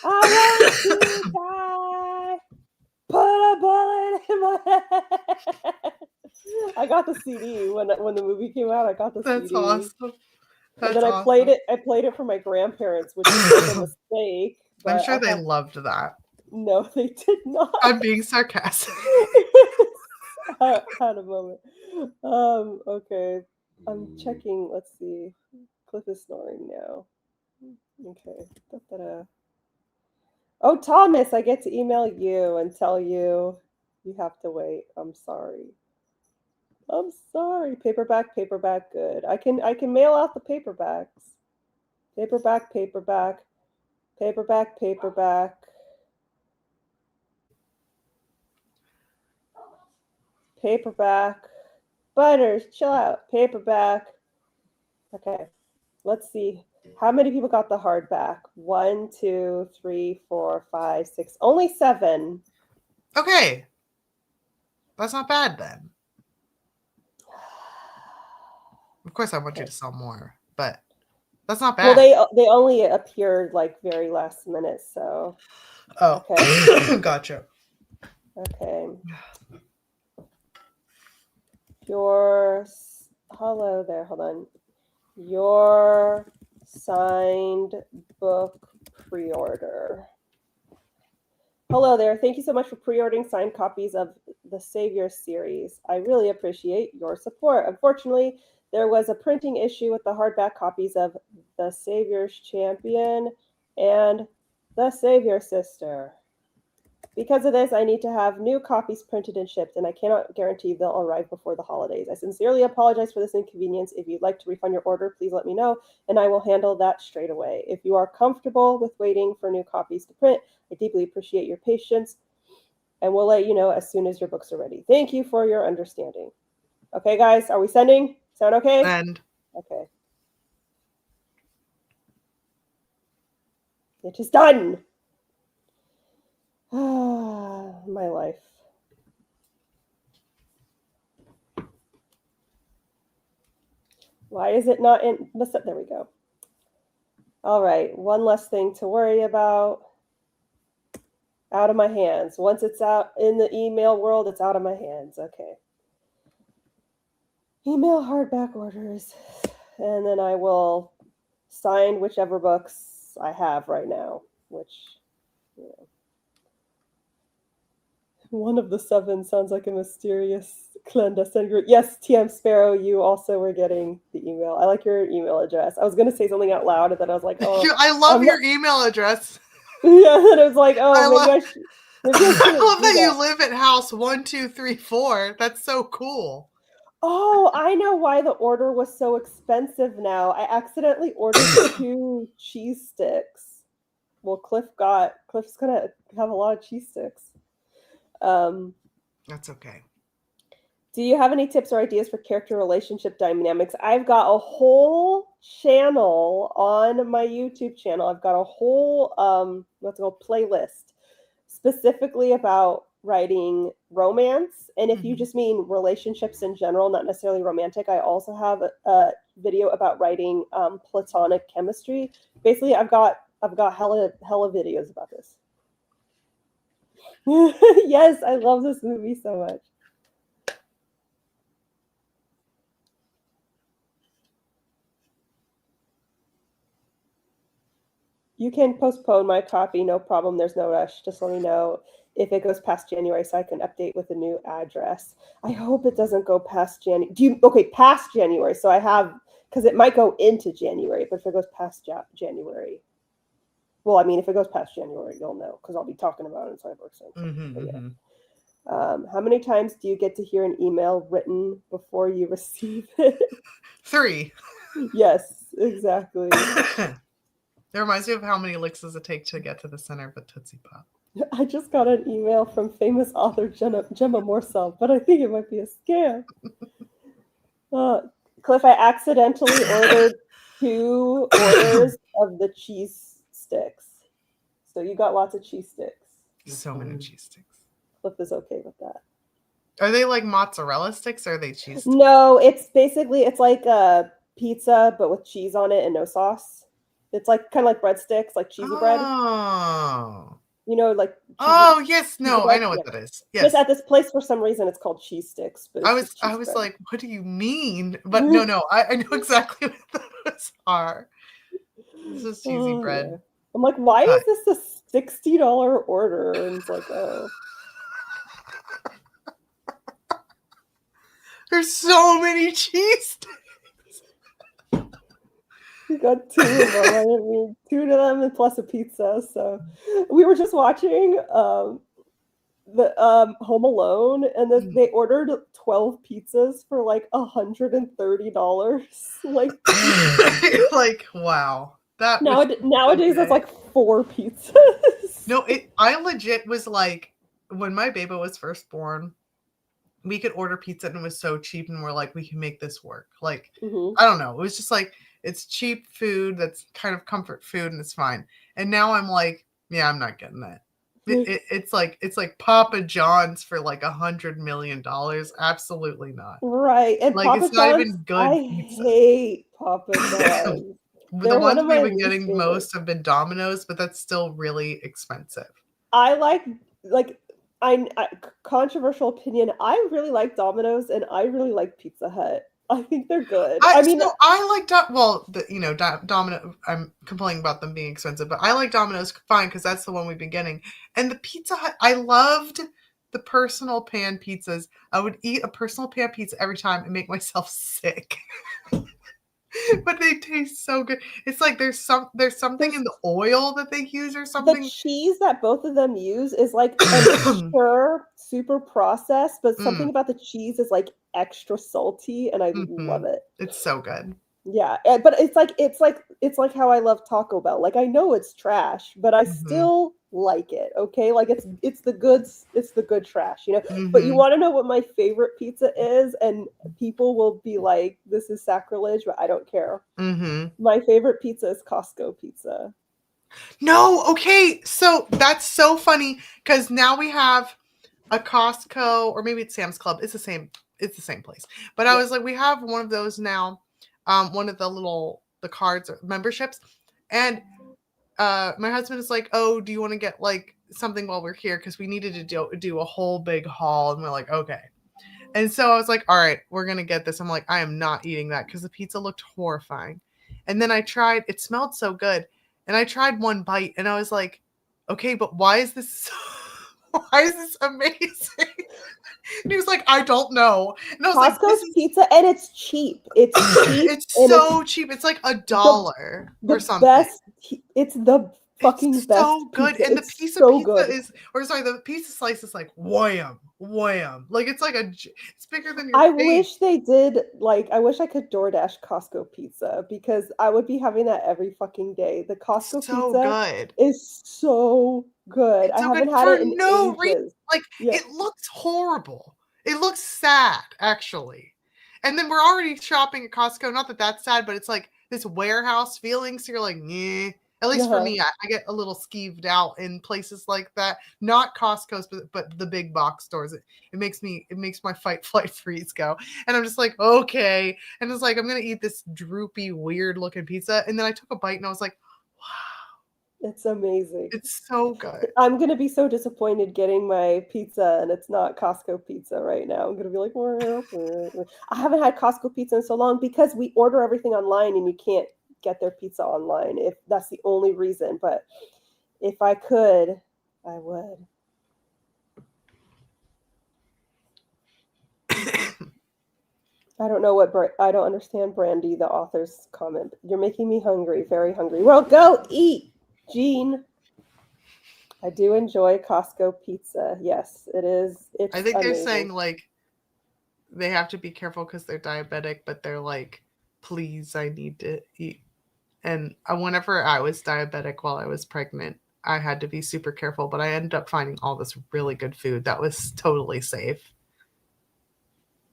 I want to die. Put a bullet in my head. I got the CD when the movie came out. I got the That's CD. awesome. And then I played it for my grandparents, which was a mistake. I'm sure they loved that. No, they did not. I'm being sarcastic. I had a moment. Okay. I'm checking. Let's see. Cliff is snoring now. Okay. Da-da-da. Oh, Thomas, I get to email you and tell you you have to wait. I'm sorry. Paperback, good. I can mail out the paperbacks. Paperback. Paperback. Butters, chill out. Paperback. Okay. Let's see. How many people got the hardback? 1, 2, 3, 4, 5, 6. Only 7. Okay. That's not bad then. Of course I want you to sell more, but that's not bad. Well, they only appeared like very last minute, so. Oh, okay. Gotcha. Okay. Hello there, hold on. Your signed book pre-order. Hello there. Thank you so much for pre-ordering signed copies of the Savior series. I really appreciate your support. Unfortunately, there was a printing issue with the hardback copies of The Savior's Champion and The Savior Sister. Because of this, I need to have new copies printed and shipped, and I cannot guarantee they'll arrive before the holidays. I sincerely apologize for this inconvenience. If you'd like to refund your order, please let me know, and I will handle that straight away. If you are comfortable with waiting for new copies to print, I deeply appreciate your patience, and we'll let you know as soon as your books are ready. Thank you for your understanding. Okay, guys, are we sending? Sound okay? And okay. It is done. My life. Why is it not in? There we go. All right, one less thing to worry about. Out of my hands. Once it's out in the email world, it's out of my hands. Okay. Email hardback orders. And then I will sign whichever books I have right now, which, you know. One of the 7 sounds like a mysterious clandestine group. Yes, TM Sparrow, you also were getting the email. I like your email address. I was going to say something out loud, and then I was like, oh. I love I'm your email address. Yeah, and I was like, oh, I maybe love- I should. Maybe I I shouldn't love do that you that. live at house 1234. That's so cool. Oh, I know why the order was so expensive now. I accidentally ordered 2 cheese sticks. Well, Cliff's gonna have a lot of cheese sticks. That's okay. Do you have any tips or ideas for character relationship dynamics? I've got a whole channel on my YouTube channel. I've got a whole playlist specifically about writing romance. And if you just mean relationships in general, not necessarily romantic, I also have a video about writing platonic chemistry. Basically, I've got hella videos about this. Yes, I love this movie so much. You can postpone my copy, no problem. There's no rush. Just let me know if it goes past January so I can update with a new address. I hope it doesn't go past January. Past January. So I have, because it might go into January, but if it goes past January, well, I mean, if it goes past January, you'll know because I'll be talking about it in Cyber. How many times do you get to hear an email written before you receive it? 3. Yes, exactly. It reminds me of how many licks does it take to get to the center of a Tootsie Pop. I just got an email from famous author Gemma Moreci, but I think it might be a scam. Cliff, I accidentally ordered 2 orders of the cheese sticks. So you got lots of cheese sticks. So many cheese sticks. Cliff is okay with that. Are they like mozzarella sticks or are they cheese sticks? No, it's like a pizza, but with cheese on it and no sauce. It's like kind of like breadsticks, like cheesy bread. Oh. You know, like. Yes. No, I know what that is. Yes. Just at this place, for some reason, it's called cheese sticks. But I was like, what do you mean? But no, I know exactly what those are. This is cheesy bread. Yeah. I'm like, why is this a $60 order? And it's like, oh. There's so many cheese sticks. We got 2 of them. I mean, 2 of them and plus a pizza. So we were just watching the Home Alone, and they ordered 12 pizzas for like $130. Like wow. Nowadays it's like 4 pizzas. No, I legit was like, when my baby was first born, we could order pizza and it was so cheap, and we're like, we can make this work. Like, I don't know. It was just like, it's cheap food that's kind of comfort food and it's fine. And now I'm like, yeah, I'm not getting that. It's like Papa John's for like $100 million. Absolutely not. Right. And like, Papa it's not John's, even good I pizza. hate Papa John's. The ones we've been getting most have been Domino's, but that's still really expensive. I like controversial opinion. I really like Domino's and I really like Pizza Hut. I think they're good. I like Domino. I'm complaining about them being expensive, but I like Domino's fine because that's the one we've been getting. And the Pizza Hut, I loved the personal pan pizzas. I would eat a personal pan pizza every time and make myself sick. But they taste so good. It's like there's something in the oil that they use or something. The cheese that both of them use is like a mature, super processed, but something about the cheese is like extra salty, and I love it. It's so good. Yeah, but it's like how I love Taco Bell. Like, I know it's trash, but I still like it. Okay, like it's the good trash, you know. But you want to know what my favorite pizza is, and people will be like, "This is sacrilege," but I don't care. My favorite pizza is Costco pizza. No, okay, so that's so funny because now we have a Costco, or maybe it's Sam's Club. It's the same place. But I was like, we have one of those now. One of the cards or memberships, and my husband is like, oh, do you want to get like something while we're here, because we needed to do a whole big haul, and we're like, okay. And so I was like, all right, we're gonna get this. I'm like, I am not eating that because the pizza looked horrifying. And then I tried, it smelled so good, and I tried one bite and I was like, okay, but why is this why is this amazing? And he was like, I don't know. And I was like, Costco's pizza, and it's cheap. It's cheap. it's and so cheap. It's like $1 or something. It's the fucking It's best so good. pizza. And the It's piece so of pizza good. the pizza slice is like wham, wham. Like it's like it's bigger than your I face. wish they did, like, I wish I could DoorDash Costco pizza, because I would be having that every fucking day. The Costco So pizza good. is so good. It's I so good haven't had for it in no reason. ages. Like Yeah. it looks horrible. It looks sad, actually. And then we're already shopping at Costco. Not that that's sad, but it's like this warehouse feeling. So you're like, yeah. At least for me, I get a little skeeved out in places like that. Not Costco's, but the big box stores. It makes my fight, flight, freeze go. And I'm just like, okay. And it's like, I'm gonna eat this droopy, weird looking pizza. And then I took a bite and I was like, wow, It's amazing. it's so good. I'm gonna be so disappointed getting my pizza and it's not Costco pizza right now. I'm gonna be like, I haven't had Costco pizza in so long, because we order everything online and you can't get their pizza online, if that's the only reason. But if I could, I would. I don't know I don't understand Brandy, the author's comment. You're making me hungry, very hungry. Well, go eat, Jean. I do enjoy Costco pizza. Yes, it is. It's I think amazing. they're saying like they have to be careful because they're diabetic, but they're like, please, I need to eat. And whenever I was diabetic while I was pregnant, I had to be super careful, but I ended up finding all this really good food that was totally safe.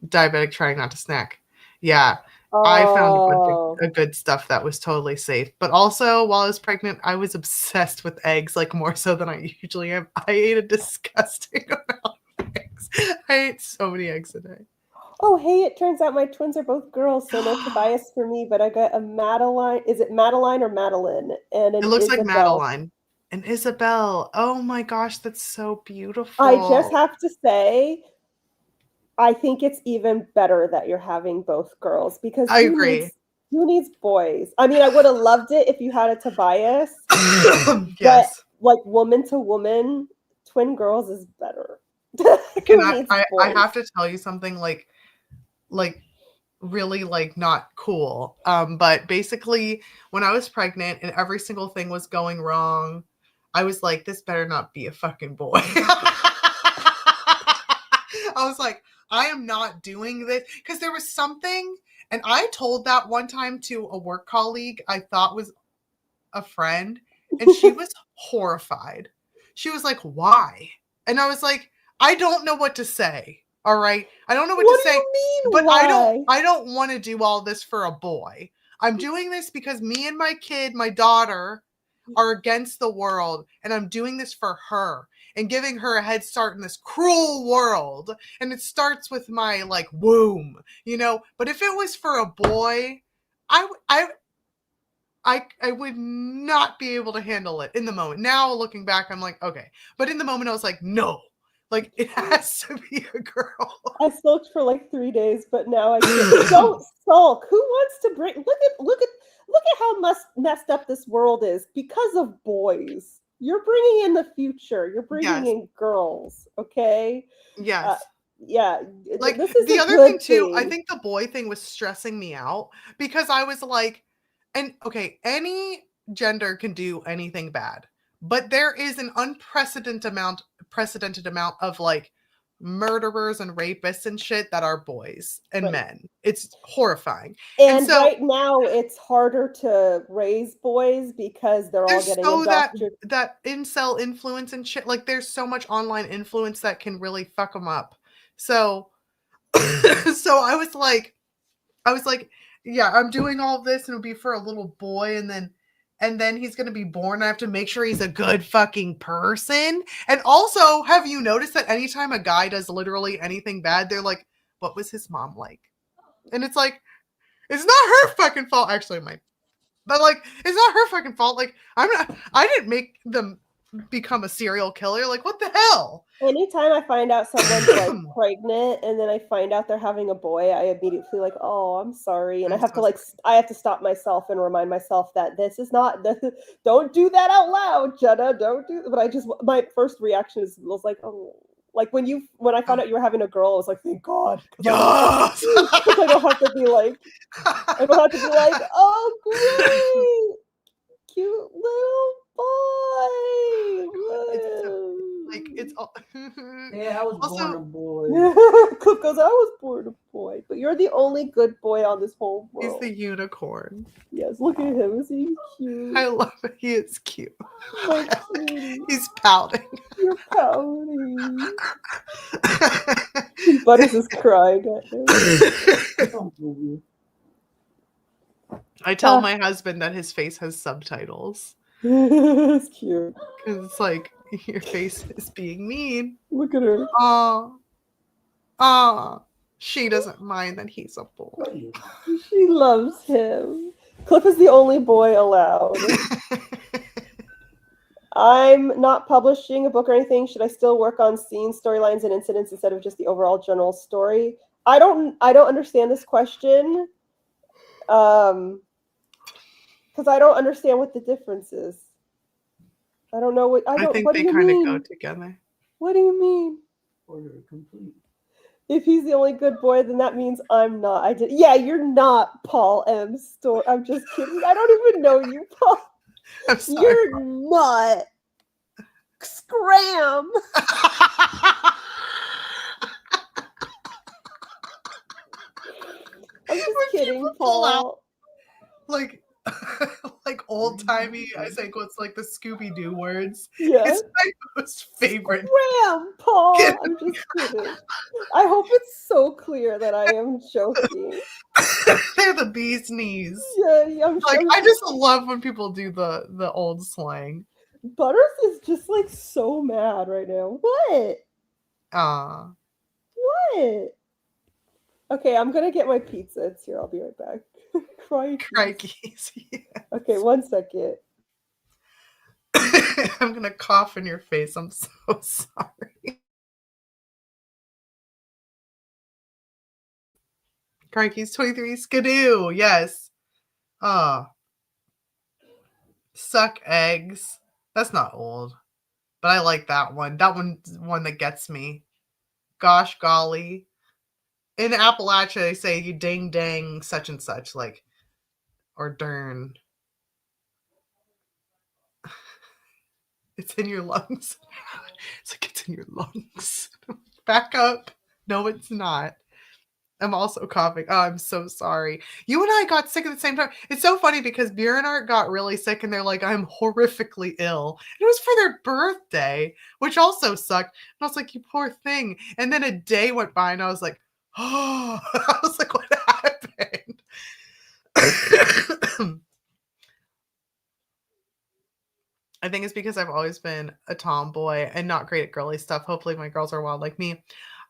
Diabetic trying not to snack. Yeah. I found a bunch of good stuff that was totally safe. But also, while I was pregnant, I was obsessed with eggs, like more so than I usually am. I ate a disgusting amount of eggs. I ate so many eggs a day. Oh, hey, it turns out my twins are both girls, so no Tobias for me, but I got a Madeline. Is it Madeline or Madeline? And an It looks Isabel. like Madeline. And Isabel. Oh my gosh, that's so beautiful. I just have to say, I think it's even better that you're having both girls, because I agree. Who needs boys? I mean, I would have loved it if you had a Tobias. Yes. But like woman to woman, twin girls is better. I have to tell you something like really like not cool. But basically when I was pregnant and every single thing was going wrong, I was like, this better not be a fucking boy. I was like, I am not doing this, because there was something, and I told that one time to a work colleague I thought was a friend, and she was horrified. She was like, why? And I was like, I don't know what to say. All right. I don't know what to say. Do you mean, but why? I don't want to do all this for a boy. I'm doing this because me and my kid, my daughter, are against the world, and I'm doing this for her and giving her a head start in this cruel world. And it starts with my like womb, you know. But if it was for a boy, I would not be able to handle it in the moment. Now looking back, I'm like, okay. But in the moment I was like, no. Like it has to be a girl. I sulked for like 3 days, but now I can't. Don't sulk. Who wants to bring look at how messed up this world is because of boys. You're bringing in the future. You're bringing in girls, okay? Yes. Yeah. Like this is the other thing too, I think the boy thing was stressing me out, because I was like, and okay, any gender can do anything bad, but there is an unprecedented amount of like murderers and rapists and shit that are boys and men. It's horrifying. And so right now it's harder to raise boys because they're all getting indoctrinated. That incel influence and shit. Like there's so much online influence that can really fuck them up. So so I was like, yeah, I'm doing all of this and it'll be for a little boy, and then he's going to be born. I have to make sure he's a good fucking person. And also, have you noticed that anytime a guy does literally anything bad, they're like, what was his mom like? And it's like, it's not her fucking fault. Actually, it might. But like, it's not her fucking fault. Like, I didn't make them become a serial killer. Like, what the hell? Anytime I find out someone's like pregnant and then I find out they're having a boy, I immediately like, oh, I'm sorry. And I'm I have so to like, I have to stop myself and remind myself that this is not, don't do that out loud, Jenna, don't do, but my first reaction was like, oh, like when I found out you were having a girl, I was like, thank God. Yes! Because I don't have to be like, oh, great, cute little boy. Like, it's all... Yeah, I was Also- born a boy. Cliff goes, I was born a boy, but you're the only good boy on this whole He's world. the unicorn. Yes, look at him. Is he cute? I love it. He is cute. My cutie. He's pouting. You're pouting. Butters is crying at him. Don't move. I tell my husband that his face has subtitles. It's cute. Because it's like, your face is being mean. Look at her. She doesn't mind that he's a boy. She loves him. Cliff is the only boy allowed. I'm not publishing a book or anything. Should I still work on scenes, storylines, and incidents instead of just the overall general story? I don't understand this question. Because I don't understand what the difference is. I don't know what I think what they do you kind of mean? go together. What do you mean? Order complete. If he's the only good boy, then that means I'm not. Yeah, you're not Paul M. Store. I'm just kidding. I don't even know you, Paul. I'm sorry. You're not. Scram. I'm just kidding, people pull out- Paul. like like old timey, I think what's like the Scooby Doo words. Yeah. It's my most favorite. Scram, Paul. I'm just kidding. I hope it's so clear that I am joking. They're the bee's knees. Yeah, I just love when people do the old slang. Butters is just like so mad right now. What? What? Okay, I'm gonna get my pizza. It's here. I'll be right back. Crikeys. Yeah. Okay, 1 second. I'm gonna cough in your face. I'm so sorry. Crikey's 23 skidoo. Yes. Suck eggs. That's not old. But I like that one. That one's one that gets me. Gosh golly. In Appalachia, they say you ding dang such and such, like, or dern. It's in your lungs. It's like it's in your lungs. Back up. No, it's not. I'm also coughing. Oh, I'm so sorry. You and I got sick at the same time. It's so funny because Bjornart got really sick and they're like, I'm horrifically ill. And it was for their birthday, which also sucked. And I was like, you poor thing. And then a day went by and I was like, oh, I was like, what happened? I think it's because I've always been a tomboy and not great at girly stuff. Hopefully my girls are wild like me.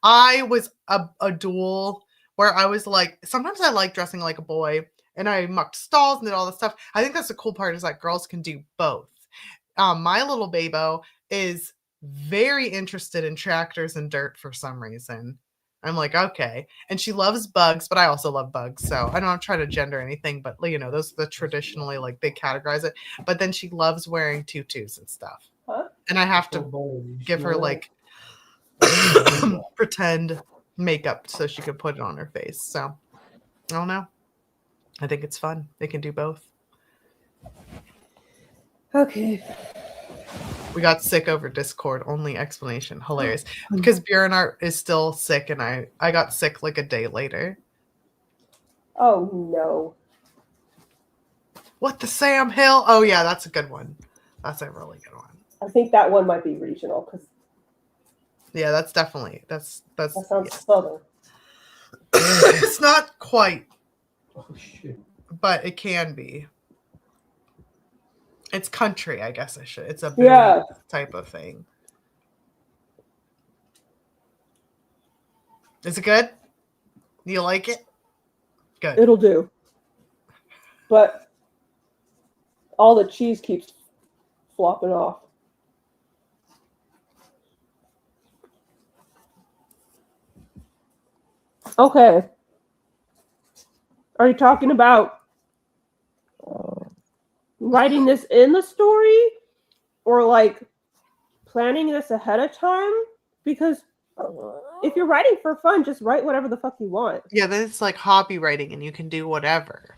I was a dual where I was like, sometimes I like dressing like a boy and I mucked stalls and did all this stuff. I think that's the cool part is that girls can do both. My little babo is very interested in tractors and dirt for some reason. I'm like, okay. And she loves bugs, but I also love bugs. So I don't try to gender anything, but you know, those are the traditionally like they categorize it. But then she loves wearing tutus and stuff. Huh? And I have to give her like pretend makeup so she can put it on her face. So I don't know. I think it's fun. They can do both. Okay. We got sick over Discord. Only explanation. Hilarious. Because Bjornart is still sick and I got sick like a day later. Oh no. What the Sam Hill? Oh yeah, that's a good one. That's a really good one. I think that one might be regional because Yeah, that's definitely that sounds southern. It's not quite, Oh shit. but it can be. It's country, I guess I should. It's a Yeah. type of thing. Is it good? You like it? Good. It'll do. But all the cheese keeps flopping off. Okay. Are you talking about writing this in the story or like planning this ahead of time? Because if you're writing for fun, just write whatever the fuck you want. Yeah, then it's like hobby writing and you can do whatever.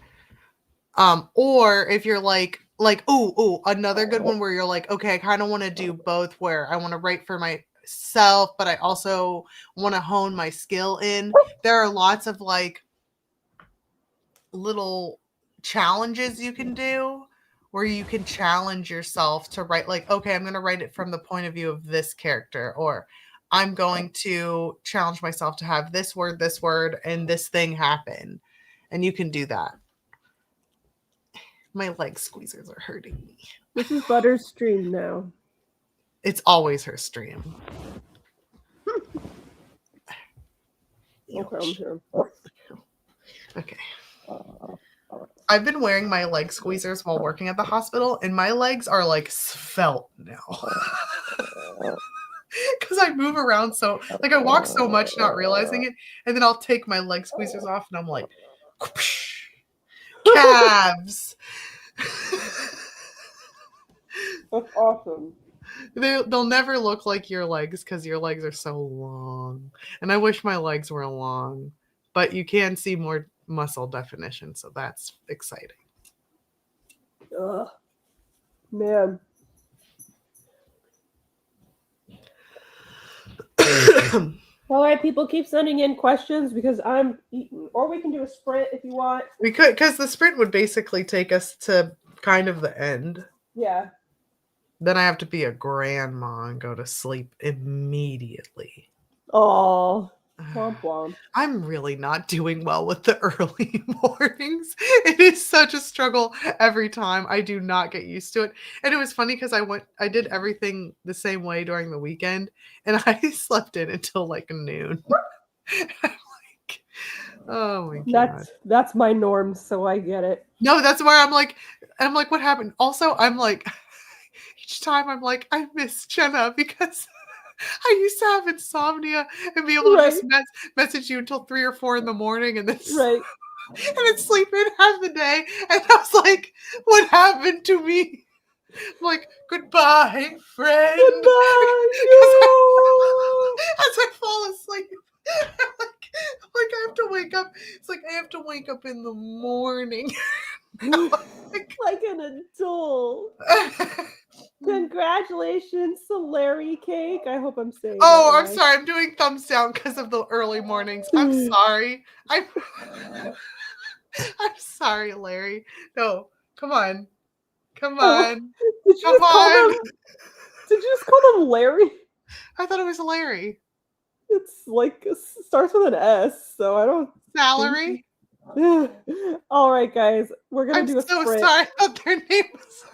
Or if you're like, another good one where you're like, okay, I kind of want to do both, where I want to write for myself, but I also want to hone my skill in. There are lots of like little challenges you can do where you can challenge yourself to write like, okay, I'm going to write it from the point of view of this character, or I'm going to challenge myself to have this word, and this thing happen. And you can do that. My leg squeezers are hurting me. This is Butter's stream now. It's always her stream. Okay, I'm here. Okay. I've been wearing my leg squeezers while working at the hospital, and my legs are like svelte now. Because I move around so, like, I walk so much not realizing it, and then I'll take my leg squeezers off, and I'm like, whoosh, calves. That's awesome. They'll never look like your legs because your legs are so long. And I wish my legs were long, but you can see more muscle definition, so that's exciting. Ugh. Man. All right, people, keep sending in questions because I'm eating. Or we can do a sprint if you want. We could, because the sprint would basically take us to kind of the end. Yeah. Then I have to be a grandma and go to sleep immediately. Oh, womp womp. I'm really not doing well with the early mornings. It is such a struggle every time. I do not get used to it. And it was funny because I did everything the same way during the weekend, and I slept in until like noon. I'm like, oh my god. That's my norm, so I get it. No, that's where I'm like, what happened? Also, I'm like, each time I'm like, I miss Jenna because I used to have insomnia and be able to just message you until 3 or 4 in the morning and then Right. and then sleep in half the day. And I was like, what happened to me? I'm like, goodbye, friend. Goodbye. As I fall asleep. I'm like, I have to wake up. It's like I have to wake up in the morning. Like an adult. Congratulations to Larry Cake. I hope I'm saying Oh, that I'm right. sorry. I'm doing thumbs down because of the early mornings. I'm sorry. I'm sorry, Larry. No, come on. Come on. Did you Come on. Did you just call them Larry? I thought it was Larry. It's like starts with an S, so I don't. Salary. All right, guys, we're gonna I'm do a so sprint. sorry. I thought their names.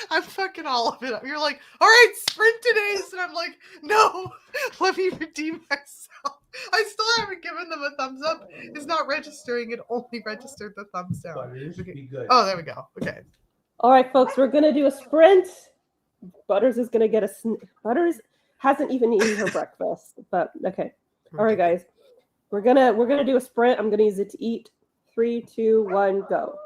I'm fucking all of it up. You're like, all right, sprint today's, and I'm like, no, let me redeem myself. I still haven't given them a thumbs up. It's not registering. It only registered the thumbs down. Butters, Okay. be good. Oh, there we go. Okay. All right, folks, we're gonna do a sprint. Butters is gonna get Butters hasn't even eaten her breakfast, but okay. All right, guys, we're gonna do a sprint. I'm gonna use it to eat. 3, 2, 1, go.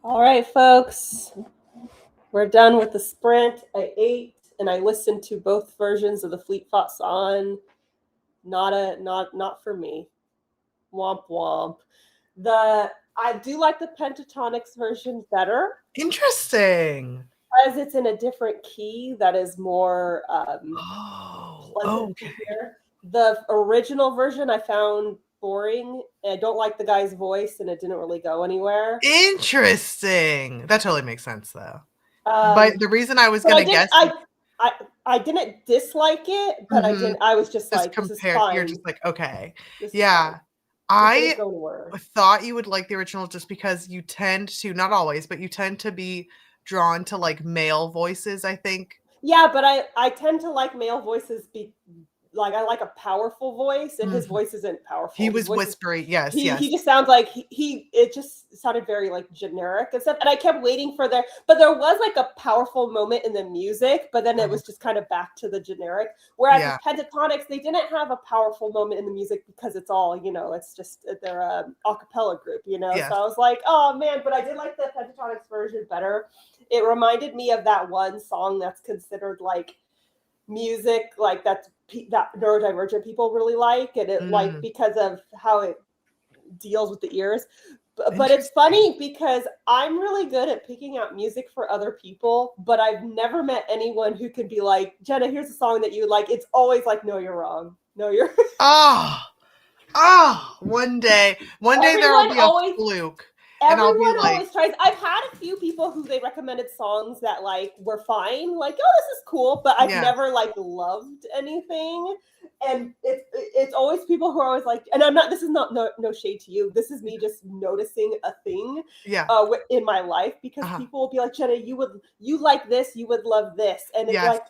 All right, folks. We're done with the sprint. I ate and I listened to both versions of the Fleet Foot song. Not for me. Womp womp. I do like the Pentatonics version better Interesting. because it's in a different key that is more pleasant Okay. to hear. The original version I found boring. I don't like the guy's voice, and it didn't really go anywhere. Interesting. That totally makes sense, though. But the reason I was gonna guess, I didn't dislike it, but I didn't. I was just like, this is fine. You're just like, okay, This yeah. I I thought you would like the original just because you tend to, not always, but you tend to be drawn to like male voices, I think. Yeah, but I tend to like male voices. Like I like a powerful voice, and his voice isn't powerful. He was whispery, yes. He just sounds like it just sounded very like generic and stuff. And I kept waiting for but there was like a powerful moment in the music, but then it was just kind of back to the generic. Whereas with Pentatonics, they didn't have a powerful moment in the music because it's all, it's just they're a cappella group, So I was like, oh man, but I did like the Pentatonics version better. It reminded me of that one song that's considered like music like that neurodivergent people really like, and it like because of how it deals with the ears. But it's funny because I'm really good at picking out music for other people, but I've never met anyone who can be like, Jenna, here's a song that you like. It's always like, no, you're wrong. No, you're one day there will be a fluke. Everyone always tries. I've had a few people who they recommended songs that like were fine, like, oh, this is cool, but I've never like loved anything. And it's always people who are always like, and I'm not. This is not no shade to you. This is me just noticing a thing, in my life, because people will be like, Jenna, you like this, you would love this, and it's like.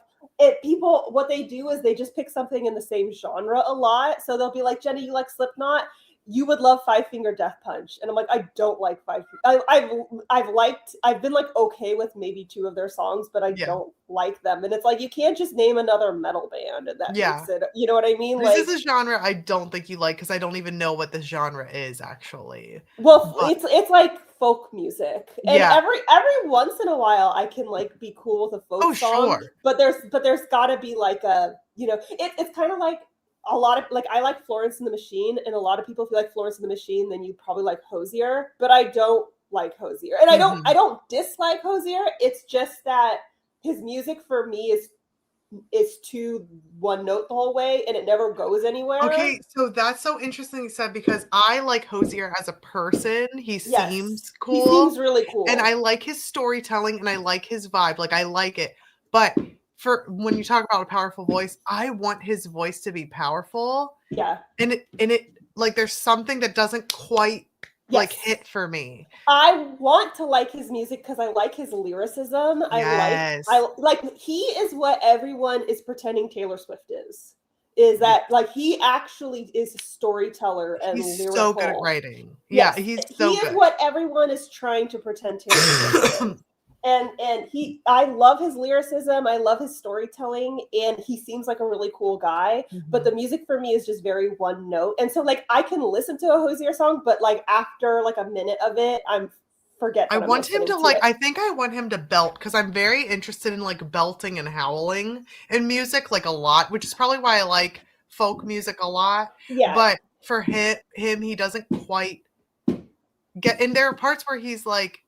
People, what they do is they just pick something in the same genre a lot. So they'll be like, Jenna, you like Slipknot? You would love Five Finger Death Punch. And I'm like, I don't like I've been like okay with maybe 2 of their songs, but I don't like them. And it's like, you can't just name another metal band and that makes it, you know what I mean? This is a genre I don't think you like because I don't even know what this genre is actually. Well, it's like folk music. And every once in a while I can like be cool with a folk song. Sure. But there's gotta be like a, it's kind of like a lot of like I like Florence and the Machine, and a lot of people, if you like Florence and the Machine, then you probably like Hozier, but I don't like Hozier, and I don't dislike Hozier. It's just that his music for me is too one note the whole way, and it never goes anywhere. Okay, so that's so interesting you said, because I like Hozier as a person. He seems cool. He seems really cool, and I like his storytelling, and I like his vibe. Like I like it, but for when you talk about a powerful voice, I want his voice to be powerful. Yeah. And it like there's something that doesn't quite like hit for me. I want to like his music because I like his lyricism. I like he is what everyone is pretending Taylor Swift is. Is that like he actually is a storyteller and lyrical. So good at writing. Yeah, he's so good. He is what everyone is trying to pretend Taylor Swift is. And I love his lyricism. I love his storytelling, and he seems like a really cool guy. But the music for me is just very one note. And so like I can listen to a Hozier song, but like after like a minute of it, I want him to like, I think I want him to belt, because I'm very interested in like belting and howling in music like a lot, which is probably why I like folk music a lot. Yeah. But for him, he doesn't quite get, and there are parts where he's like,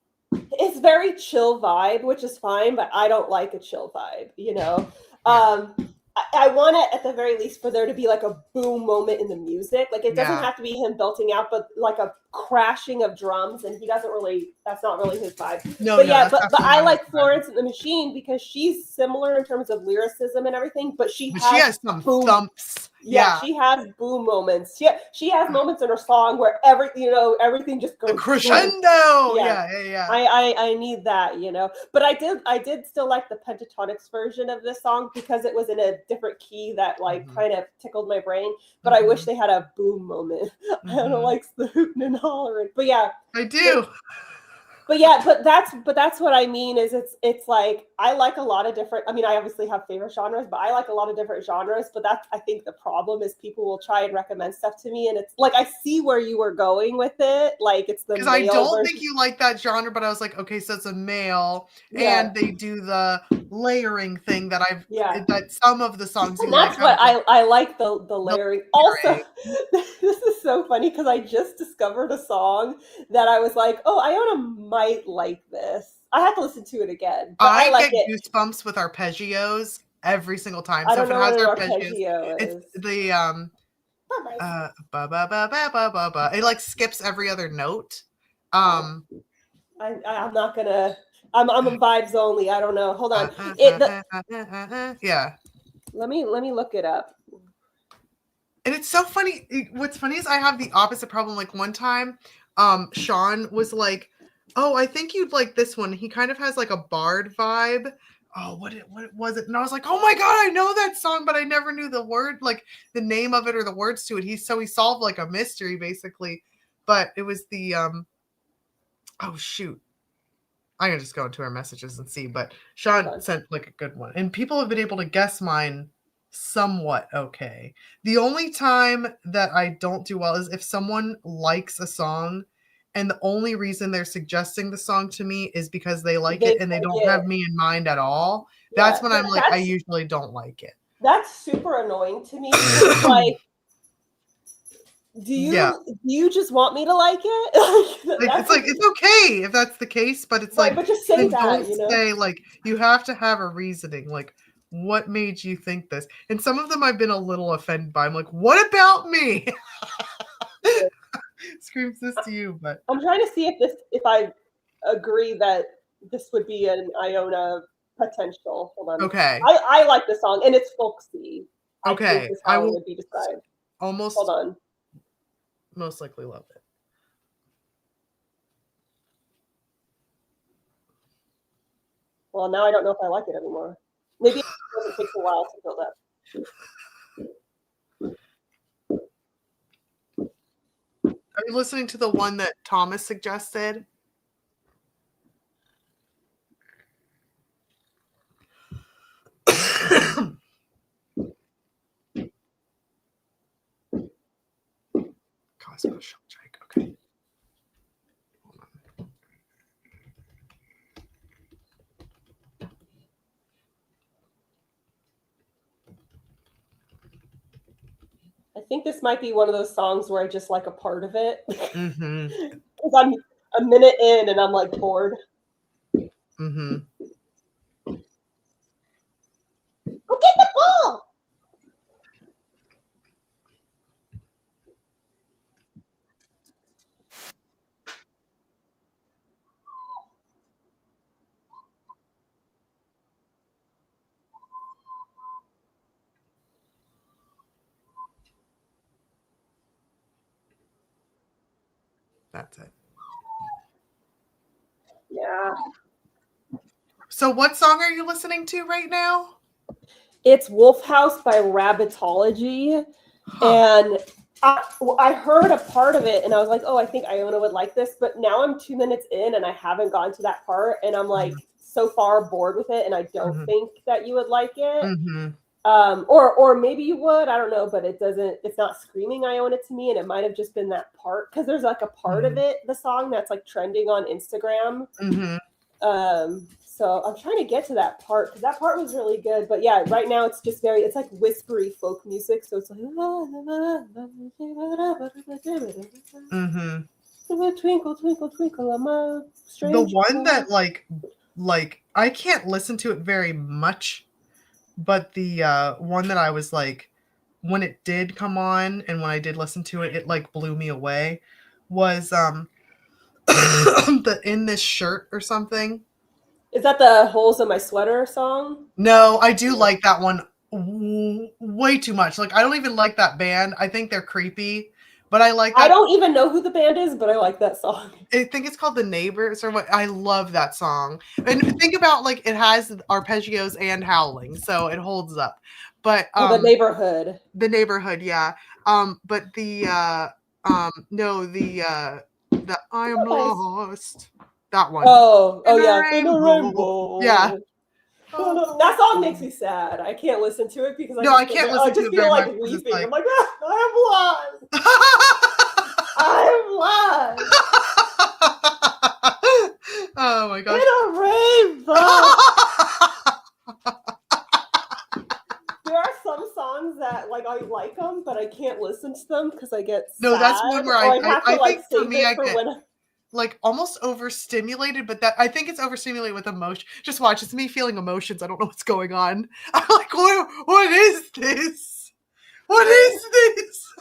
it's very chill vibe, which is fine, but I don't like a chill vibe, I want it at the very least for there to be like a boom moment in the music. Like it doesn't have to be him belting out, but like a crashing of drums, and that's not really his vibe. But I like Florence and the Machine because she's similar in terms of lyricism and everything, but she has some boom thumps. Yeah, she has boom moments. She has moments in her song where everything just goes crescendo. I need that, But I did still like the Pentatonics version of this song because it was in a different key that like kind of tickled my brain. But I wish they had a boom moment. I don't like the hooting and hollering. But yeah, I do. But yeah, but that's what I mean is it's like I like a lot of different. I mean, I obviously have favorite genres, but I like a lot of different genres. But that's I think the problem is people will try and recommend stuff to me, and it's like I see where you were going with it. Like it's the Because I male don't version. think you like that genre, but I was like, okay, so it's a male, Yeah. and they do the layering thing that Yeah. that some of the songs you And like that's have. what I like the layering. Also, this is so funny because I just discovered a song that I was like, oh, Iona might like this. I have to listen to it again, but I like get it. goosebumps with arpeggios every single time. I So don't if it know what has an arpeggios, arpeggio it's is. the Bye-bye. ba ba ba ba ba ba ba. It like skips every other note. I'm not gonna. I'm vibes only. I don't know. Hold on. Yeah. Let me look it up. And it's so funny. What's funny is I have the opposite problem. Like one time, Sean was like, "Oh, I think you'd like this one." He kind of has like a bard vibe. Oh, what was it? And I was like, "Oh my god, I know that song, but I never knew the word, like the name of it or the words to it." He solved like a mystery basically, but it was the oh shoot. I'm gonna just go into our messages and see. But Sean sent like a good one, and people have been able to guess mine somewhat okay. The only time that I don't do well is if someone likes a song and the only reason they're suggesting the song to me is because they like it and they don't have me in mind at all. Yeah, That's when I'm like, I usually don't like it. That's super annoying to me because it's like, do you just want me to like it? It's okay if that's the case, but it's like, but just say that, don't you know? say like you have to have a reasoning, like what made you think this? And some of them I've been a little offended by. I'm like, what about me? Screams this to you, but I'm trying to see if I agree that this would be an Iona potential. Hold on. Okay. I like the song and it's folksy. Okay. I think is how it would be described. Almost hold on. Most likely love it. Well, now I don't know if I like it anymore. Maybe it takes a while to build up. Are you listening to the one that Thomas suggested? Cosmo Sheldrake. Okay. I think this might be one of those songs where I just like a part of it. Mm-hmm. Because I'm a minute in and I'm like bored. Mm-hmm. Go get the ball! That's it. Yeah. So what song are you listening to right now? It's Wolf House by Rabbitology. Huh. And I heard a part of it and I was like, oh, I think Iona would like this. But now I'm 2 minutes in and I haven't gotten to that part. And I'm like so far bored with it. And I don't think that you would like it. Mm-hmm. Or maybe you would, I don't know, but it's not screaming Iona to me. And it might've just been that part. Cause there's like a part of it, the song that's like trending on Instagram. Mm-hmm. So I'm trying to get to that part because that part was really good. But yeah, right now it's just it's like whispery folk music. So it's like twinkle, twinkle, twinkle, I'm a stranger. The one that like I can't listen to it very much, but the one that I was like, when it did come on and when I did listen to it, it like blew me away was the In This Shirt or something. Is that the Holes in My Sweater song? No, I do like that one way too much. Like I don't even like that band. I think they're creepy, but I like that. I don't even know who the band is, but I like that song. I think it's called The Neighbors or what. I love that song. And think about like it has arpeggios and howling, so it holds up. But The Neighborhood. The Neighborhood, yeah. But the no, the I Am Lost. That one. Oh, In a yeah. In a rainbow. rainbow. Yeah. That song makes me sad. I can't listen to it because I can't listen to it feel very like much 'cause it's weeping. like- I'm like, I am lost. I am lost. Oh my gosh. In a rainbow. There are some songs that like I like them, but I can't listen to them because I get sad. No, that's one where or I have to I like think for save me, it I for get when. like almost overstimulated, but that I think it's overstimulated with emotion. Just watch, it's me feeling emotions. I don't know what's going on. I'm like, what is this? What is this?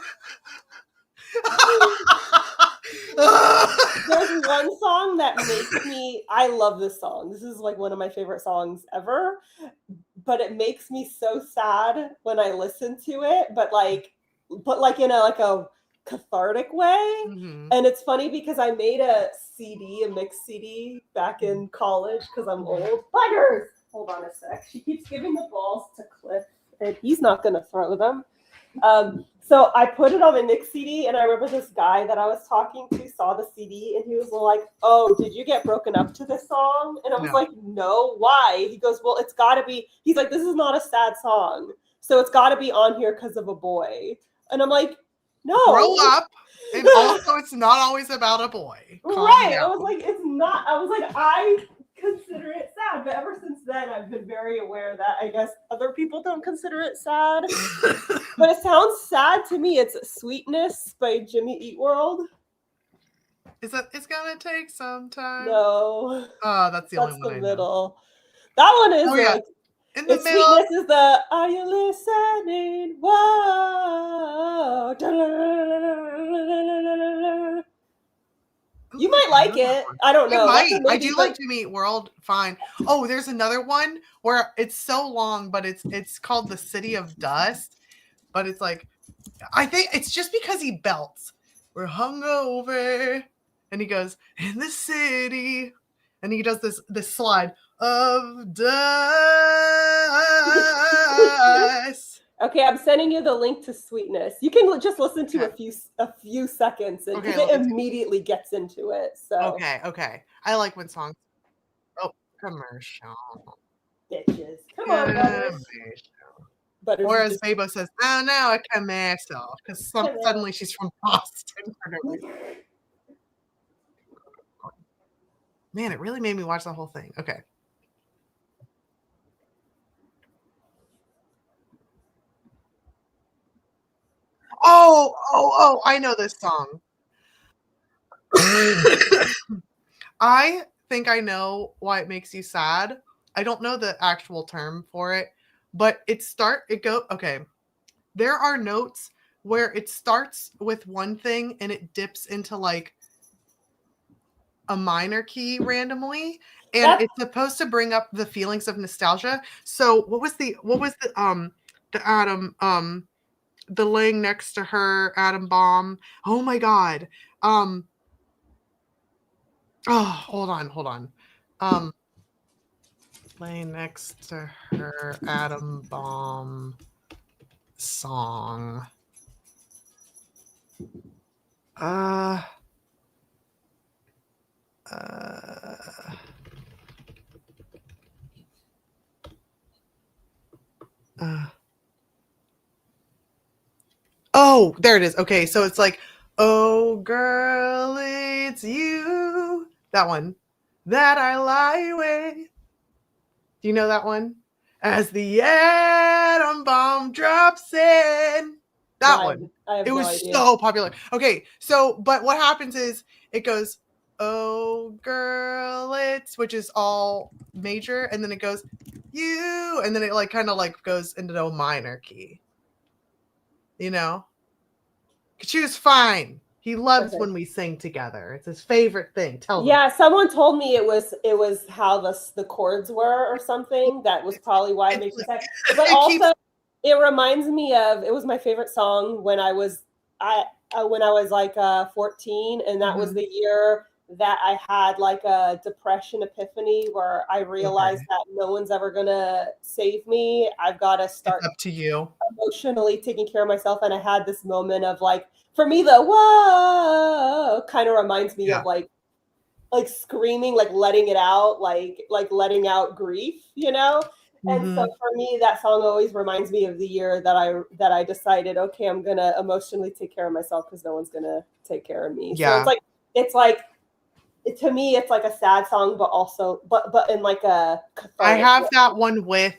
There's one song that makes me. I love this song. This is like one of my favorite songs ever. But it makes me so sad when I listen to it. But like in a cathartic way. Mhm. And it's funny because I made a mixed CD back in college because I'm old. Buggers! Hold on a sec. She keeps giving the balls to Cliff, and he's not going to throw them. So I put it on a mixed CD, and I remember this guy that I was talking to saw the CD, and he was like, "Oh, did you get broken up to this song?" And I was like, "No, why?" He goes, "Well, it's got to be." He's like, "This is not a sad song, so it's got to be on here because of a boy." And I'm like, "No, Grow up." And also, it's not always about a boy. Calm right?" down. I was like, "It's not." I was like, "I consider it sad," but ever since then, I've been very aware that I guess other people don't consider it sad. But it sounds sad to me. It's "Sweetness" by Jimmy Eat World. Is that it's gonna take some time? No, Oh, that's the that's only the one I know. middle. That one is Oh, yeah. like In the it's middle. "Sweetness" is the "Are you listening? Whoa." You might like it. I don't know. I That's a might. I maybe, do but like Jimmy Eat World. Fine. Oh, there's another one where it's so long, but it's called The City of Dust. But it's like, I think it's just because he belts. We're hungover, and he goes in the city, and he does this slide of dust. Okay, I'm sending you the link to "Sweetness." You can just listen to a few seconds, and because it immediately gets into it. So Okay. I like when songs. Oh, commercial. bitches, come on, Butters. Butters Or is as just Babo says, "Oh no, a commercial," because suddenly she's from Boston for no reason. Man, it really made me watch the whole thing. Okay. Oh, I know this song. I think I know why it makes you sad. I don't know the actual term for it, but okay. There are notes where it starts with one thing and it dips into like a minor key randomly, and it's supposed to bring up the feelings of nostalgia. So what was the Atom the laying next to her atom bomb? Oh my god. Hold on. Laying next to her atom bomb song. Oh, there it is. Okay, so it's like, oh girl, it's you. That one. That I lie with. Do you know that one? As the atom bomb drops in. That one. It was so popular. Okay, so but what happens is it goes, oh girl, which is all major, and then it goes, you, and then it like kind of like goes into a minor key. You know? She was fine. He loves when we sing together. It's his favorite thing. Someone told me it was how the chords were or something. That was probably why it makes me sad. But also, it reminds me of, it was my favorite song when I was like 14, and that was the year that I had like a depression epiphany where I realized that no one's ever gonna save me. I've got to start up to you emotionally taking care of myself. And I had this moment of like, for me, the whoa kind of reminds me of like like screaming, like letting it out, like letting out grief, you know? And so for me, that song always reminds me of the year that I decided, okay, I'm gonna emotionally take care of myself because no one's gonna take care of me. Yeah. So to me, it's like a sad song, but also, but in like a cathartic I have way. that one with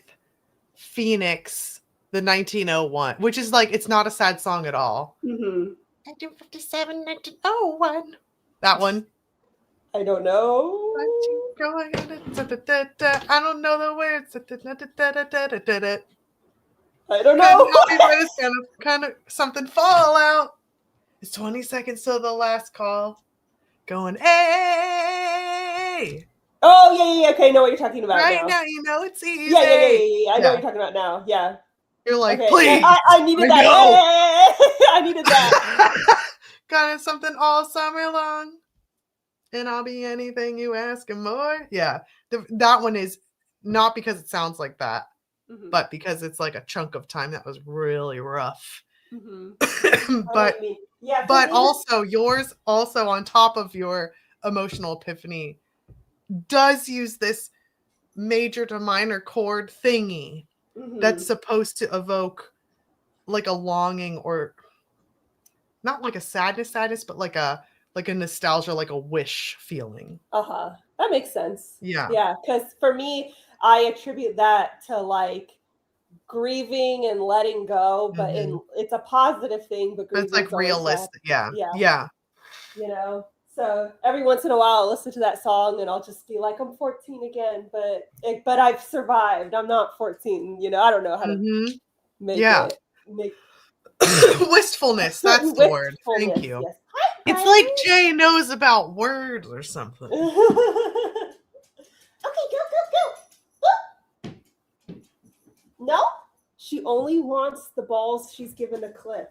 Phoenix, the 1901, which is like, it's not a sad song at all. 1957, 1901. That one. I don't know. I don't know the words. I don't Couldn't know. help me, but it's kind of something fall out. It's 20 seconds till the last call. Going, hey! Oh, yeah. Okay, I know what you're talking about Right now. now, you know it's easy. Yeah. I know what you're talking about now. Yeah. You're like, Okay. please. I needed that. Know. I needed that. Got something all summer long. And I'll be anything you ask and more. Yeah. That one is not because it sounds like that, but because it's like a chunk of time that was really rough. But yeah, but also yours, also on top of your emotional epiphany, does use this major to minor chord thingy that's supposed to evoke like a longing, or not like a sadness, but like a nostalgia, like a wish feeling. That makes sense. Yeah. Because for me, I attribute that to like grieving and letting go, but it's a positive thing, but it's like realistic. Yeah. You know, so every once in a while I'll listen to that song and I'll just be like, I'm 14 again, but I've survived. I'm not 14, you know. I don't know how to make it wistfulness, that's the word. Thank you. Yes. It's like Jay knows about words or something. Okay, go. No, she only wants the balls she's given to Cliff.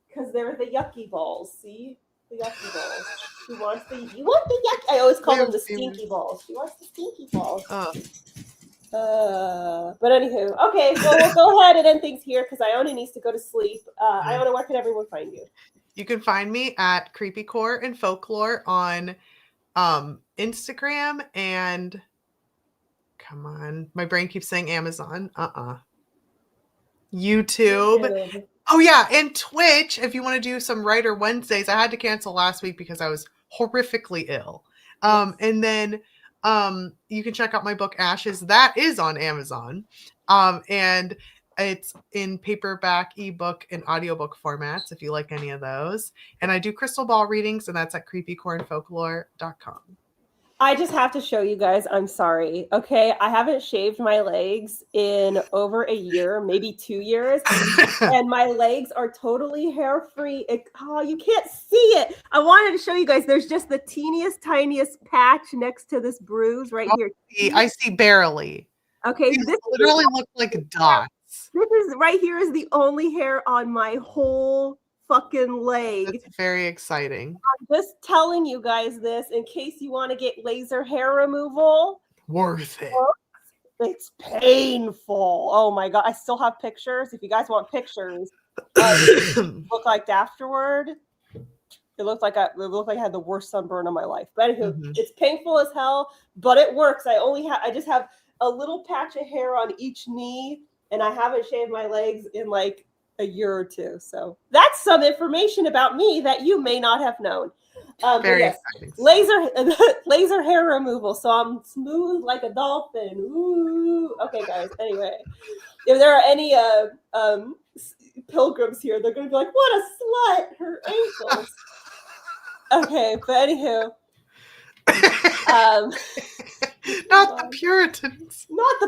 Because they're the yucky balls, see? The yucky balls. You want the yucky. I always call them the stinky balls. She wants the stinky balls. But anywho, okay, well, we'll go ahead and end things here because Iona needs to go to sleep. Iona, where can everyone find you? You can find me at Creepycore and Folklore on Instagram and come on, my brain keeps saying Amazon. YouTube. Oh yeah, and Twitch if you want to do some Writer Wednesdays. I had to cancel last week because I was horrifically ill. And then you can check out my book Ashes. That is on Amazon. And it's in paperback, ebook, and audiobook formats if you like any of those. And I do crystal ball readings, and that's at creepycornfolklore.com. I just have to show you guys, I'm sorry. Okay, I haven't shaved my legs in over a year, maybe 2 years, and my legs are totally hair-free. You can't see it. I wanted to show you guys. There's just the teeniest, tiniest patch next to this bruise right here. I see barely. Okay, this literally looks like dots. This is right here is the only hair on my whole fucking leg. That's very exciting. I'm just telling you guys this in case you want to get laser hair removal. Worth it. It's painful. Oh my god! I still have pictures. If you guys want pictures, look like afterward. It looked like I had the worst sunburn of my life. But anyway, it's painful as hell, but it works. I just have a little patch of hair on each knee, and I haven't shaved my legs in like a year or two. So that's some information about me that you may not have known. Very exciting. Laser hair removal. So I'm smooth like a dolphin. Ooh. Okay, guys. Anyway, if there are any pilgrims here, they're gonna be like, "What a slut! Her ankles." Okay, but anywho. Not the Puritans. Not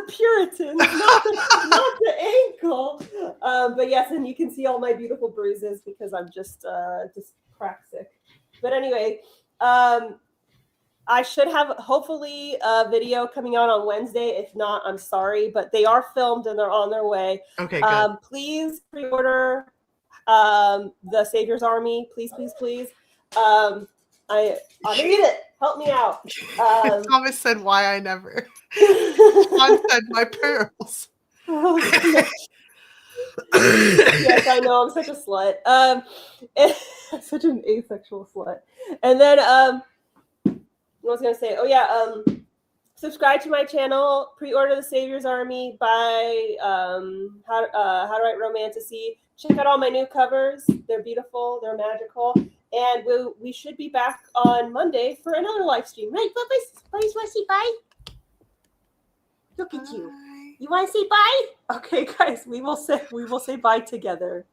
the ankle. But yes, and you can see all my beautiful bruises because I'm just crack sick. But anyway, I should have hopefully a video coming out on Wednesday. If not, I'm sorry, but they are filmed and they're on their way. Okay, good. Please pre-order the Savior's Army. Please. I need it. Help me out. Thomas said, "Why I never." John said, "My pearls." Yes, I know. I'm such a slut. Such an asexual slut. And then was I going to say? Oh, yeah. Subscribe to my channel. Pre-order The Savior's Army. Buy How to Write Romantasy. Check out all my new covers. They're beautiful. They're magical. And we should be back on Monday for another live stream. Right, Bubba's? Bubba's want to say bye? Look at you. You want to say bye? Okay, guys. We will say bye together.